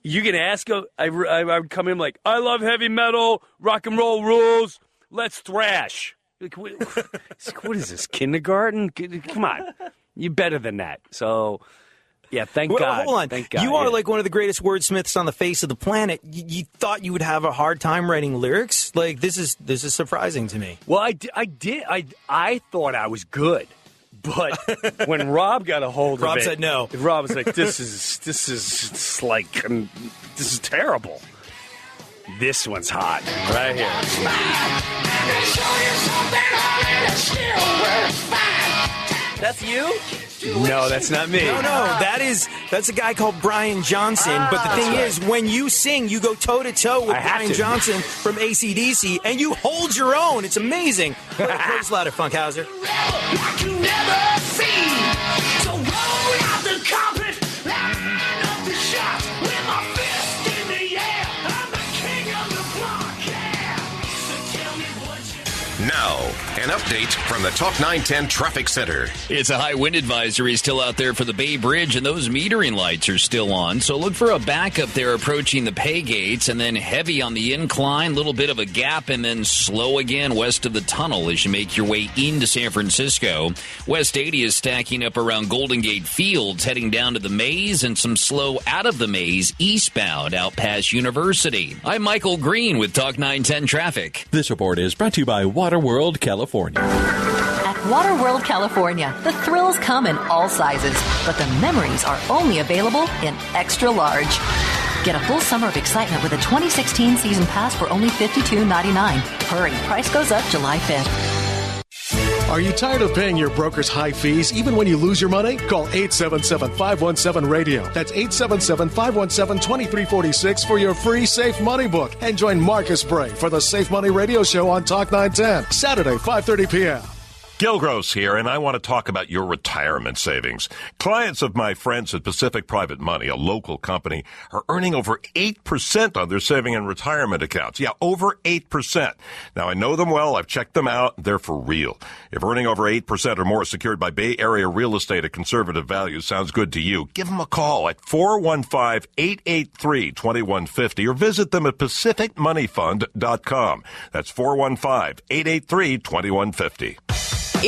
you can ask him. I would come in like, I love heavy metal, rock and roll rules, let's thrash. Like, what is this, kindergarten? Come on. You're better than that. So, yeah, thank God. Hold on. Thank God. You are like one of the greatest wordsmiths on the face of the planet. You thought you would have a hard time writing lyrics? Like, this is surprising to me. Well, I thought I was good. But when Rob got a hold of it. Rob said no. Rob was like, this is terrible. This one's hot. Right here. That's you? No, that's not me. No, that's a guy called Brian Johnson. But the thing is, when you sing, you go toe-to-toe with Brian Johnson from AC/DC, and you hold your own. It's amazing. Play this louder, Funkhauser. Like you never seen. So roll out the carpet, line up the shots with my fist in the air. I'm the king of the block, yeah. So tell me what you... Now, an update from the Talk 910 Traffic Center. It's a high wind advisory still out there for the Bay Bridge, and those metering lights are still on. So look for a backup there approaching the pay gates, and then heavy on the incline, little bit of a gap, and then slow again west of the tunnel as you make your way into San Francisco. West 80 is stacking up around Golden Gate Fields, heading down to the Maze, and some slow out of the Maze eastbound out past University. I'm Michael Green with Talk 910 Traffic. This report is brought to you by Waterworld, California. At Waterworld, California, the thrills come in all sizes, but the memories are only available in extra large. Get a full summer of excitement with a 2016 season pass for only $52.99. Hurry, price goes up July 5th. Are you tired of paying your broker's high fees even when you lose your money? Call 877-517-RADIO. That's 877-517-2346 for your free Safe Money book. And join Marcus Bray for the Safe Money Radio Show on Talk 910, Saturday, 5:30 p.m. Gil Gross here, and I want to talk about your retirement savings. Clients of my friends at Pacific Private Money, a local company, are earning over 8% on their saving and retirement accounts. Yeah, over 8%. Now, I know them well. I've checked them out. They're for real. If earning over 8% or more secured by Bay Area real estate at conservative values sounds good to you, give them a call at 415-883-2150 or visit them at pacificmoneyfund.com. That's 415-883-2150.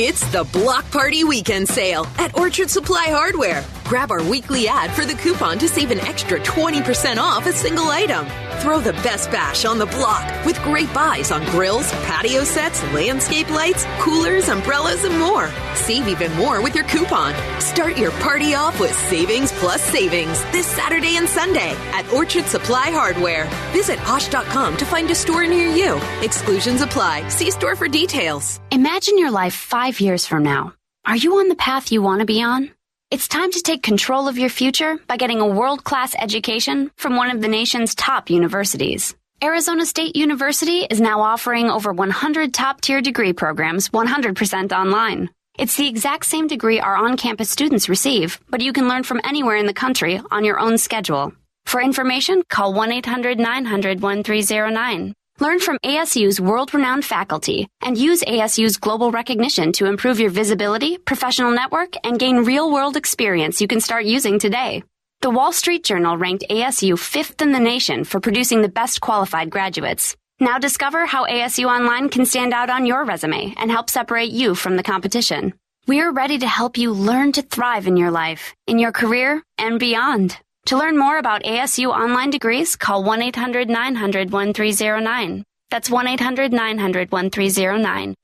It's the Block Party Weekend Sale at Orchard Supply Hardware. Grab our weekly ad for the coupon to save an extra 20% off a single item. Throw the best bash on the block with great buys on grills, patio sets, landscape lights, coolers, umbrellas, and more. Save even more with your coupon. Start your party off with savings plus savings this Saturday and Sunday at Orchard Supply Hardware. Visit Osh.com to find a store near you. Exclusions apply. See store for details. Imagine your life 5 years from now. Are you on the path you want to be on? It's time to take control of your future by getting a world-class education from one of the nation's top universities. Arizona State University is now offering over 100 top-tier degree programs 100% online. It's the exact same degree our on-campus students receive, but you can learn from anywhere in the country on your own schedule. For information, call 1-800-900-1309. Learn from ASU's world-renowned faculty and use ASU's global recognition to improve your visibility, professional network, and gain real-world experience you can start using today. The Wall Street Journal ranked ASU 5th in the nation for producing the best qualified graduates. Now discover how ASU Online can stand out on your resume and help separate you from the competition. We're ready to help you learn to thrive in your life, in your career, and beyond. To learn more about ASU online degrees, call 1-800-900-1309. That's 1-800-900-1309.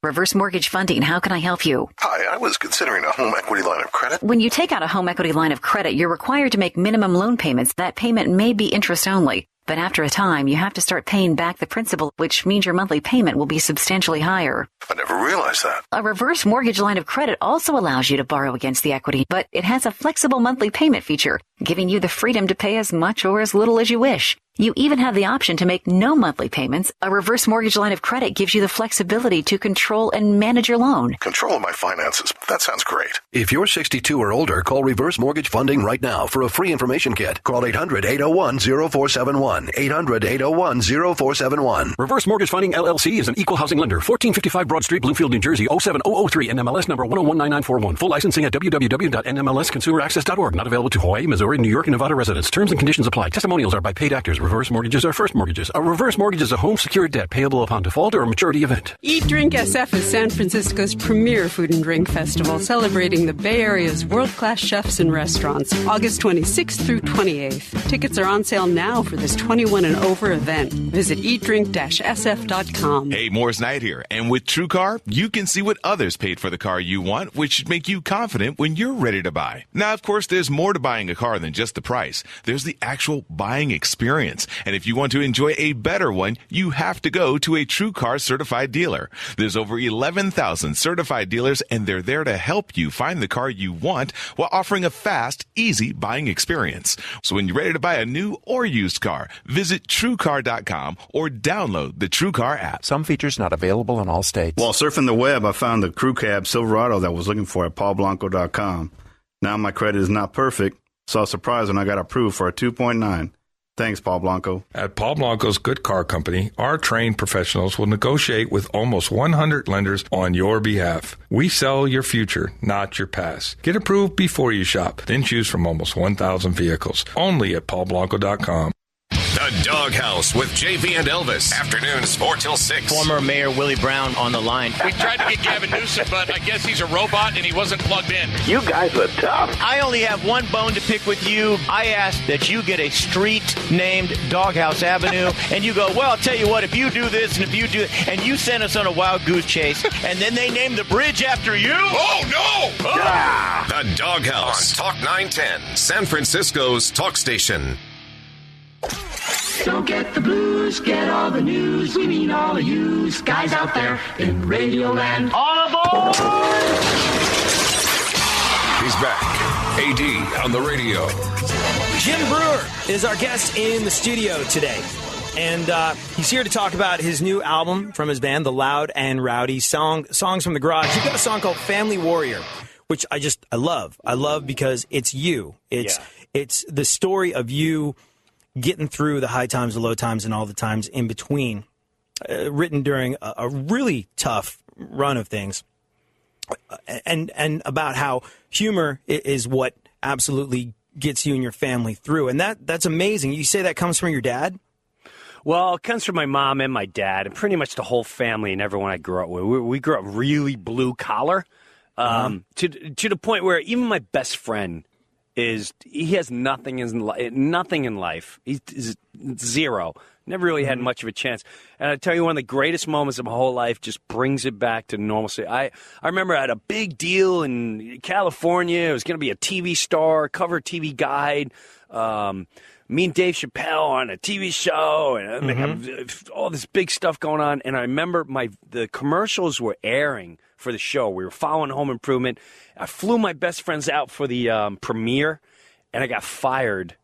Reverse mortgage funding, how can I help you? Hi, I was considering a home equity line of credit. When you take out a home equity line of credit, you're required to make minimum loan payments. That payment may be interest only. But after a time, you have to start paying back the principal, which means your monthly payment will be substantially higher. I never realized that. A reverse mortgage line of credit also allows you to borrow against the equity, but it has a flexible monthly payment feature, giving you the freedom to pay as much or as little as you wish. You even have the option to make no monthly payments. A reverse mortgage line of credit gives you the flexibility to control and manage your loan. Control of my finances. That sounds great. If you're 62 or older, call Reverse Mortgage Funding right now for a free information kit. Call 800-801-0471. 800-801-0471. Reverse Mortgage Funding, LLC is an equal housing lender. 1455 Broad Street, Bloomfield, New Jersey, 07003, NMLS number 1019941. Full licensing at www.nmlsconsumeraccess.org. Not available to Hawaii, Missouri, New York, and Nevada residents. Terms and conditions apply. Testimonials are by paid actors. Reverse mortgages are first mortgages. A reverse mortgage is a home secured debt payable upon default or a maturity event. Eat Drink SF is San Francisco's premier food and drink festival, celebrating the Bay Area's world-class chefs and restaurants, August 26th through 28th. Tickets are on sale now for this 21 and over event. Visit eatdrink-sf.com. Hey, Moore's Knight here. And with TrueCar, you can see what others paid for the car you want, which should make you confident when you're ready to buy. Now, of course, there's more to buying a car than just the price. There's the actual buying experience. experience. And if you want to enjoy a better one, you have to go to a TrueCar certified dealer. There's over 11,000 certified dealers, and they're there to help you find the car you want while offering a fast, easy buying experience. So when you're ready to buy a new or used car, visit TrueCar.com or download the TrueCar app. Some features not available in all states. While surfing the web, I found the crew cab Silverado that I was looking for at paulblanco.com. Now my credit is not perfect, so I was surprised when I got approved for a 2.9. Thanks, Paul Blanco. At Paul Blanco's Good Car Company, our trained professionals will negotiate with almost 100 lenders on your behalf. We sell your future, not your past. Get approved before you shop, then choose from almost 1,000 vehicles. Only at paulblanco.com. The Doghouse with JV and Elvis. Afternoons 4 till 6. Former Mayor Willie Brown on the line. We tried to get Gavin Newsom, but I guess he's a robot and he wasn't plugged in. You guys are tough. I only have one bone to pick with you. I ask that you get a street named Doghouse Avenue, and you go, well, I'll tell you what, if you do this and if you do it, and you send us on a wild goose chase, and then they name the bridge after you. Oh, no! Oh. The Doghouse. On Talk 910, San Francisco's talk station. Don't get the blues, get all the news. We mean all of you guys out there in Radio Land. All aboard! He's back. AD on the radio. Jim Brewer is our guest in the studio today. And he's here to talk about his new album from his band, The Loud and Rowdy, Songs from the Garage. You've got a song called Family Warrior, which I love. I love because it's you. It's the story of you getting through the high times, the low times, and all the times in between, written during a really tough run of things, and about how humor is what absolutely gets you and your family through. And that's amazing. You say that comes from your dad? Well, it comes from my mom and my dad, and pretty much the whole family and everyone I grew up with. We grew up really blue collar, to the point where even my best friend he has nothing in life. He's zero. Never really had much of a chance. And I tell you, one of the greatest moments of my whole life just brings it back to normalcy. I remember I had a big deal in California. It was going to be a TV star, cover TV guide. Me and Dave Chappelle on a TV show, and all this big stuff going on. And I remember the commercials were airing for the show. We were following Home Improvement. I flew my best friends out for the premiere, and I got fired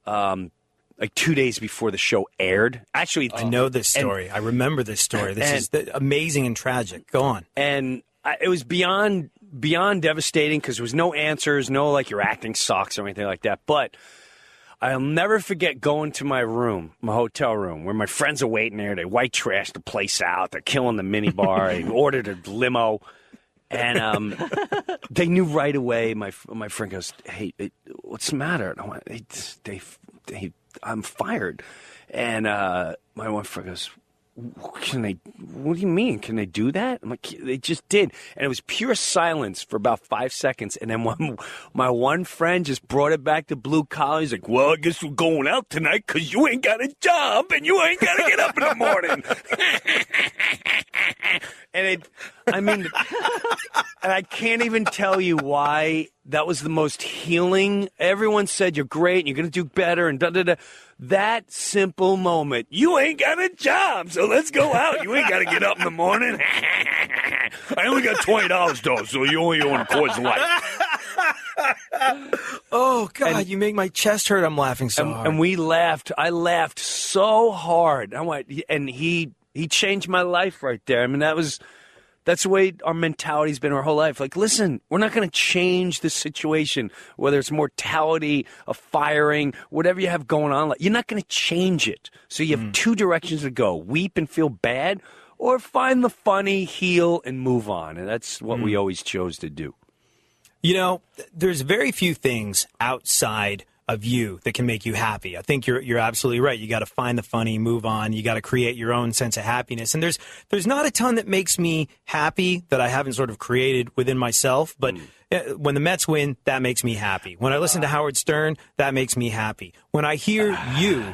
like 2 days before the show aired. Actually, I know this story. I remember this story. This is amazing and tragic. Go on. And it was beyond devastating because there was no answers, no like your acting sucks or anything like that. But I'll never forget going to my room, my hotel room, where my friends are waiting there. They white trashed the place out. They're killing the minibar. They ordered a limo. And they knew right away. My friend goes, "Hey, what's the matter?" And I went, "I'm fired." And my one friend goes, "Can they? What do you mean? Can they do that?" I'm like, "They just did." And it was pure silence for about 5 seconds. And then my one friend just brought it back to blue collar. He's like, "Well, I guess we're going out tonight because you ain't got a job and you ain't got to get up in the morning." And and I can't even tell you why that was the most healing. Everyone said, "You're great and you're going to do better," and da-da-da. That simple moment, you ain't got a job, so let's go out. You ain't got to get up in the morning. I only got $20, though, so you only own a Coors Light. Oh, God, you make my chest hurt. I'm laughing so hard. And we laughed. I laughed so hard. And he changed my life right there. I mean, that's the way our mentality's been our whole life. Like, listen, we're not going to change the situation, whether it's mortality, a firing, whatever you have going on. You're not going to change it. So you have two directions to go: weep and feel bad, or find the funny, heal, and move on. And that's what we always chose to do. You know, there's very few things outside of you that can make you happy. I think you're absolutely right. You got to find the funny, move on. You got to create your own sense of happiness. And there's not a ton that makes me happy that I haven't sort of created within myself. But when the Mets win, that makes me happy. When I listen to Howard Stern, that makes me happy. When I hear you,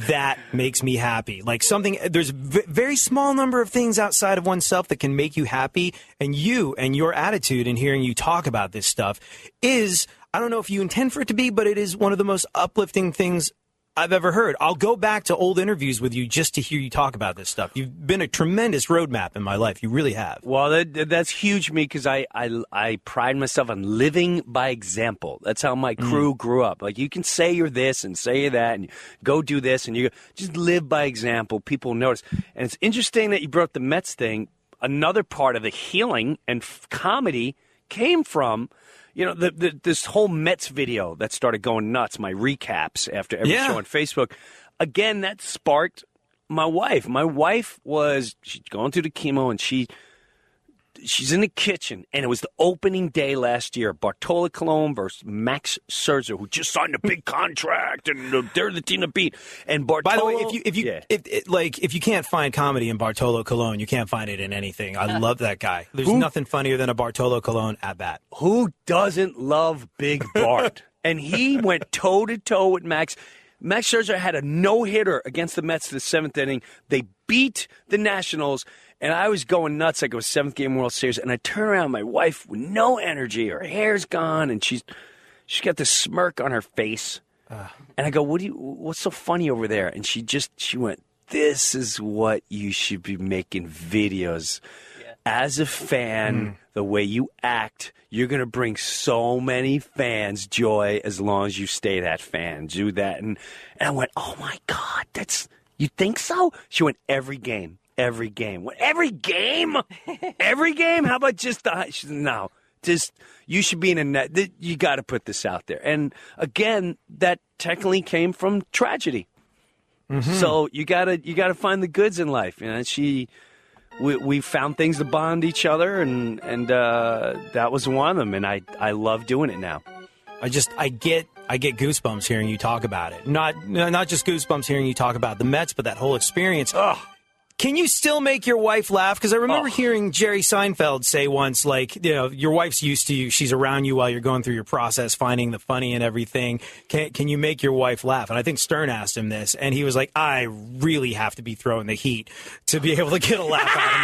that makes me happy. Like there's a very small number of things outside of oneself that can make you happy. And you and your attitude in hearing you talk about this stuff is, I don't know if you intend for it to be, but it is one of the most uplifting things I've ever heard. I'll go back to old interviews with you just to hear you talk about this stuff. You've been a tremendous roadmap in my life. You really have. Well, that's huge to me because I pride myself on living by example. That's how my crew grew up. Like, you can say you're this and say you're that and go do this, and you just live by example. People notice. And it's interesting that you brought up the Mets thing. Another part of the healing and comedy came from, this whole Mets video that started going nuts, my recaps after every show on Facebook. Again, that sparked my wife. My wife she's going through the chemo, and she's in the kitchen, and it was the opening day last year. Bartolo Colon versus Max Scherzer, who just signed a big contract, and they're the team to beat. And Bartolo, by the way, if you can't find comedy in Bartolo Colon, you can't find it in anything. I love that guy. There's nothing funnier than a Bartolo Colon at bat. Who doesn't love Big Bart? And he went toe to toe with Max. Max Scherzer had a no-hitter against the Mets in the seventh inning. They beat the Nationals. And I was going nuts like it was seventh game World Series. And I turn around, my wife with no energy, her hair's gone, and she's got this smirk on her face. And I go, what's so funny over there? And she went, this is what you should be making videos. Yeah. As a fan, the way you act, you're going to bring so many fans joy as long as you stay that fan. Do that. And I went, oh my God, you think so? She went, every game. Every game. What, every game? Every game? How about just no. Just, you should be in a net. You got to put this out there. And again, that technically came from tragedy. Mm-hmm. So you gotta find the goods in life. We found things to bond each other, and that was one of them. And I love doing it now. I get goosebumps hearing you talk about it. Not just goosebumps hearing you talk about the Mets, but that whole experience. Ugh. Can you still make your wife laugh? Because I remember hearing Jerry Seinfeld say once, your wife's used to you. She's around you while you're going through your process, finding the funny and everything. Can you make your wife laugh? And I think Stern asked him this, and he was like, I really have to be throwing the heat to be able to get a laugh out of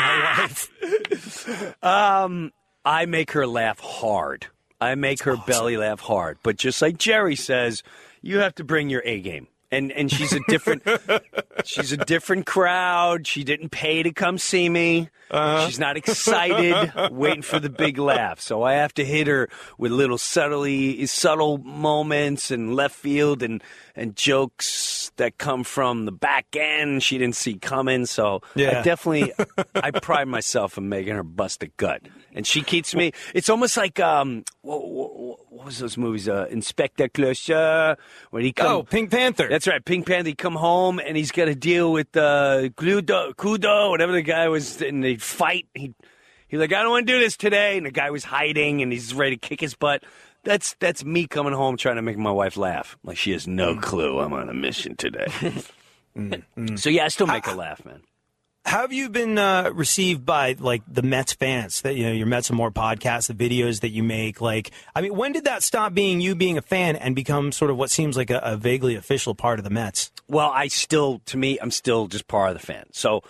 my wife. I make her laugh hard. I make her belly laugh hard. But just like Jerry says, you have to bring your A game. And she's a different crowd. She didn't pay to come see me. She's not excited, waiting for the big laugh. So I have to hit her with little subtle moments and left field and jokes that come from the back end she didn't see coming. So yeah. I pride myself in making her bust a gut. And she keeps me. It's almost like what was those movies? Inspector Clouseau. When he Pink Panther. That's right, Pink Panther. He come home and he's got to deal with Kudo, whatever the guy was, and they fight. He's like, I don't want to do this today. And the guy was hiding, and he's ready to kick his butt. That's me coming home trying to make my wife laugh. Like, she has no clue I'm on a mission today. So yeah, I still make her laugh, man. How have you been received by the Mets fans? That your Mets and More podcast, the videos that you make. When did that stop being you being a fan and become sort of what seems like a vaguely official part of the Mets? Well, I'm still just part of the fan. So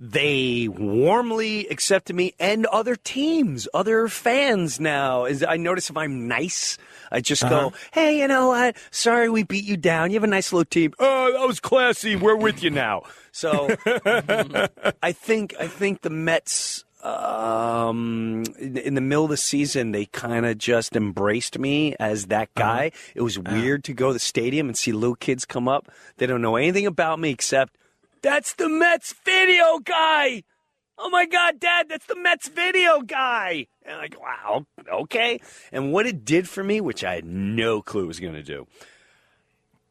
they warmly accepted me and other teams, other fans now. I notice if I'm nice, I just go, hey, you know what? Sorry we beat you down. You have a nice little team. Oh, that was classy. We're with you now. So I think the Mets, in the middle of the season, they kind of just embraced me as that guy. It was weird to go to the stadium and see little kids come up. They don't know anything about me except, that's the Mets video guy. Oh, my God, Dad, that's the Mets video guy. And I'm like, wow, okay. And what it did for me, which I had no clue it was going to do,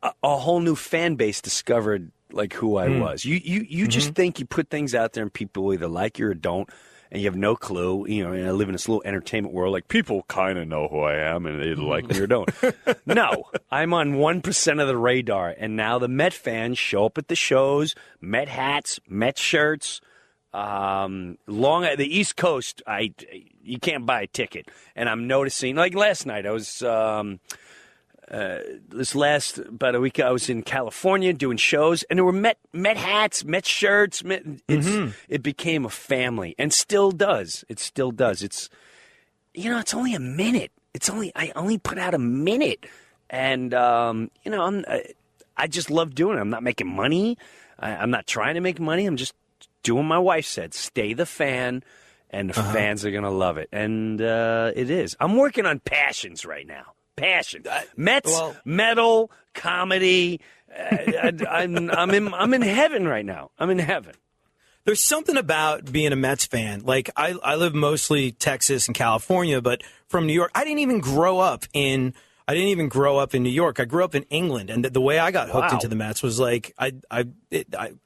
a whole new fan base discovered who I was. You just think you put things out there and people either like you or don't, and you have no clue. And I live in this little entertainment world. People kind of know who I am, and they either like me or don't. No, I'm on 1% of the radar, and now the Met fans show up at the shows, Met hats, Met shirts. The East Coast, you can't buy a ticket, and I'm noticing. Like last night, I was about a week, I was in California doing shows, and there were Met hats, Met shirts. It became a family, and still does. It still does. It's it's only a minute. I only put out a minute, and I I just love doing it. I'm not making money. I'm not trying to make money. I'm just doing what my wife said. Stay the fan, and the fans are going to love it. And it is. I'm working on passions right now. Passion. Mets, metal, comedy. I'm in heaven right now. I'm in heaven. There's something about being a Mets fan. Like, I live mostly Texas and California, but from New York, I didn't even grow up in New York. I grew up in England, and the way I got hooked into the Mets was like, I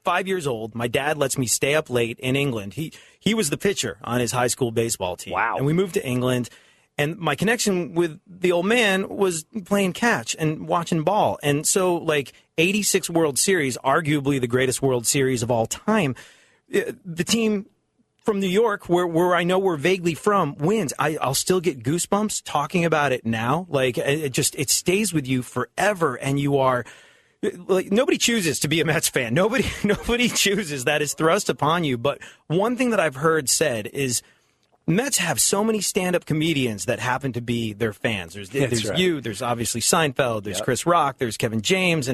5 years old. My dad lets me stay up late in England. He was the pitcher on his high school baseball team. Wow. And we moved to England, and my connection with the old man was playing catch and watching ball. And so, like, 86 World Series, arguably the greatest World Series of all time, the team from New York, where I know we're vaguely from, wins. I'll still get goosebumps talking about it now. Like, it stays with you forever, and you are like, nobody chooses to be a Mets fan. Nobody chooses. That is thrust upon you. But one thing that I've heard said is Mets have so many stand-up comedians that happen to be their fans. There's right. You, there's obviously Seinfeld, there's Chris Rock, there's Kevin James,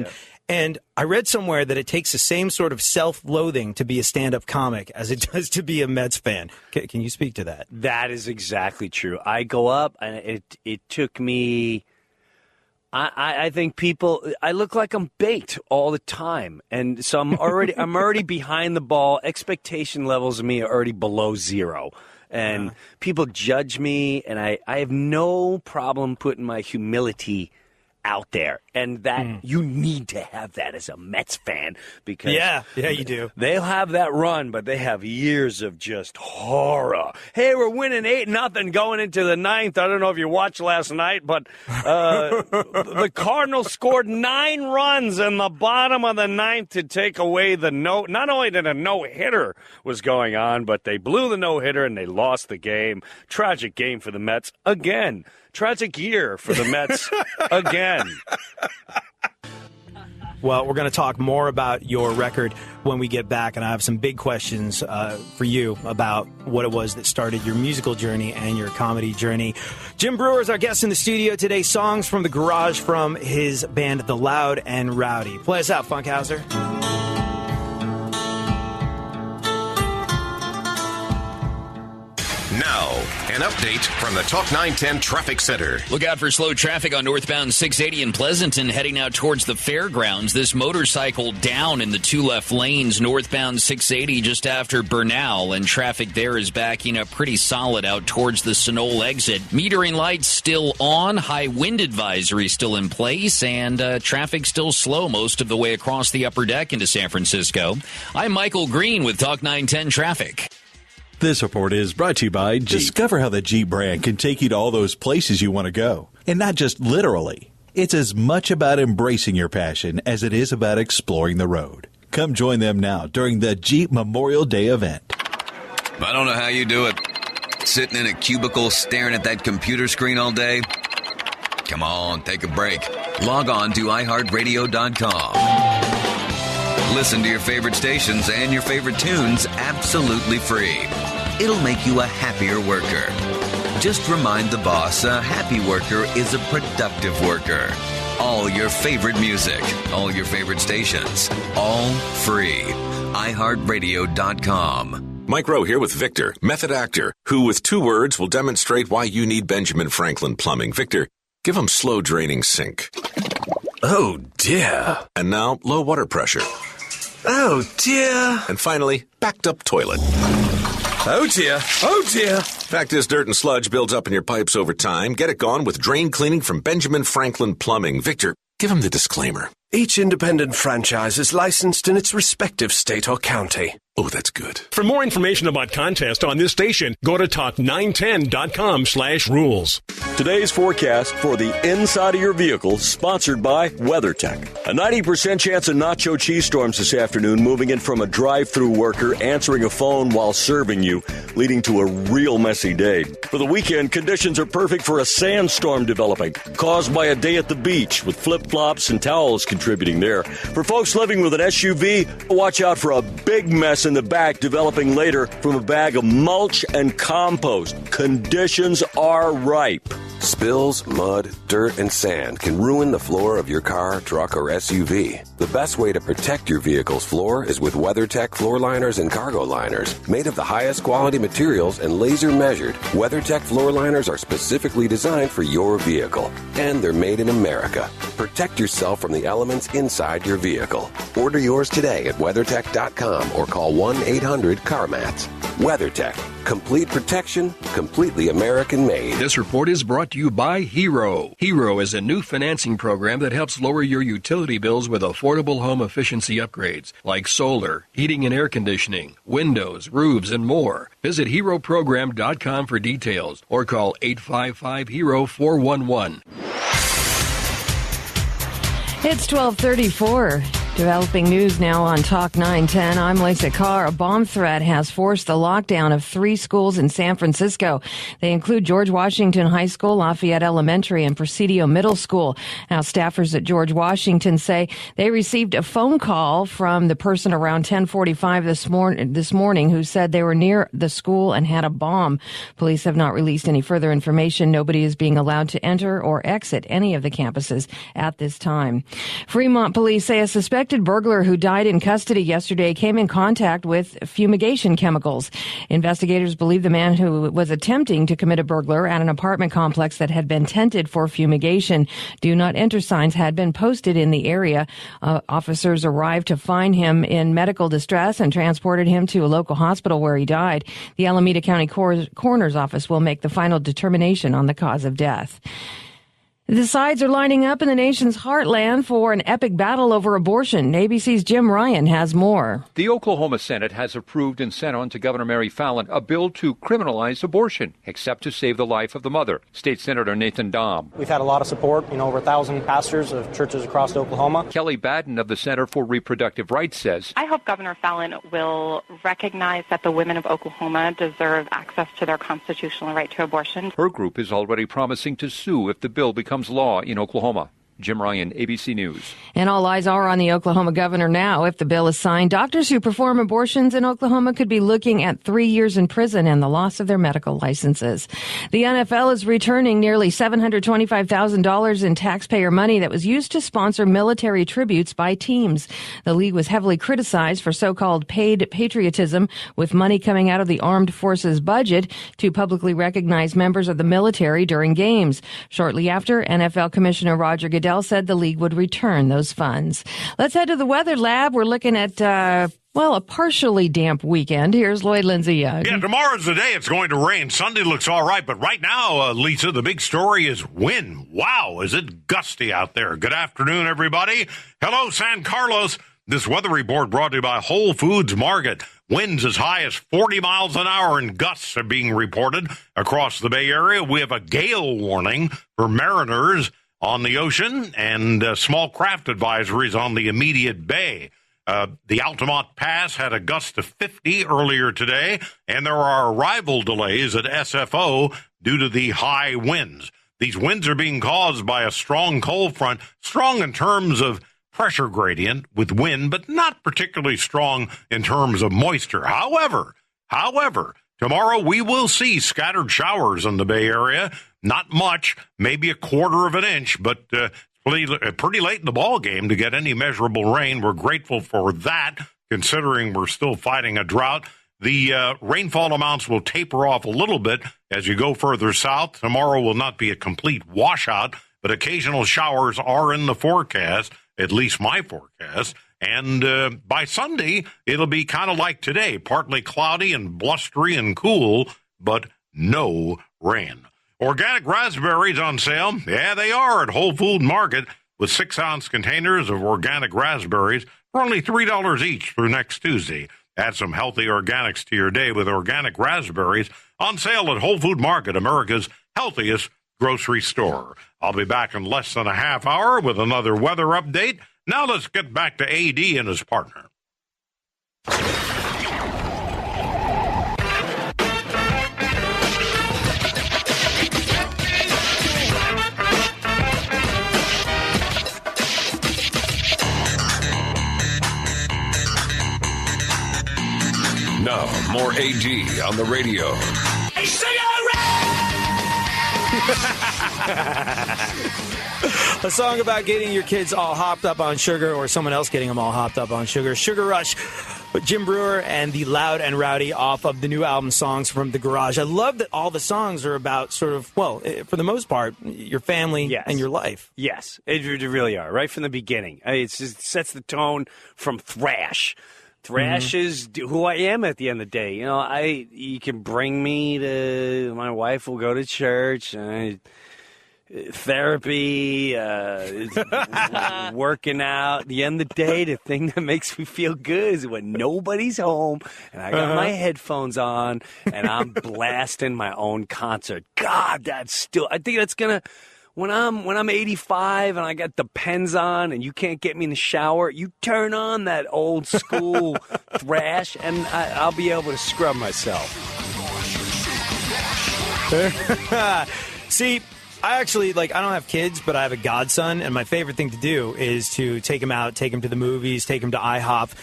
and I read somewhere that it takes the same sort of self-loathing to be a stand-up comic as it does to be a Mets fan. Can you speak to that? That is exactly true. I go up, and it took me. I think I look like I'm baked all the time, and so I'm already behind the ball. Expectation levels of me are already below zero. And people judge me, and I have no problem putting my humility out there. And that you need to have that as a Mets fan, because yeah, you do. They'll have that run, but they have years of just horror. Hey, we're winning 8-0 going into the 9th. I don't know if you watched last night, but the Cardinals scored 9 runs in the bottom of the 9th to take away the no. Not only did a no-hitter was going on, but they blew the no-hitter and they lost the game. Tragic game for the Mets again. Tragic year for the Mets again. Well, we're going to talk more about your record when we get back, and I have some big questions for you about what it was that started your musical journey and your comedy journey. Jim Breuer is our guest in the studio today. Songs from the garage from his band, The Loud and Rowdy. Play us out, Funkhauser. Now, an update from the Talk 910 Traffic Center. Look out for slow traffic on northbound 680 in Pleasanton heading out towards the fairgrounds. This motorcycle down in the 2 left lanes northbound 680 just after Bernal, and traffic there is backing up pretty solid out towards the Sunol exit. Metering lights still on, high wind advisory still in place, and traffic still slow most of the way across the upper deck into San Francisco. I'm Michael Green with Talk 910 Traffic. This report is brought to you by Jeep. Discover how the Jeep brand can take you to all those places you want to go. And not just literally. It's as much about embracing your passion as it is about exploring the road. Come join them now during the Jeep Memorial Day event. I don't know how you do it. Sitting in a cubicle staring at that computer screen all day? Come on, take a break. Log on to iHeartRadio.com. Listen to your favorite stations and your favorite tunes absolutely free. It'll make you a happier worker. Just remind the boss a happy worker is a productive worker. All your favorite music, all your favorite stations, all free. iHeartRadio.com. Mike Rowe here with Victor, method actor, who with 2 words will demonstrate why you need Benjamin Franklin Plumbing. Victor, give him slow draining sink. Oh dear. And now low water pressure. Oh dear. And finally, backed up toilet. Oh dear. Oh dear. Fact is, dirt and sludge builds up in your pipes over time. Get it gone with drain cleaning from Benjamin Franklin Plumbing. Victor, give him the disclaimer. Each independent franchise is licensed in its respective state or county. Oh, that's good. For more information about contests on this station, go to talk910.com/rules. Today's forecast for the inside of your vehicle, sponsored by WeatherTech. A 90% chance of nacho cheese storms this afternoon, moving in from a drive-through worker answering a phone while serving you, leading to a real messy day. For the weekend, conditions are perfect for a sandstorm developing, caused by a day at the beach, with flip-flops and towels contributing there. For folks living with an SUV, watch out for a big mess in the back developing later from a bag of mulch and compost. Conditions are ripe. Spills, mud, dirt, and sand can ruin the floor of your car, truck, or SUV. The best way to protect your vehicle's floor is with WeatherTech floor liners and cargo liners. Made of the highest quality materials and laser measured, WeatherTech floor liners are specifically designed for your vehicle. And they're made in America. Protect yourself from the elements inside your vehicle. Order yours today at WeatherTech.com or call 1-800-CarMats. WeatherTech. Complete protection, completely American made. This report is brought to you by Hero. Hero is a new financing program that helps lower your utility bills with affordable home efficiency upgrades like solar, heating and air conditioning, windows, roofs, and more. Visit HeroProgram.com for details or call 855-HERO-411. It's 12:34. Developing news now on Talk 910. I'm Lisa Carr. A bomb threat has forced the lockdown of 3 schools in San Francisco. They include George Washington High School, Lafayette Elementary, and Presidio Middle School. Now, staffers at George Washington say they received a phone call from the person around 10:45 this morning who said they were near the school and had a bomb. Police have not released any further information. Nobody is being allowed to enter or exit any of the campuses at this time. Fremont police say a suspected burglar who died in custody yesterday came in contact with fumigation chemicals. Investigators believe the man who was attempting to commit a burglar at an apartment complex that had been tented for fumigation. Do not enter signs had been posted in the area. Officers arrived to find him in medical distress and transported him to a local hospital where he died. The Alameda County Coroner's Office will make the final determination on the cause of death. The sides are lining up in the nation's heartland for an epic battle over abortion. ABC's Jim Ryan has more. The Oklahoma Senate has approved and sent on to Governor Mary Fallin a bill to criminalize abortion, except to save the life of the mother. State Senator Nathan Dahm. We've had a lot of support, over 1,000 pastors of churches across Oklahoma. Kelly Baden of the Center for Reproductive Rights says, I hope Governor Fallin will recognize that the women of Oklahoma deserve access to their constitutional right to abortion. Her group is already promising to sue if the bill becomes law in Oklahoma. Jim Ryan, ABC News. And all eyes are on the Oklahoma governor now. If the bill is signed, doctors who perform abortions in Oklahoma could be looking at 3 years in prison and the loss of their medical licenses. The NFL is returning nearly $725,000 in taxpayer money that was used to sponsor military tributes by teams. The league was heavily criticized for so-called paid patriotism, with money coming out of the armed forces budget to publicly recognize members of the military during games. Shortly after, NFL Commissioner Roger Goodell said the league would return those funds. Let's head to the weather lab. We're looking at, a partially damp weekend. Here's Lloyd Lindsay Young. Yeah, tomorrow's the day it's going to rain. Sunday looks all right, but right now, Lisa, the big story is wind. Wow, is it gusty out there. Good afternoon, everybody. Hello, San Carlos. This weather report brought to you by Whole Foods Market. Winds as high as 40 miles an hour and gusts are being reported across the Bay Area. We have a gale warning for mariners on the ocean and small craft advisories on the immediate bay. The Altamont Pass had a gust of 50 earlier today, and there are arrival delays at SFO due to the high winds. These winds are being caused by a strong cold front, strong in terms of pressure gradient with wind, but not particularly strong in terms of moisture. However, tomorrow we will see scattered showers in the Bay Area. Not much, maybe a quarter of an inch, but pretty late in the ball game to get any measurable rain. We're grateful for that, considering we're still fighting a drought. The rainfall amounts will taper off a little bit as you go further south. Tomorrow will not be a complete washout, but occasional showers are in the forecast, at least my forecast. And by Sunday, it'll be kind of like today, partly cloudy and blustery and cool, but no rain. Organic raspberries on sale. Yeah, they are at Whole Food Market with 6-ounce containers of organic raspberries for only $3 each through next Tuesday. Add some healthy organics to your day with organic raspberries on sale at Whole Food Market, America's healthiest grocery store. I'll be back in less than a half hour with another weather update. Now let's get back to AD and his partner. Now, more AD on the radio. A song about getting your kids all hopped up on sugar or someone else getting them all hopped up on sugar. Sugar Rush with Jim Brewer and the Loud and Rowdy off of the new album Songs from the Garage. I love that all the songs are about sort of, well, for the most part, your family and your life. Yes, it really are, right from the beginning. It sets the tone from thrash. Thrash is who I am at the end of the day. You know, you can bring me to, my wife will go to church, therapy, working out. At the end of the day, the thing that makes me feel good is when nobody's home and I got my headphones on and I'm blasting my own concert. God, I think that's gonna. When I'm 85 and I got the pens on and you can't get me in the shower, you turn on that old school thrash and I'll be able to scrub myself. See, I actually, I don't have kids, but I have a godson, and my favorite thing to do is to take him out, take him to the movies, take him to IHOP,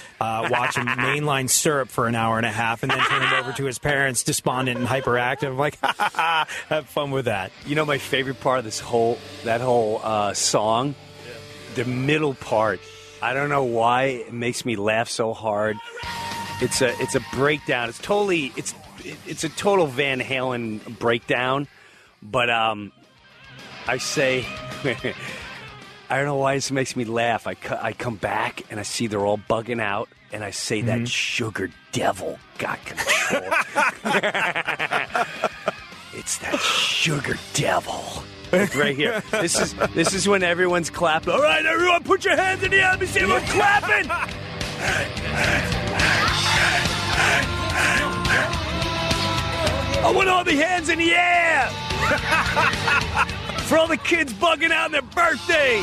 watch him mainline syrup for an hour and a half, and then turn him over to his parents, despondent and hyperactive. I'm like, have fun with that. You know, my favorite part of that whole song, the middle part, I don't know why it makes me laugh so hard. It's a breakdown. It's a total Van Halen breakdown, but I say, I don't know why this makes me laugh. I come back and I see they're all bugging out, and I say that sugar devil got control. It's that sugar devil. It's right here. This is when everyone's clapping. All right, everyone, put your hands in the air. Let me see everyone clapping. I want all the hands in the air. For all the kids bugging out their birthday,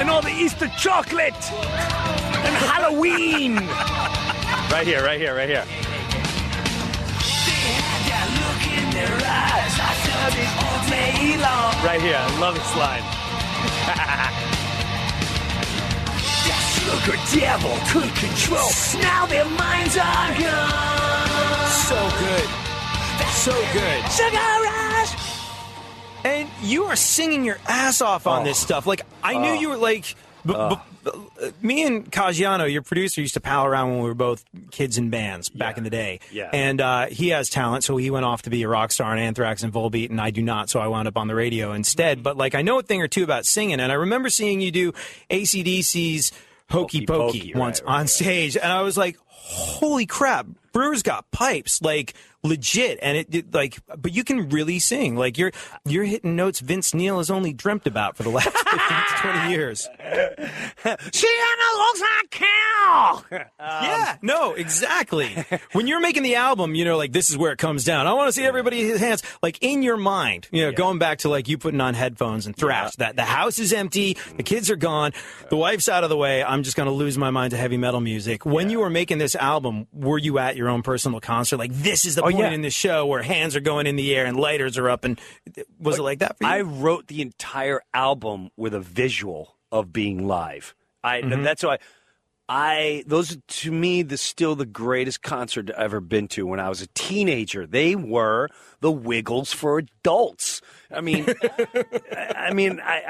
and all the Easter chocolate, and Halloween. Right here. Right here, I love this line. Sugar devil could control. Now their minds are gone. So good. Sugar Rush. And you are singing your ass off on this stuff. I knew you were me and Caggiano, your producer, used to pal around when we were both kids in bands back in the day. Yeah. And he has talent, so he went off to be a rock star in Anthrax and Volbeat, and I do not, so I wound up on the radio instead. But I know a thing or two about singing, and I remember seeing you do AC/DC's Hokey Pokey once on stage, and I was like, holy crap, Brewer's got pipes, legit, and but you can really sing. You're hitting notes Vince Neil has only dreamt about for the last 15 to 20 years. Sienna looks like cow. Yeah, no, exactly. When you're making the album, this is where it comes down. I want to see everybody's hands, in your mind, going back to you putting on headphones and thrash, that the house is empty, the kids are gone, the wife's out of the way, I'm just going to lose my mind to heavy metal music. When you were making this album, were you at your own personal concert? This is the point in the show where hands are going in the air and lighters are up, and was it like that for you? I wrote the entire album with a visual of being live. That's why those are, to me, still the greatest concert I've ever been to. When I was a teenager, they were the Wiggles for adults. I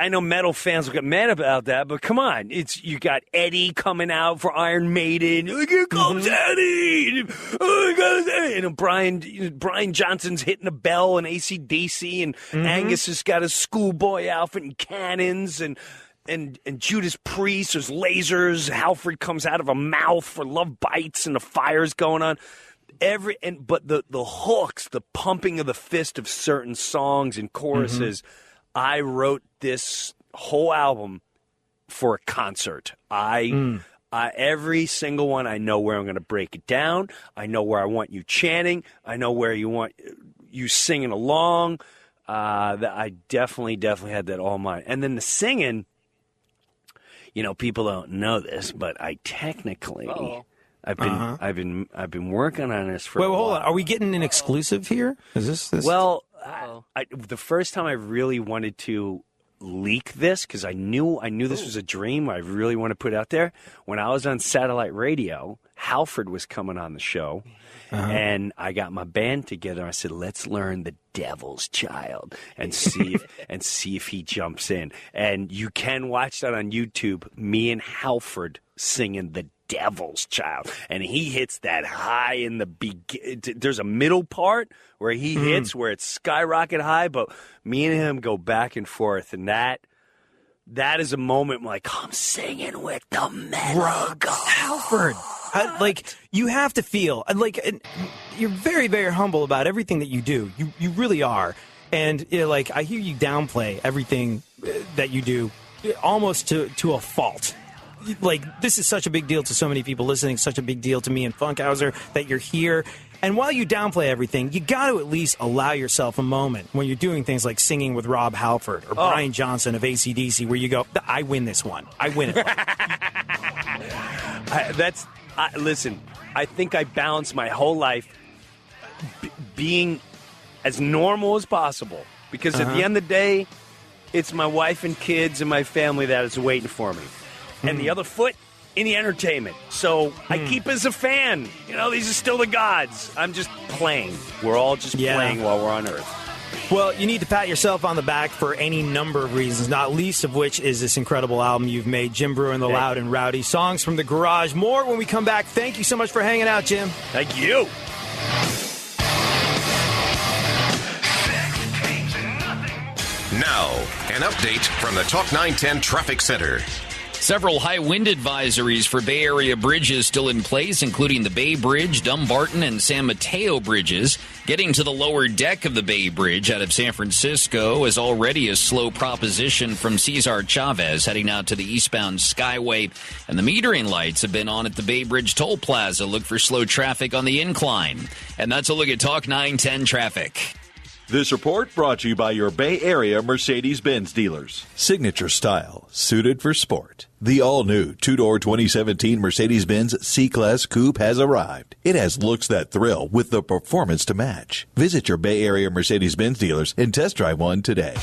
know metal fans will get mad about that, but come on, you got Eddie coming out for Iron Maiden. Here comes Eddie, and Brian Johnson's hitting a bell and AC/DC, and Angus has got a schoolboy outfit and cannons and Judas Priest, there's lasers. Halford comes out of a mouth for Love Bites, and the fire's going on. But the hooks, the pumping of the fist of certain songs and choruses. I wrote this whole album for a concert. Every single one, I know where I'm going to break it down. I know where I want you chanting. I know where you want you singing along. I definitely had that all in mind. And then the singing. People don't know this, but I technically, I've been working on this for. Wait, hold on. Are we getting an exclusive here? Is this? Well, the first time I really wanted to leak this because I knew this was a dream. I really want to put it out there. When I was on satellite radio, Halford was coming on the show, and I got my band together. I said, "Let's learn the Devil's Child and see if he jumps in." And you can watch that on YouTube. Me and Halford singing the Devil's Child, and he hits that high in the beginning. There's a middle part where he hits where it's skyrocket high, but me and him go back and forth, and that is a moment like, I'm singing with the metal god. Halford. You have to feel you're very, very humble about everything that you do. You really are. And I hear you downplay everything that you do almost to a fault. This is such a big deal to so many people listening, such a big deal to me and Funkhauser that you're here. And while you downplay everything, you got to at least allow yourself a moment when you're doing things like singing with Rob Halford or Brian Johnson of AC/DC, where you go, I win this one. I win it. Listen, I think I balanced my whole life being as normal as possible. Because at the end of the day, it's my wife and kids and my family that is waiting for me. And the other foot in the entertainment. So I keep as a fan. These are still the gods. I'm just playing. We're all just playing while we're on Earth. Well, you need to pat yourself on the back for any number of reasons, not least of which is this incredible album you've made, Jim Breuer and the Loud and Rowdy. Songs from the Garage. More when we come back. Thank you so much for hanging out, Jim. Thank you. Now, an update from the Talk 910 Traffic Center. Several high wind advisories for Bay Area bridges still in place, including the Bay Bridge, Dumbarton, and San Mateo bridges. Getting to the lower deck of the Bay Bridge out of San Francisco is already a slow proposition from Cesar Chavez heading out to the eastbound Skyway. And the metering lights have been on at the Bay Bridge Toll Plaza. Look for slow traffic on the incline. And that's a look at Talk 910 traffic. This report brought to you by your Bay Area Mercedes-Benz dealers. Signature style, suited for sport. The all-new two-door 2017 Mercedes-Benz C-Class Coupe has arrived. It has looks that thrill with the performance to match. Visit your Bay Area Mercedes-Benz dealers and test drive one today.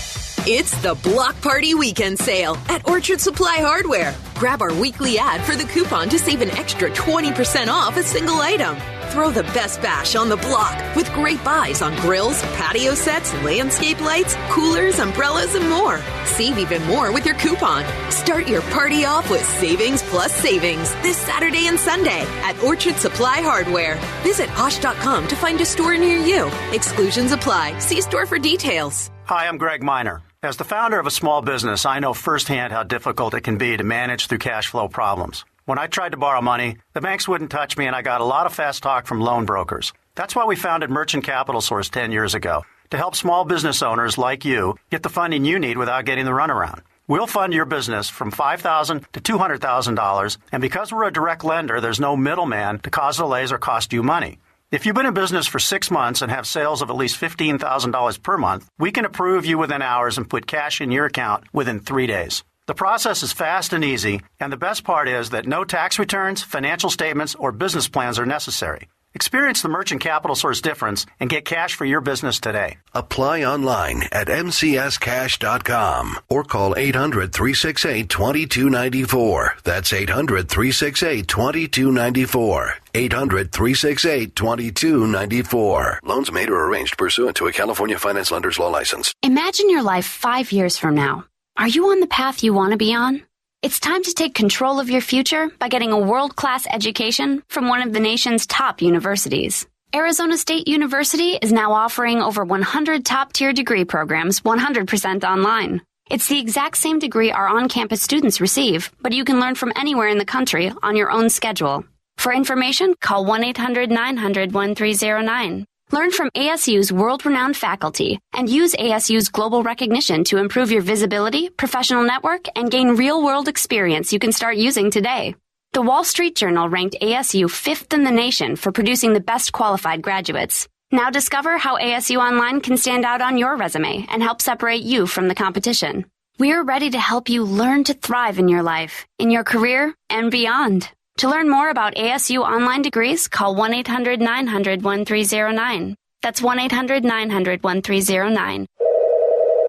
It's the Block Party Weekend Sale at Orchard Supply Hardware. Grab our weekly ad for the coupon to save an extra 20% off a single item. Throw the best bash on the block with great buys on grills, patio sets, landscape lights, coolers, umbrellas, and more. Save even more with your coupon. Start your party off with savings plus savings this Saturday and Sunday at Orchard Supply Hardware. Visit Osh.com to find a store near you. Exclusions apply. See store for details. Hi, I'm Greg Miner. As the founder of a small business, I know firsthand how difficult it can be to manage through cash flow problems. When I tried to borrow money, the banks wouldn't touch me, and I got a lot of fast talk from loan brokers. That's why we founded Merchant Capital Source 10 years ago, to help small business owners like you get the funding you need without getting the runaround. We'll fund your business from $5,000 to $200,000, and because we're a direct lender, there's no middleman to cause delays or cost you money. If you've been in business for 6 months and have sales of at least $15,000 per month, we can approve you within hours and put cash in your account within 3 days. The process is fast and easy, and the best part is that no tax returns, financial statements, or business plans are necessary. Experience the Merchant Capital Source difference and get cash for your business today. Apply online at mcscash.com or call 800-368-2294. That's 800-368-2294. 800-368-2294. Loans made or arranged pursuant to a California Finance Lender's Law license. Imagine your life 5 years from now. Are you on the path you want to be on? It's time to take control of your future by getting a world-class education from one of the nation's top universities. Arizona State University is now offering over 100 top-tier degree programs 100% online. It's the exact same degree our on-campus students receive, but you can learn from anywhere in the country on your own schedule. For information, call 1-800-900-1309. Learn from ASU's world-renowned faculty and use ASU's global recognition to improve your visibility, professional network, and gain real-world experience you can start using today. The Wall Street Journal ranked ASU 5th in the nation for producing the best qualified graduates. Now discover how ASU Online can stand out on your resume and help separate you from the competition. We're ready to help you learn to thrive in your life, in your career, and beyond. To learn more about ASU online degrees, call 1-800-900-1309. That's 1-800-900-1309.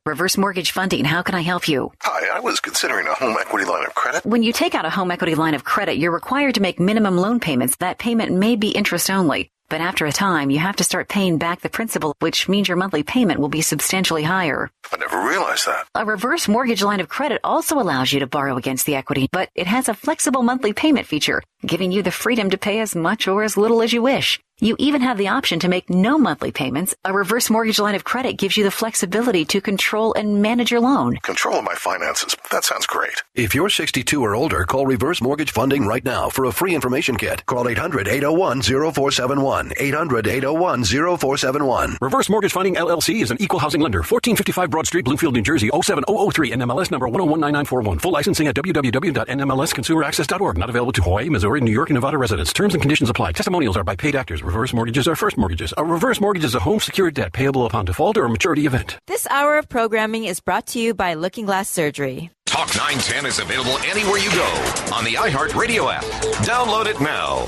Reverse Mortgage Funding. How can I help you? Hi, I was considering a home equity line of credit. When you take out a home equity line of credit, you're required to make minimum loan payments. That payment may be interest only. But after a time, you have to start paying back the principal, which means your monthly payment will be substantially higher. I never realized that. A reverse mortgage line of credit also allows you to borrow against the equity, but it has a flexible monthly payment feature, giving you the freedom to pay as much or as little as you wish. You even have the option to make no monthly payments. A reverse mortgage line of credit gives you the flexibility to control and manage your loan. Control of my finances. That sounds great. If you're 62 or older, call Reverse Mortgage Funding right now for a free information kit. Call 800-801-0471. 800-801-0471. Reverse Mortgage Funding, LLC is an equal housing lender. 1455 Broad Street, Bloomfield, New Jersey, 07003, NMLS number 1019941. Full licensing at www.nmlsconsumeraccess.org. Not available to Hawaii, Missouri, New York, and Nevada residents. Terms and conditions apply. Testimonials are by paid actors. Reverse mortgages are first mortgages. A reverse mortgage is a home secured debt payable upon default or a maturity event. This hour of programming is brought to you by Looking Glass Surgery. Talk 910 is available anywhere you go on the iHeartRadio app. Download it now.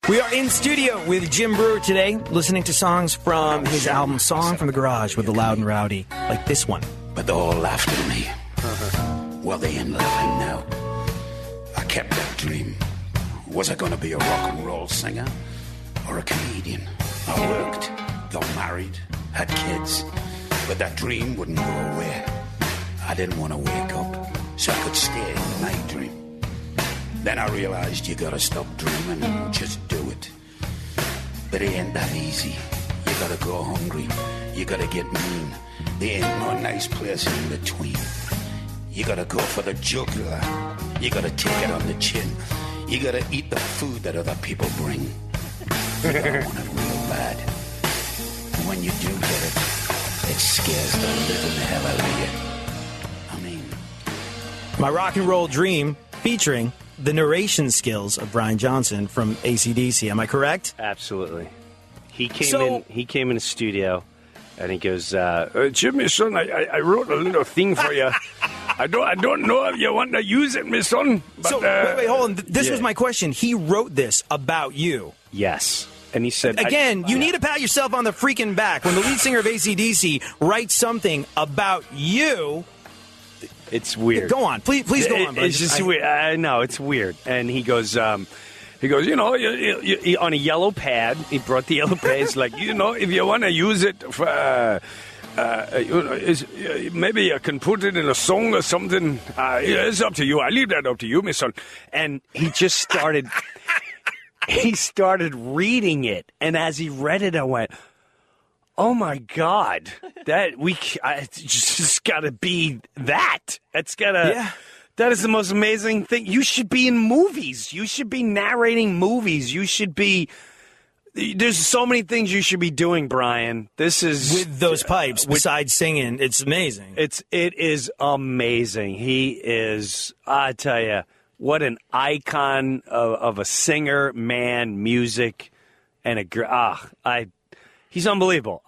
We are in studio with Jim Breuer today, listening to songs from his album Song from the Garage with the Loud and Rowdy, like this one. But they all laughed at me. Well, they ain't laughing now. I kept that dream. Was I going to be a rock and roll singer or a comedian? I worked, got married, had kids, but that dream wouldn't go away. I didn't want to wake up so I could stay in the night dream. Then I realized you gotta stop dreaming and just do it. But it ain't that easy. You gotta go hungry. You gotta get mean. There ain't no nice place in between. You gotta go for the jugular. You gotta take it on the chin. You gotta eat the food that other people bring. You gotta want it real bad. And when you do get it, it scares the living hell out of you. I mean, My Rock and Roll Dream, featuring the narration skills of Brian Johnson from AC/DC. Am I correct? Absolutely. He came in the studio, and he goes, Jimmy, son, I wrote a little thing for you. I don't know if you want to use it, my son. But, so, wait, hold on. This was my question. He wrote this about you. Yes. And he said... Again, you need to pat yourself on the freaking back. When the lead singer of AC/DC writes something about you... It's weird. Go on. Please go on. It's just weird. I know, it's weird. And he goes, you know, you, on a yellow pad, he brought the yellow pad. He's like, you know, if you want to use it for... maybe you can put it in a song or something. It's up to you. I leave that up to you, my son. And he just started... he started reading it. And as he read it, I went... Oh my God! It's just got to be that. It's gotta. Yeah. That is the most amazing thing. You should be in movies. You should be narrating movies. You should be. There's so many things you should be doing, Brian. This is with those pipes. Besides singing, it's amazing. It is amazing. He is. I tell you, what an icon of a singer, man, music, and he's unbelievable.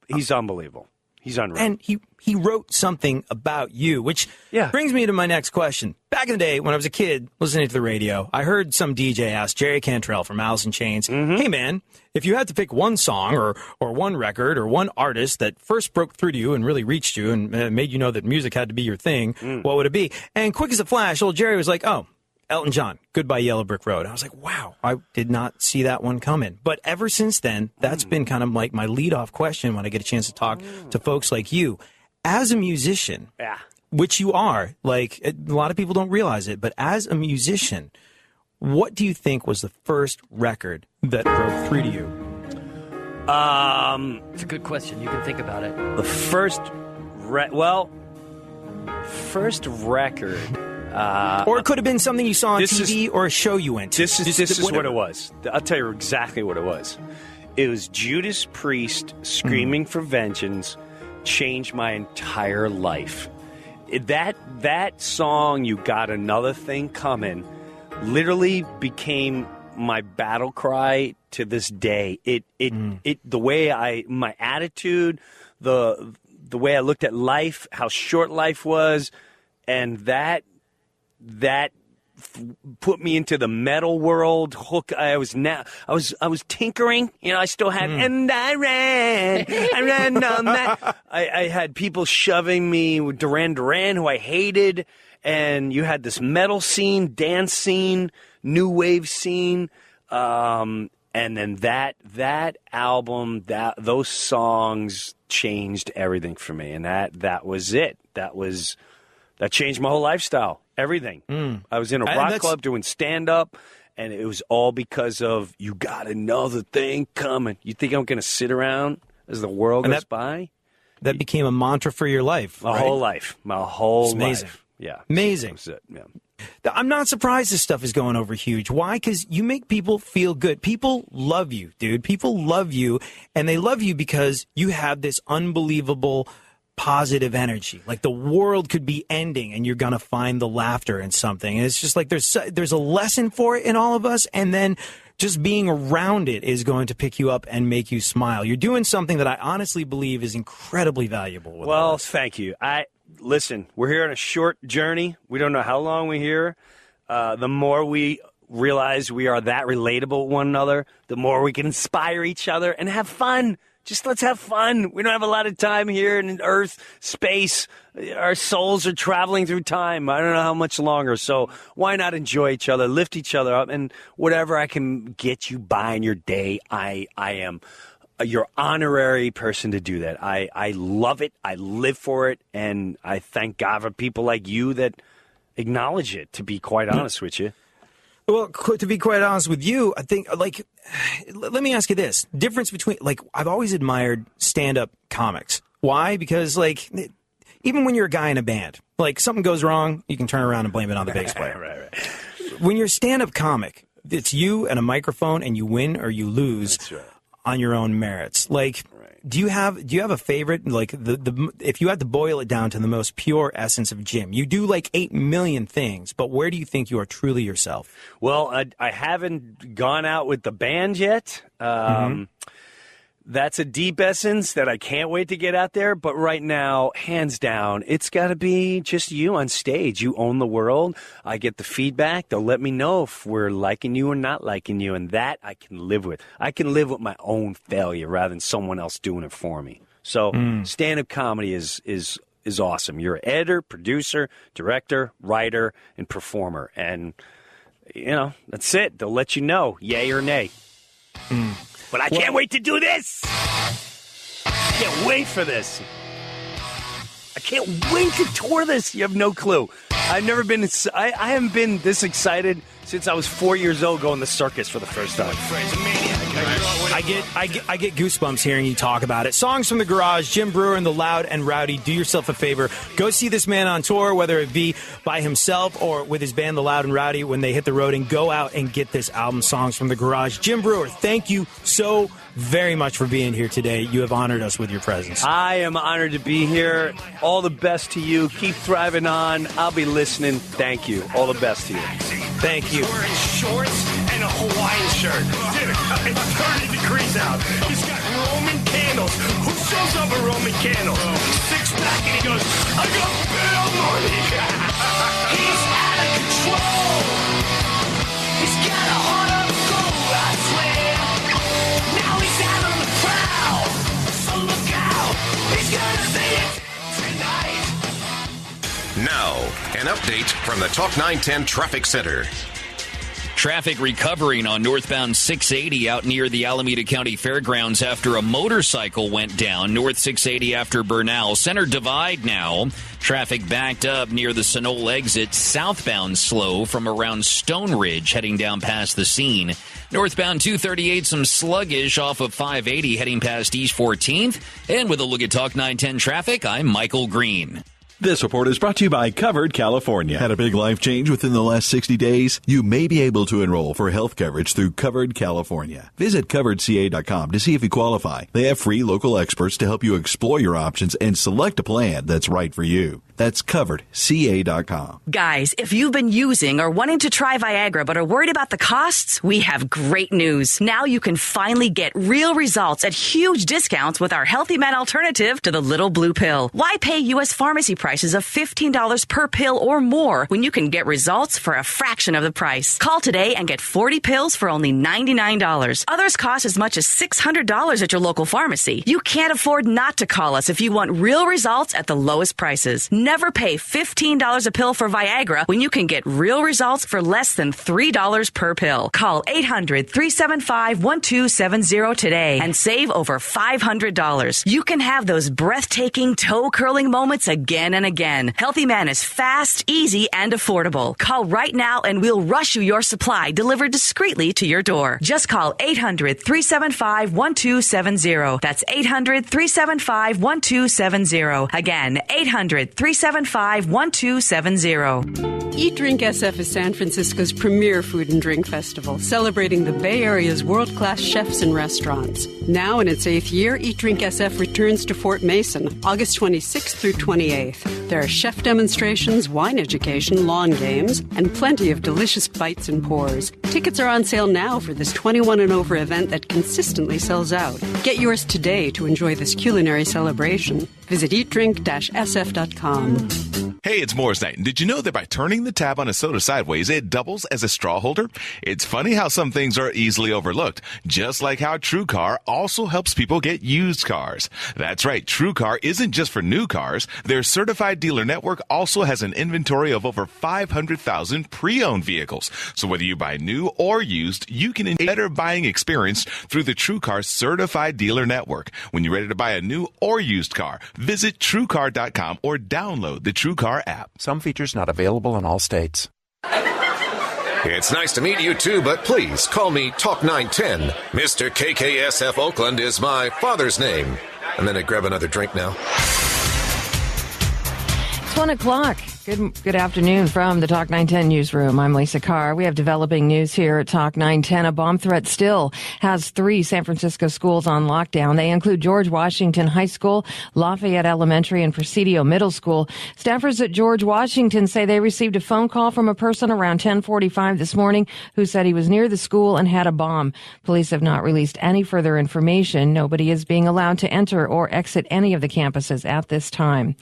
He's unbelievable. He's unreal. And he wrote something about you, which brings me to my next question. Back in the day, when I was a kid listening to the radio, I heard some DJ ask Jerry Cantrell from Alice in Chains, hey, man, if you had to pick one song or one record or one artist that first broke through to you and really reached you and made you know that music had to be your thing, what would it be? And quick as a flash, old Jerry was like, oh, Elton John, Goodbye Yellow Brick Road. I was like, wow, I did not see that one coming. But ever since then, that's been kind of like my leadoff question when I get a chance to talk to folks like you. As a musician, which you are, like a lot of people don't realize it, but as a musician, what do you think was the first record that broke through to you? It's a good question. You can think about it. The first record... or it could have been something you saw on TV or a show you went to. This is what it was. I'll tell you exactly what it was. It was Judas Priest, Screaming for Vengeance, changed my entire life. That song, You Got Another Thing Coming, literally became my battle cry to this day. The way my attitude, the way I looked at life, how short life was, and that put me into the metal world. I was tinkering. I still had, and I ran on that. I had people shoving me with Duran Duran, who I hated, and you had this metal scene, dance scene, new wave scene, and then that album, those songs changed everything for me, and that was it. That changed my whole lifestyle. Everything. I was in a rock club doing stand-up, and it was all because of, you got another thing coming. You think I'm going to sit around as the world goes by? That became a mantra for your life. My whole life. Amazing. Life. Yeah. Amazing. That's it. Yeah. I'm not surprised this stuff is going over huge. Why? Because you make people feel good. People love you, dude. People love you, and they love you because you have this unbelievable positive energy. Like the world could be ending and you're going to find the laughter in something. And it's just like there's a lesson for it in all of us, and then just being around it is going to pick you up and make you smile. You're doing something that I honestly believe is incredibly valuable. Well, thank you. Listen, we're here on a short journey. We don't know how long we're here. The more we realize we are that relatable with one another, the more we can inspire each other and have fun. Just let's have fun. We don't have a lot of time here in Earth, space. Our souls are traveling through time. I don't know how much longer. So why not enjoy each other, lift each other up, and whatever I can get you by in your day, I am your honorary person to do that. I love it. I live for it. And I thank God for people like you that acknowledge it, to be quite honest with you. Well, to be quite honest with you, I think, let me ask you this. Difference between, I've always admired stand-up comics. Why? Because, even when you're a guy in a band, something goes wrong, you can turn around and blame it on the bass player. Right. When you're a stand-up comic, it's you and a microphone, and you win or you lose on your own merits. Do you have a favorite? If you had to boil it down to the most pure essence of Jim, you do 8 million things, but where do you think you are truly yourself? Well, I haven't gone out with the band yet. That's a deep essence that I can't wait to get out there. But right now, hands down, it's got to be just you on stage. You own the world. I get the feedback. They'll let me know if we're liking you or not liking you. And that I can live with. I can live with my own failure rather than someone else doing it for me. So stand-up comedy is awesome. You're an editor, producer, director, writer, and performer. And, that's it. They'll let you know, yay or nay. But I can't wait to do this. I can't wait for this. I can't wait to tour this. You have no clue. I've never been. I haven't been this excited since I was 4 years old going to the circus for the first time. I get goosebumps hearing you talk about it. Songs from the Garage, Jim Breuer and the Loud and Rowdy. Do yourself a favor. Go see this man on tour, whether it be by himself or with his band, the Loud and Rowdy, when they hit the road, and go out and get this album, Songs from the Garage. Jim Breuer, thank you so very much for being here today. You have honored us with your presence. I am honored to be here. All the best to you. Keep thriving on. I'll be listening. Thank you. All the best to you. Thank you. Wearing shorts and a Hawaiian shirt. Dude, it's 30 degrees out. He's got Roman candles. Who shows up with Roman candles? 6-pack, and he goes, I got bill money. He's out of control. He's got a heart of gold, I swear. Now he's out on the prowl. So look out. He's gonna see it tonight. Now, an update from the Talk 910 Traffic Center. Traffic recovering on northbound 680 out near the Alameda County Fairgrounds after a motorcycle went down. North 680 after Bernal. Center Divide now. Traffic backed up near the Sunol exit. Southbound slow from around Stone Ridge heading down past the scene. Northbound 238 some sluggish off of 580 heading past East 14th. And with a look at Talk 910 traffic, I'm Michael Green. This report is brought to you by Covered California. Had a big life change within the last 60 days? You may be able to enroll for health coverage through Covered California. Visit coveredca.com to see if you qualify. They have free local experts to help you explore your options and select a plan that's right for you. That's coveredca.com. Guys, if you've been using or wanting to try Viagra but are worried about the costs, we have great news. Now you can finally get real results at huge discounts with our Healthy Men alternative to the little blue pill. Why pay U.S. pharmacy prices prices of $15 per pill or more when you can get results for a fraction of the price. Call today and get 40 pills for only $99. Others cost as much as $600 at your local pharmacy. You can't afford not to call us if you want real results at the lowest prices. Never pay $15 a pill for Viagra when you can get real results for less than $3 per pill. Call 800-375-1270 today and save over $500. You can have those breathtaking, toe-curling moments again and again. Healthy Man is fast, easy, and affordable. Call right now and we'll rush you your supply delivered discreetly to your door. Just call 800-375-1270. That's 800-375-1270. Again, 800-375-1270. Eat Drink SF is San Francisco's premier food and drink festival, celebrating the Bay Area's world-class chefs and restaurants. Now in its 8th year, Eat Drink SF returns to Fort Mason, August 26th through 28th. There are chef demonstrations, wine education, lawn games, and plenty of delicious bites and pours. Tickets are on sale now for this 21 and over event that consistently sells out. Get yours today to enjoy this culinary celebration. Visit eatdrink-sf.com. Hey, it's Moore's Night. And did you know that by turning the tab on a soda sideways, it doubles as a straw holder? It's funny how some things are easily overlooked, just like how TrueCar also helps people get used cars. That's right, TrueCar isn't just for new cars. Their certified dealer network also has an inventory of over 500,000 pre-owned vehicles. So whether you buy new or used, you can enjoy a better buying experience through the TrueCar certified dealer network. When you're ready to buy a new or used car, visit TrueCar.com or download the TrueCar app. Some features not available in all states. It's nice to meet you too, but please call me Talk 910. Mr. KKSF Oakland is my father's name. I'm going to grab another drink now. It's 1 o'clock. Good afternoon from the Talk 910 newsroom. I'm Lisa Carr. We have developing news here at Talk 910. A bomb threat still has 3 San Francisco schools on lockdown. They include George Washington High School, Lafayette Elementary, and Presidio Middle School. Staffers at George Washington say they received a phone call from a person around 10:45 this morning who said he was near the school and had a bomb. Police have not released any further information. Nobody is being allowed to enter or exit any of the campuses at this time.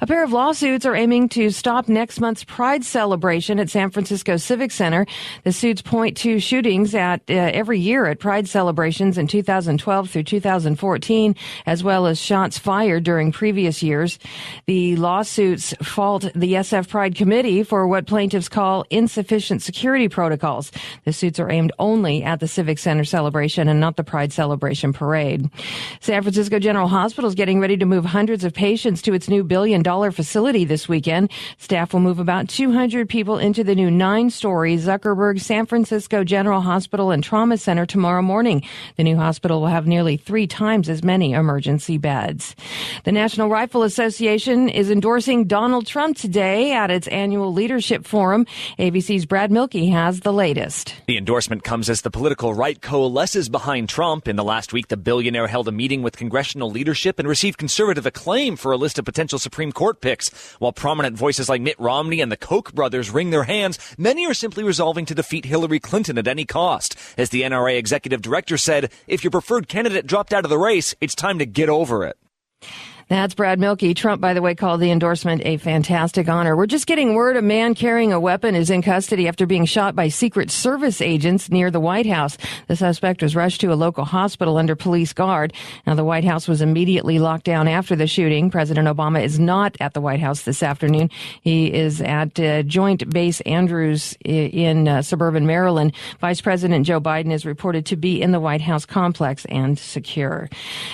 A pair of lawsuits are aiming to stop next month's Pride celebration at San Francisco Civic Center. The suits point to shootings at every year at Pride celebrations in 2012 through 2014, as well as shots fired during previous years. The lawsuits fault the SF Pride Committee for what plaintiffs call insufficient security protocols. The suits are aimed only at the Civic Center celebration and not the Pride celebration parade. San Francisco General Hospital is getting ready to move hundreds of patients to its new billion-dollar facility this weekend. Staff will move about 200 people into the new 9-story Zuckerberg San Francisco General Hospital and Trauma Center tomorrow morning. The new hospital will have nearly 3 times as many emergency beds. The National Rifle Association is endorsing Donald Trump today at its annual leadership forum. ABC's Brad Milkey has the latest. The endorsement comes as the political right coalesces behind Trump. In the last week, the billionaire held a meeting with congressional leadership and received conservative acclaim for a list of potential Supreme Court picks. While prominent voices like Mitt Romney and the Koch brothers wring their hands, many are simply resolving to defeat Hillary Clinton at any cost. As the NRA executive director said, if your preferred candidate dropped out of the race, it's time to get over it. That's Brad Milkey. Trump, by the way, called the endorsement a fantastic honor. We're just getting word a man carrying a weapon is in custody after being shot by Secret Service agents near the White House. The suspect was rushed to a local hospital under police guard. Now, the White House was immediately locked down after the shooting. President Obama is not at the White House this afternoon. He is at Joint Base Andrews in suburban Maryland. Vice President Joe Biden is reported to be in the White House complex and secure.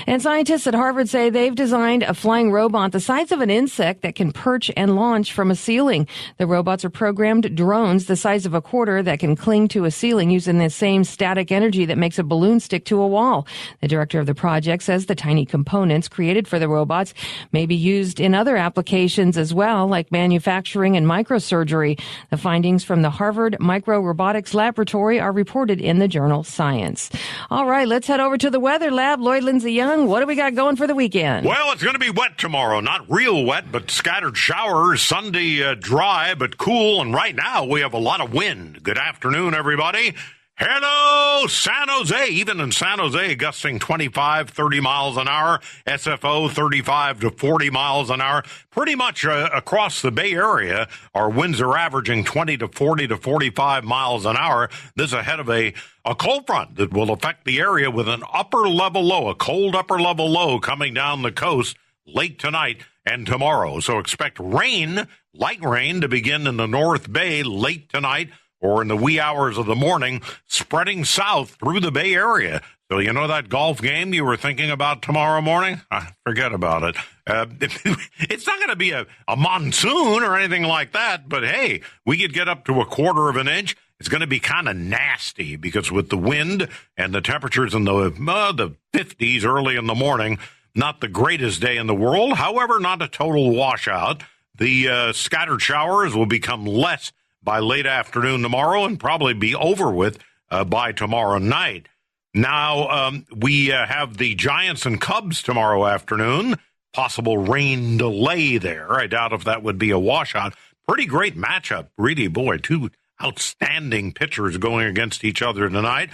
And scientists at Harvard say they've designed a flying robot the size of an insect that can perch and launch from a ceiling. The robots are programmed drones the size of a quarter that can cling to a ceiling using the same static energy that makes a balloon stick to a wall. The director of the project says the tiny components created for the robots may be used in other applications as well, like manufacturing and microsurgery. The findings from the Harvard Micro-Robotics Laboratory are reported in the journal Science. All right, let's head over to the weather lab. Lloyd Lindsay Young, what do we got going for the weekend? Well, it's going to be wet tomorrow. Not real wet, but scattered showers. Sunday dry, but cool. And right now we have a lot of wind. Good afternoon, everybody. Hello, San Jose. Even in San Jose, gusting 25, 30 miles an hour. SFO, 35 to 40 miles an hour. Pretty much across the Bay Area, our winds are averaging 20 to 40 to 45 miles an hour. This is ahead of a cold front that will affect the area with an upper-level low, a cold upper-level low coming down the coast late tonight and tomorrow. So expect rain, light rain, to begin in the North Bay late tonight or in the wee hours of the morning, spreading south through the Bay Area. So you know that golf game you were thinking about tomorrow morning? Forget about it. It's not going to be a monsoon or anything like that, but hey, we could get up to a quarter of an inch. It's going to be kind of nasty because with the wind and the temperatures in the 50s early in the morning, not the greatest day in the world. However, not a total washout. The scattered showers will become less by late afternoon tomorrow and probably be over with by tomorrow night. Now, we have the Giants and Cubs tomorrow afternoon. Possible rain delay there. I doubt if that would be a washout. Pretty great matchup. Really, boy, two outstanding pitchers going against each other tonight.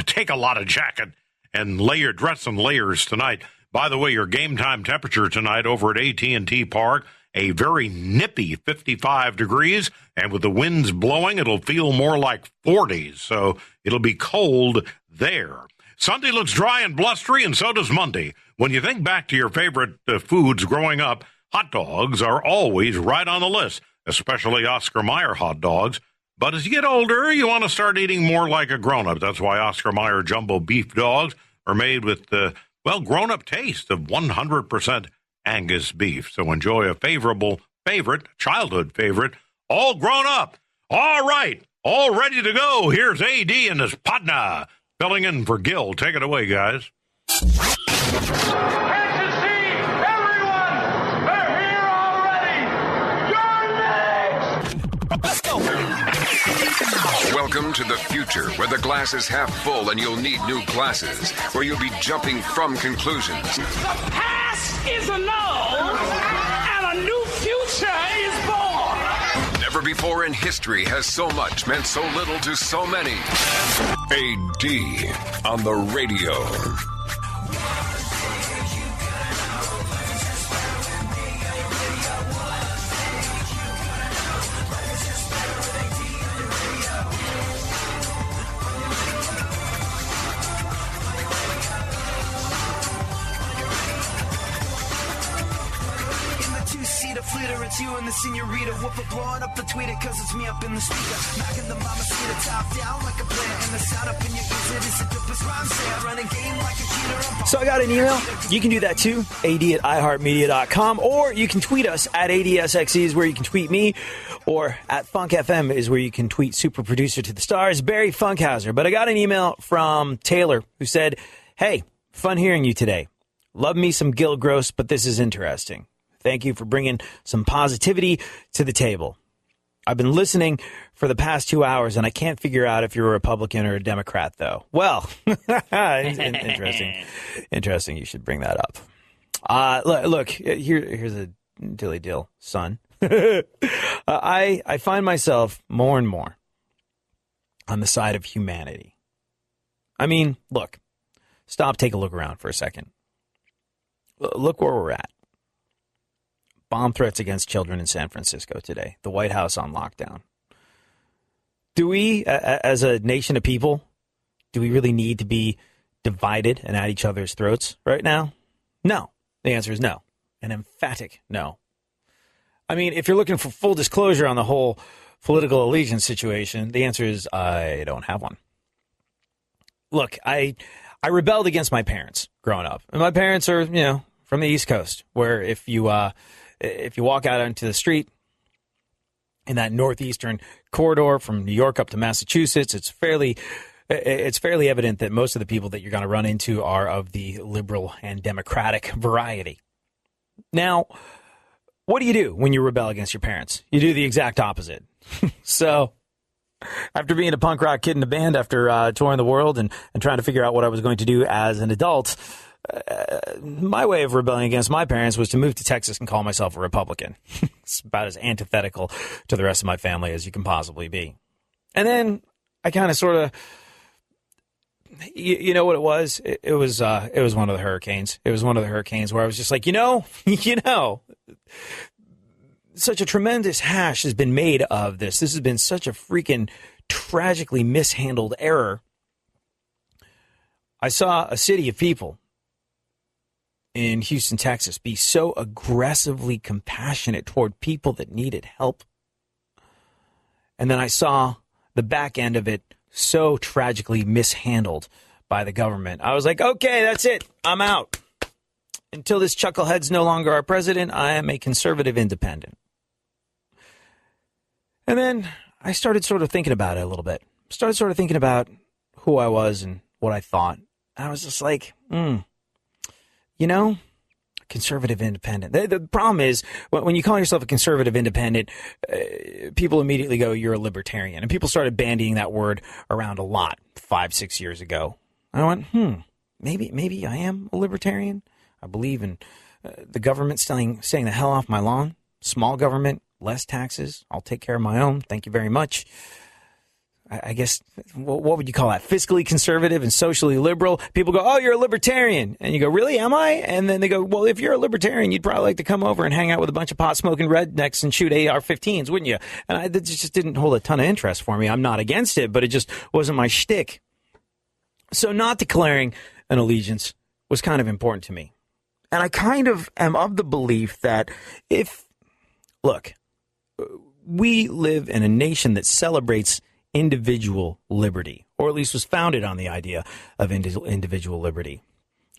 Take a lot of jacket and dress in layers tonight. By the way, your game time temperature tonight over at AT&T Park, a very nippy 55 degrees, and with the winds blowing, it'll feel more like 40s, so it'll be cold there. Sunday looks dry and blustery, and so does Monday. When you think back to your favorite foods growing up, hot dogs are always right on the list, especially Oscar Mayer hot dogs. But as you get older, you want to start eating more like a grown-up. That's why Oscar Mayer jumbo beef dogs are made with the, grown-up taste of 100% Angus beef. So enjoy a childhood favorite, all grown up. All right, all ready to go. Here's AD and his partner filling in for Gil. Take it away, guys. Let's go. Welcome to the future, where the glass is half full and you'll need new glasses, where you'll be jumping from conclusions. The past is annulled, and a new future is born. Never before in history has so much meant so little to so many. AD on the radio. It's you and the senorita whooper blowing up the tweeter cause it's me up in the speaker knocking the mama seat top down like a player and the sound up in your ears it is the dopest rhyme say I run a game like a cheater. So I got an email. You can do that too. AD@iHeartMedia.com, or you can tweet us at ADSXE is where you can tweet me, or at FunkFM is where you can tweet super producer to the stars, Barry Funkhauser. But I got an email from Taylor who said, hey, fun hearing you today. Love me some Gil Gross, but this is interesting. Thank you for bringing some positivity to the table. I've been listening for the past 2 hours, and I can't figure out if you're a Republican or a Democrat, though. Well, interesting. Interesting. You should bring that up. Look, here's a dilly dill, son. I find myself more and more on the side of humanity. I mean, look, take a look around for a second. Look where we're at. Bomb threats against children in San Francisco today. The White House on lockdown. Do we, as a nation of people, do we really need to be divided and at each other's throats right now? No. The answer is no. An emphatic no. I mean, if you're looking for full disclosure on the whole political allegiance situation, the answer is I don't have one. Look, I rebelled against my parents growing up. And my parents are, from the East Coast, where if you walk out onto the street in that northeastern corridor from New York up to Massachusetts, it's fairly evident that most of the people that you're going to run into are of the liberal and democratic variety. Now, what do you do when you rebel against your parents? You do the exact opposite. So, after being a punk rock kid in a band, after touring the world and trying to figure out what I was going to do as an adult, my way of rebelling against my parents was to move to Texas and call myself a Republican. It's about as antithetical to the rest of my family as you can possibly be. And then I kind of sort of, you know what it was? It was one of the hurricanes. It was one of the hurricanes where I was just like, such a tremendous hash has been made of this. This has been such a freaking tragically mishandled error. I saw a city of people in Houston, Texas, be so aggressively compassionate toward people that needed help. And then I saw the back end of it so tragically mishandled by the government. I was like, okay, that's it. I'm out. Until this chucklehead's no longer our president, I am a conservative independent. And then I started sort of thinking about it a little bit. Started sort of thinking about who I was and what I thought. And I was just like, conservative independent. The problem is when you call yourself a conservative independent, people immediately go, you're a libertarian. And people started bandying that word around a lot 5-6 years ago. I went, maybe I am a libertarian. I believe in the government staying the hell off my lawn. Small government, less taxes. I'll take care of my own. Thank you very much. I guess, what would you call that? Fiscally conservative and socially liberal. People go, oh, you're a libertarian. And you go, really, am I? And then they go, well, if you're a libertarian, you'd probably like to come over and hang out with a bunch of pot-smoking rednecks and shoot AR-15s, wouldn't you? And it just didn't hold a ton of interest for me. I'm not against it, but it just wasn't my shtick. So not declaring an allegiance was kind of important to me. And I kind of am of the belief that we live in a nation that celebrates individual liberty, or at least was founded on the idea of individual liberty.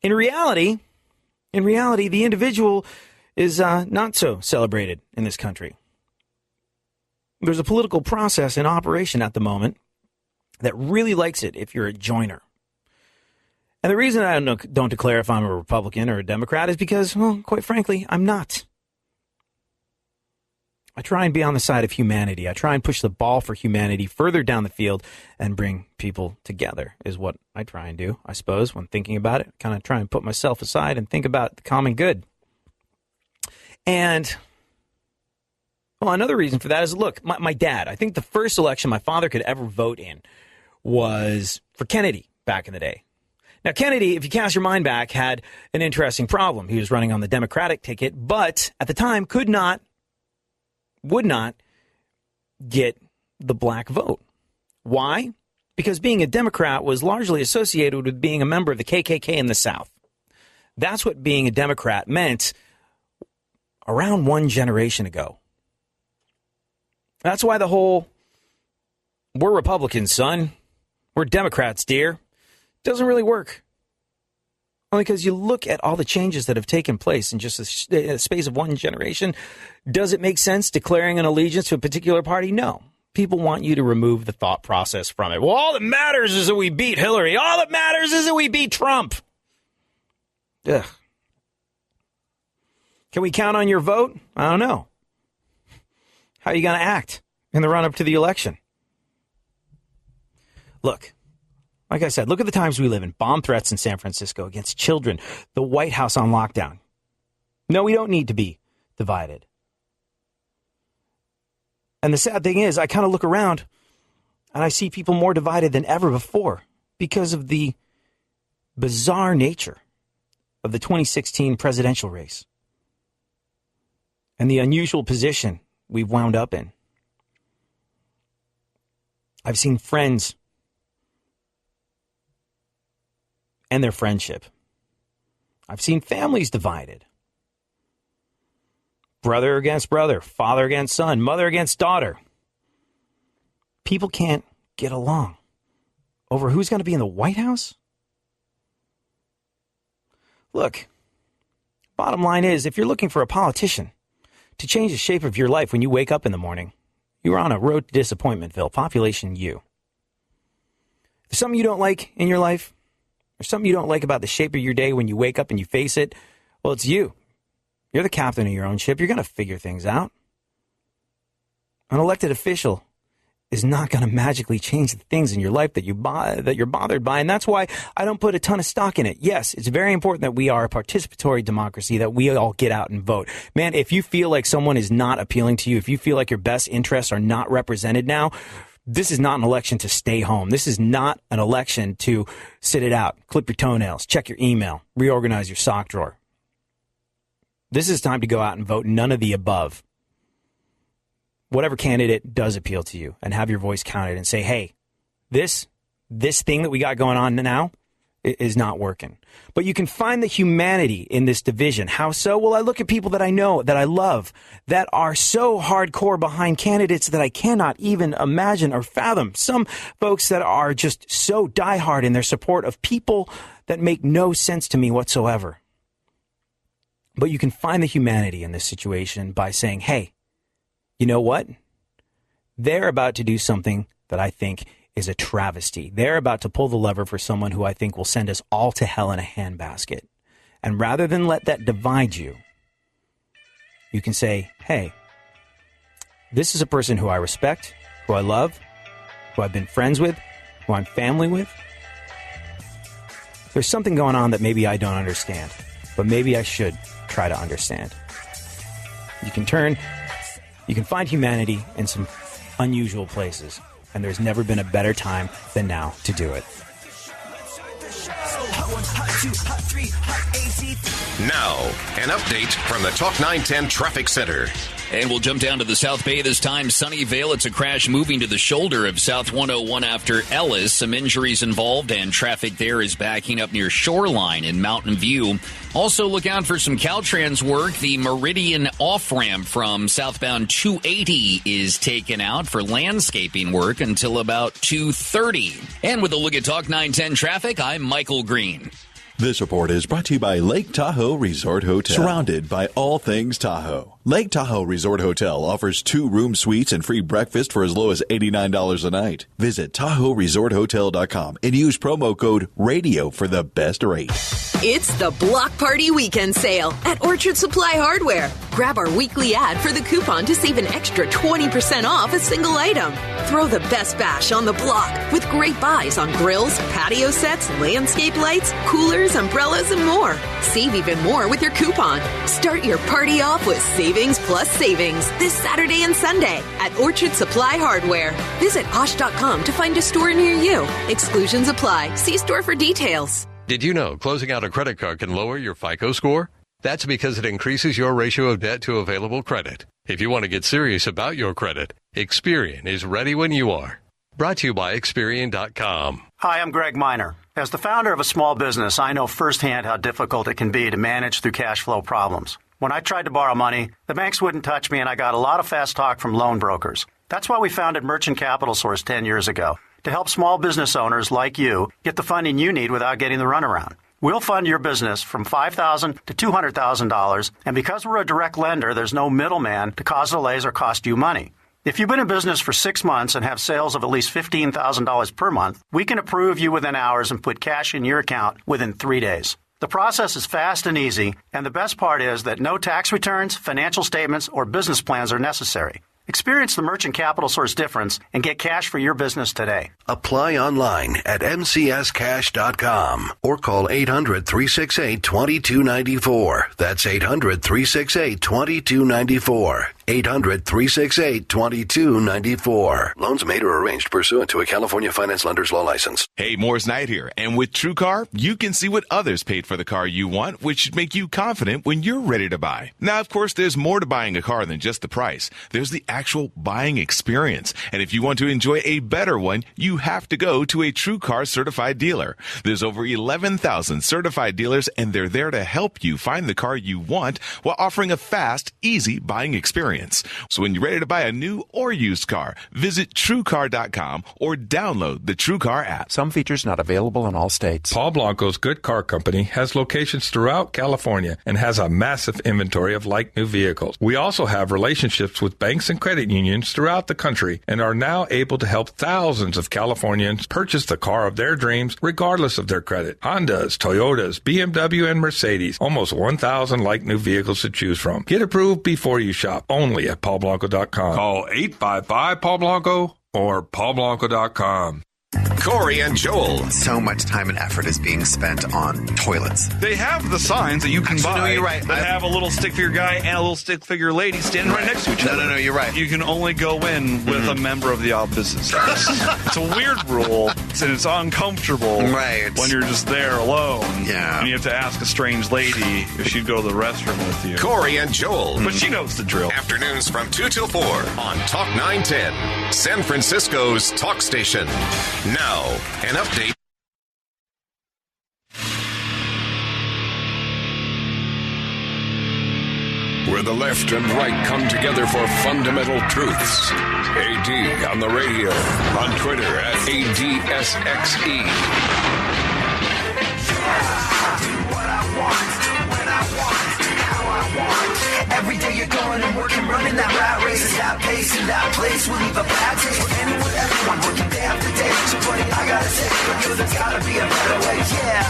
In reality, the individual is not so celebrated in this country. There's a political process in operation at the moment that really likes it if you're a joiner. And the reason I don't declare if I'm a Republican or a Democrat is because, well, quite frankly, I'm not. I try and be on the side of humanity. I try and push the ball for humanity further down the field and bring people together is what I try and do, I suppose, when thinking about it. Kind of try and put myself aside and think about the common good. And, well, another reason for that is, look, my dad, I think the first election my father could ever vote in was for Kennedy back in the day. Now, Kennedy, if you cast your mind back, had an interesting problem. He was running on the Democratic ticket, but at the time would not get the black vote. Why? Because being a Democrat was largely associated with being a member of the KKK in the South. That's what being a Democrat meant around one generation ago. That's why the whole, we're Republicans, son. We're Democrats, dear, doesn't really work. Only because you look at all the changes that have taken place in just a space of one generation. Does it make sense declaring an allegiance to a particular party? No. People want you to remove the thought process from it. Well, all that matters is that we beat Hillary. All that matters is that we beat Trump. Ugh. Can we count on your vote? I don't know. How are you going to act in the run-up to the election? Look. Like I said, look at the times we live in. Bomb threats in San Francisco against children. The White House on lockdown. No, we don't need to be divided. And the sad thing is, I kind of look around and I see people more divided than ever before because of the bizarre nature of the 2016 presidential race and the unusual position we've wound up in. I've seen friends and their friendship. I've seen families divided. Brother against brother, father against son, mother against daughter. People can't get along over who's going to be in the White House. Look, bottom line is, if you're looking for a politician to change the shape of your life when you wake up in the morning, you're on a road to disappointmentville, population U. If there's something you don't like in your life, or something you don't like about the shape of your day when you wake up and you face it, well, it's you. You're the captain of your own ship. You're going to figure things out. An elected official is not going to magically change the things in your life that you're bothered by, and that's why I don't put a ton of stock in it. Yes, it's very important that we are a participatory democracy, that we all get out and vote. Man, if you feel like someone is not appealing to you, if you feel like your best interests are not represented now, This is not an election to stay home. This is not an election to sit it out, clip your toenails, check your email, reorganize your sock drawer. This is time to go out and vote none of the above. Whatever candidate does appeal to you, and have your voice counted and say, hey, this thing that we got going on now is not working. But you can find the humanity in this division. How so? Well, I look at people that I know, that I love, that are so hardcore behind candidates that I cannot even imagine or fathom. Some folks that are just so diehard in their support of people that make no sense to me whatsoever. But you can find the humanity in this situation by saying, hey, you know what? They're about to do something that I think is a travesty. They're about to pull the lever for someone who I think will send us all to hell in a handbasket. And rather than let that divide you, you can say, hey, this is a person who I respect, who I love, who I've been friends with, who I'm family with. There's something going on that maybe I don't understand, but maybe I should try to understand. You can find humanity in some unusual places. And there's never been a better time than now to do it. Now, an update from the Talk 910 Traffic Center. And we'll jump down to the South Bay this time. Sunnyvale, it's a crash moving to the shoulder of South 101 after Ellis. Some injuries involved, and traffic there is backing up near Shoreline in Mountain View. Also, look out for some Caltrans work. The Meridian off-ramp from southbound 280 is taken out for landscaping work until about 2:30. And with a look at Talk 910 traffic, I'm Michael Green. This report is brought to you by Lake Tahoe Resort Hotel. Surrounded by all things Tahoe, Lake Tahoe Resort Hotel offers 2-room suites and free breakfast for as low as $89 a night. Visit TahoeResortHotel.com and use promo code RADIO for the best rate. It's the Block Party Weekend Sale at Orchard Supply Hardware. Grab our weekly ad for the coupon to save an extra 20% off a single item. Throw the best bash on the block with great buys on grills, patio sets, landscape lights, coolers, umbrellas, and more. Save even more with your coupon. Start your party off with savings plus savings this Saturday and Sunday at Orchard Supply Hardware. Visit Osh.com to find a store near you. Exclusions apply. See store for details. Did you know closing out a credit card can lower your FICO score? That's because it increases your ratio of debt to available credit. If you want to get serious about your credit, Experian is ready when you are. Brought to you by Experian.com. Hi, I'm Greg Miner. As the founder of a small business, I know firsthand how difficult it can be to manage through cash flow problems. When I tried to borrow money, the banks wouldn't touch me, and I got a lot of fast talk from loan brokers. That's why we founded Merchant Capital Source 10 years ago, to help small business owners like you get the funding you need without getting the runaround. We'll fund your business from $5,000 to $200,000, and because we're a direct lender, there's no middleman to cause delays or cost you money. If you've been in business for 6 months and have sales of at least $15,000 per month, we can approve you within hours and put cash in your account within 3 days. The process is fast and easy, and the best part is that no tax returns, financial statements, or business plans are necessary. Experience the Merchant Capital Source difference and get cash for your business today. Apply online at mcscash.com or call 800-368-2294. That's 800-368-2294. 800-368-2294. Loans made or arranged pursuant to a California Finance Lender's Law license. Hey, Moore's Knight here. And with TrueCar, you can see what others paid for the car you want, which should make you confident when you're ready to buy. Now, of course, there's more to buying a car than just the price. There's the actual buying experience. And if you want to enjoy a better one, you have to go to a TrueCar certified dealer. There's over 11,000 certified dealers, and they're there to help you find the car you want while offering a fast, easy buying experience. So when you're ready to buy a new or used car, visit TrueCar.com or download the TrueCar app. Some features not available in all states. Paul Blanco's Good Car Company has locations throughout California and has a massive inventory of like-new vehicles. We also have relationships with banks and credit unions throughout the country and are now able to help thousands of Californians purchase the car of their dreams regardless of their credit. Hondas, Toyotas, BMW, and Mercedes. Almost 1,000 like-new vehicles to choose from. Get approved before you shop. Only at PaulBlanco.com. Call 855-PaulBlanco or PaulBlanco.com. Corey and Joel. So much time and effort is being spent on toilets. They have the signs that you can buy. No, you're right. That have a little stick figure guy and a little stick figure lady standing right next to each other. No, you're right. You can only go in with a member of the opposite sex. It's a weird rule, and it's uncomfortable when you're just there alone. Yeah. And you have to ask a strange lady if she'd go to the restroom with you. Corey and Joel. But she knows the drill. Afternoons from 2 till 4 on Talk 910, San Francisco's talk station. Now, an update. Where the left and right come together for fundamental truths. AD on the radio, on Twitter at ADSXE. Every day you're going and working, running that rat race. That pace and that place will leave a bad taste for anyone, everyone working day after day. So buddy, I gotta say, for you there's gotta be a better way, yeah.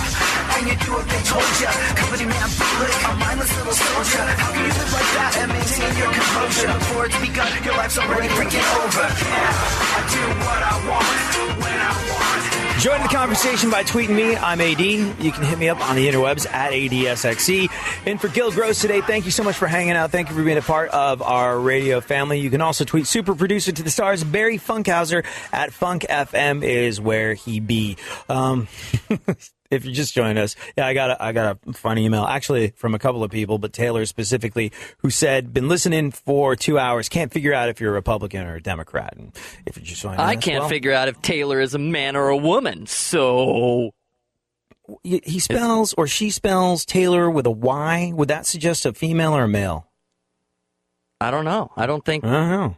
And you do what they told ya. Company man, bullet, a mindless little soldier. How can you live like that and maintain your composure? Before it's begun, your life's already freaking over. Yeah, I do what I want, when I want. Join the conversation by tweeting me. I'm AD. You can hit me up on the interwebs at ADSXE. And for Gil Gross today, thank you so much for hanging out. Thank you for being a part of our radio family. You can also tweet super producer to the stars, Barry Funkhauser at Funk FM is where he be. If you just joined us, yeah, I got a funny email, actually from a couple of people, but Taylor specifically, who said, been listening for 2 hours, can't figure out if you're a Republican or a Democrat. And if you're just joining us, I can't figure out if Taylor is a man or a woman, so... He spells, or she spells, Taylor with a Y. Would that suggest a female or a male? I don't know. I don't think... I don't know.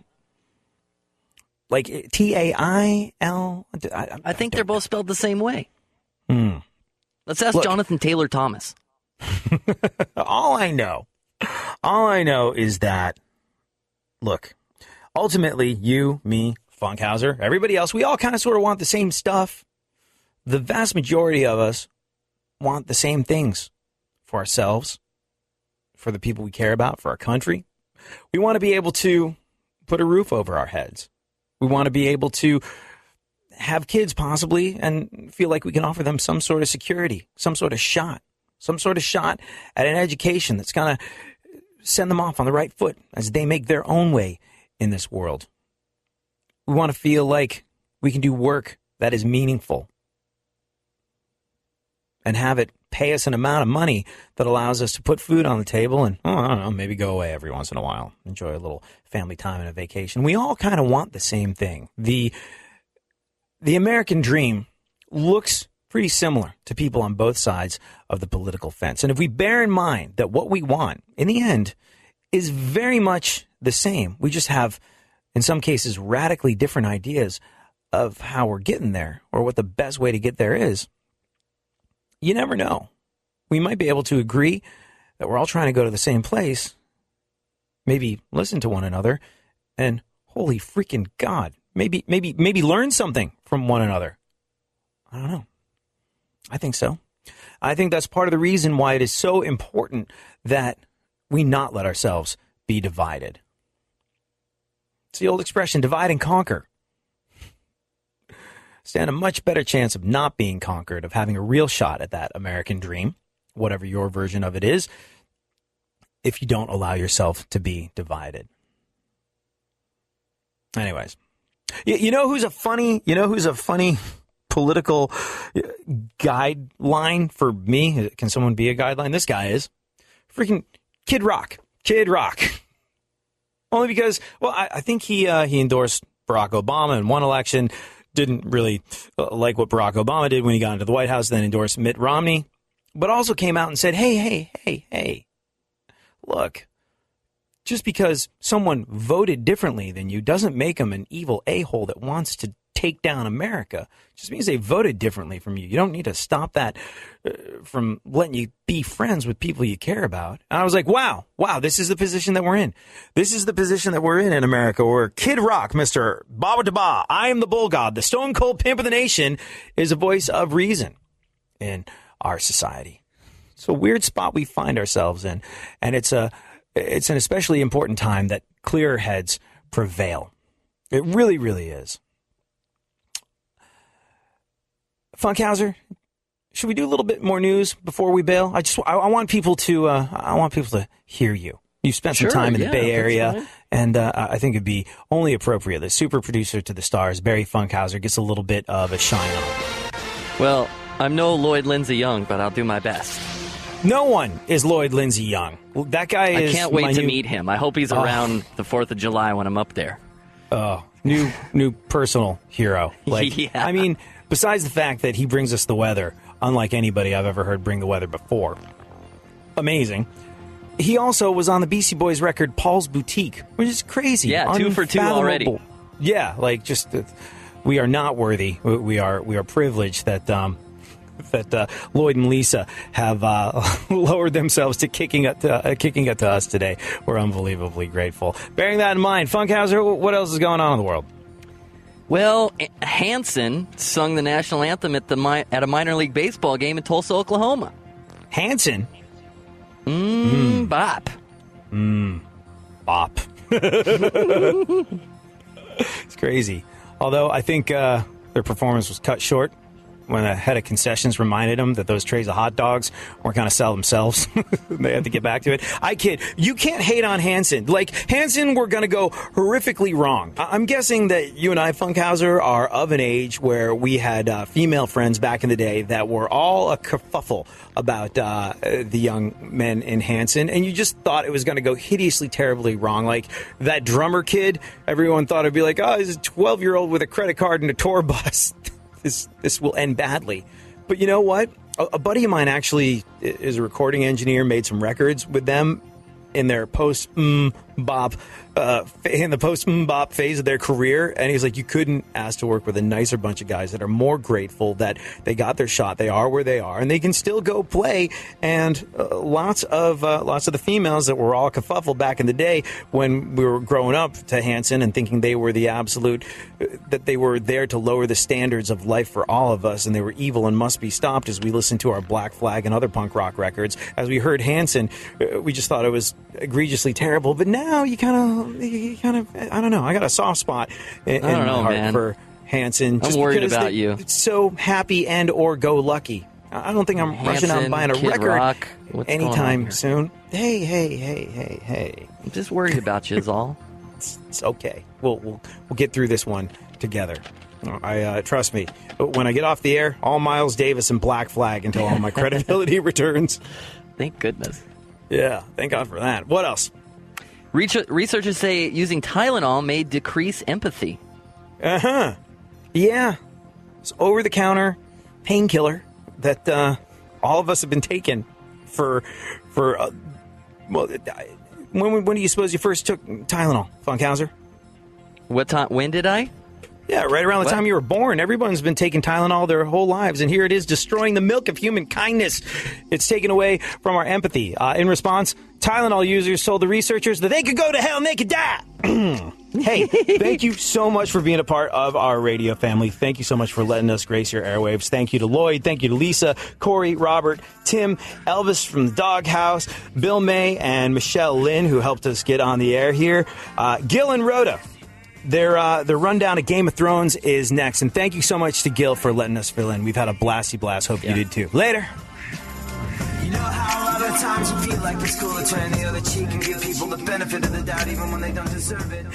Like T-A-I-L? I think they're both spelled the same way. Let's ask Look, Jonathan Taylor Thomas. All I know is that, look, ultimately, you, me, Funkhauser, everybody else, we all kind of sort of want the same stuff. The vast majority of us want the same things for ourselves, for the people we care about, for our country. We want to be able to put a roof over our heads. We want to be able to have kids possibly and feel like we can offer them some sort of security, some sort of shot at an education that's going to send them off on the right foot as they make their own way in this world. We want to feel like we can do work that is meaningful and have it pay us an amount of money that allows us to put food on the table and, I don't know, maybe go away every once in a while, enjoy a little family time and a vacation. We all kind of want the same thing. The American dream looks pretty similar to people on both sides of the political fence. And if we bear in mind that what we want, in the end, is very much the same, we just have, in some cases, radically different ideas of how we're getting there or what the best way to get there is, you never know. We might be able to agree that we're all trying to go to the same place, maybe listen to one another, and holy freaking God, maybe learn something from one another. I don't know. I think so. I think that's part of the reason why it is so important that we not let ourselves be divided. It's the old expression, divide and conquer. Stand a much better chance of not being conquered, of having a real shot at that American dream, whatever your version of it is, if you don't allow yourself to be divided. Anyways, you know who's a funny political guideline for me? Can someone be a guideline? This guy is freaking Kid Rock. Only because, well, I think he endorsed Barack Obama in one election. Didn't really like what Barack Obama did when he got into the White House, then endorsed Mitt Romney, but also came out and said, hey, look, just because someone voted differently than you doesn't make them an evil a-hole that wants to take down America. It just means they voted differently from you. You don't need to stop that from letting you be friends with people you care about. And I was like, wow, this is the position that we're in. This is the position that we're in America, where Kid Rock, Mr. Baba Daba, I am the bull god, the stone cold pimp of the nation, is a voice of reason in our society. It's a weird spot we find ourselves in, and it's an especially important time that clearer heads prevail. It really, really is. Funkhauser, should we do a little bit more news before we bail? I want people to hear you. You've spent some time in the Bay Area, and I think it'd be only appropriate that super producer to the stars, Barry Funkhauser, gets a little bit of a shine on. Well, I'm no Lloyd Lindsay Young, but I'll do my best. No one is Lloyd Lindsay Young. That guy is. I can't wait to meet him. I hope he's around the 4th of July when I'm up there. Oh, new personal hero. I mean, besides the fact that he brings us the weather, unlike anybody I've ever heard bring the weather before. Amazing. He also was on the Beastie Boys record Paul's Boutique, which is crazy. Yeah, 2 for 2 already. Yeah, we are not worthy. We are privileged that Lloyd and Lisa have lowered themselves to kicking it to us today. We're unbelievably grateful. Bearing that in mind, Funkhauser, what else is going on in the world? Well, Hanson sung the national anthem at a minor league baseball game in Tulsa, Oklahoma. Hanson? Bop. Bop. It's crazy. Although I think their performance was cut short when the head of concessions reminded them that those trays of hot dogs weren't going to sell themselves. They had to get back to it. I kid. You can't hate on Hanson. Hanson, we're going to go horrifically wrong. I'm guessing that you and I, Funkhauser, are of an age where we had female friends back in the day that were all a kerfuffle about the young men in Hanson, and you just thought it was going to go hideously, terribly wrong. Like that drummer kid, everyone thought it'd be like, oh, he's a 12-year-old with a credit card and a tour bus. This will end badly. But you know what? A buddy of mine actually is a recording engineer, made some records with them in their post-bop phase of their career. And he's like, you couldn't ask to work with a nicer bunch of guys that are more grateful that they got their shot. They are where they are, and they can still go play. And lots of the females that were all kerfuffle back in the day when we were growing up to Hanson and thinking they were the absolute, that they were there to lower the standards of life for all of us, and they were evil and must be stopped. As we listened to our Black Flag and other punk rock records, as we heard Hanson, we just thought it was egregiously terrible. But now you kind of, I don't know. I got a soft spot in my heart for Hanson. I'm worried about you. It's so happy and or go lucky. I don't think I'm rushing out and buying a Kid record Rock. anytime soon. Hey. I'm just worried about you is all. It's okay. We'll get through this one together. I trust me. When I get off the air, all Miles Davis and Black Flag until all my credibility returns. Thank goodness. Yeah, thank God for that. What else? Researchers say using Tylenol may decrease empathy. Yeah. It's over-the-counter painkiller that all of us have been taking for when do you suppose you first took Tylenol, Funkhauser? What time? When did I? Yeah, right around the time you were born. Everyone's been taking Tylenol their whole lives, and here it is destroying the milk of human kindness. It's taken away from our empathy. In response, Tylenol users told the researchers that they could go to hell and they could die. Hey, thank you so much for being a part of our radio family. Thank you so much for letting us grace your airwaves. Thank you to Lloyd. Thank you to Lisa, Corey, Robert, Tim, Elvis from the Doghouse, Bill May, and Michelle Lynn, who helped us get on the air here. Gil and Rhoda. Their rundown of Game of Thrones is next. And thank you so much to Gil for letting us fill in. We've had a blasty blast. Hope you did too. Later. You know how other times you feel like it's cool to turn the other cheek and give people the benefit of the doubt even when they don't deserve it.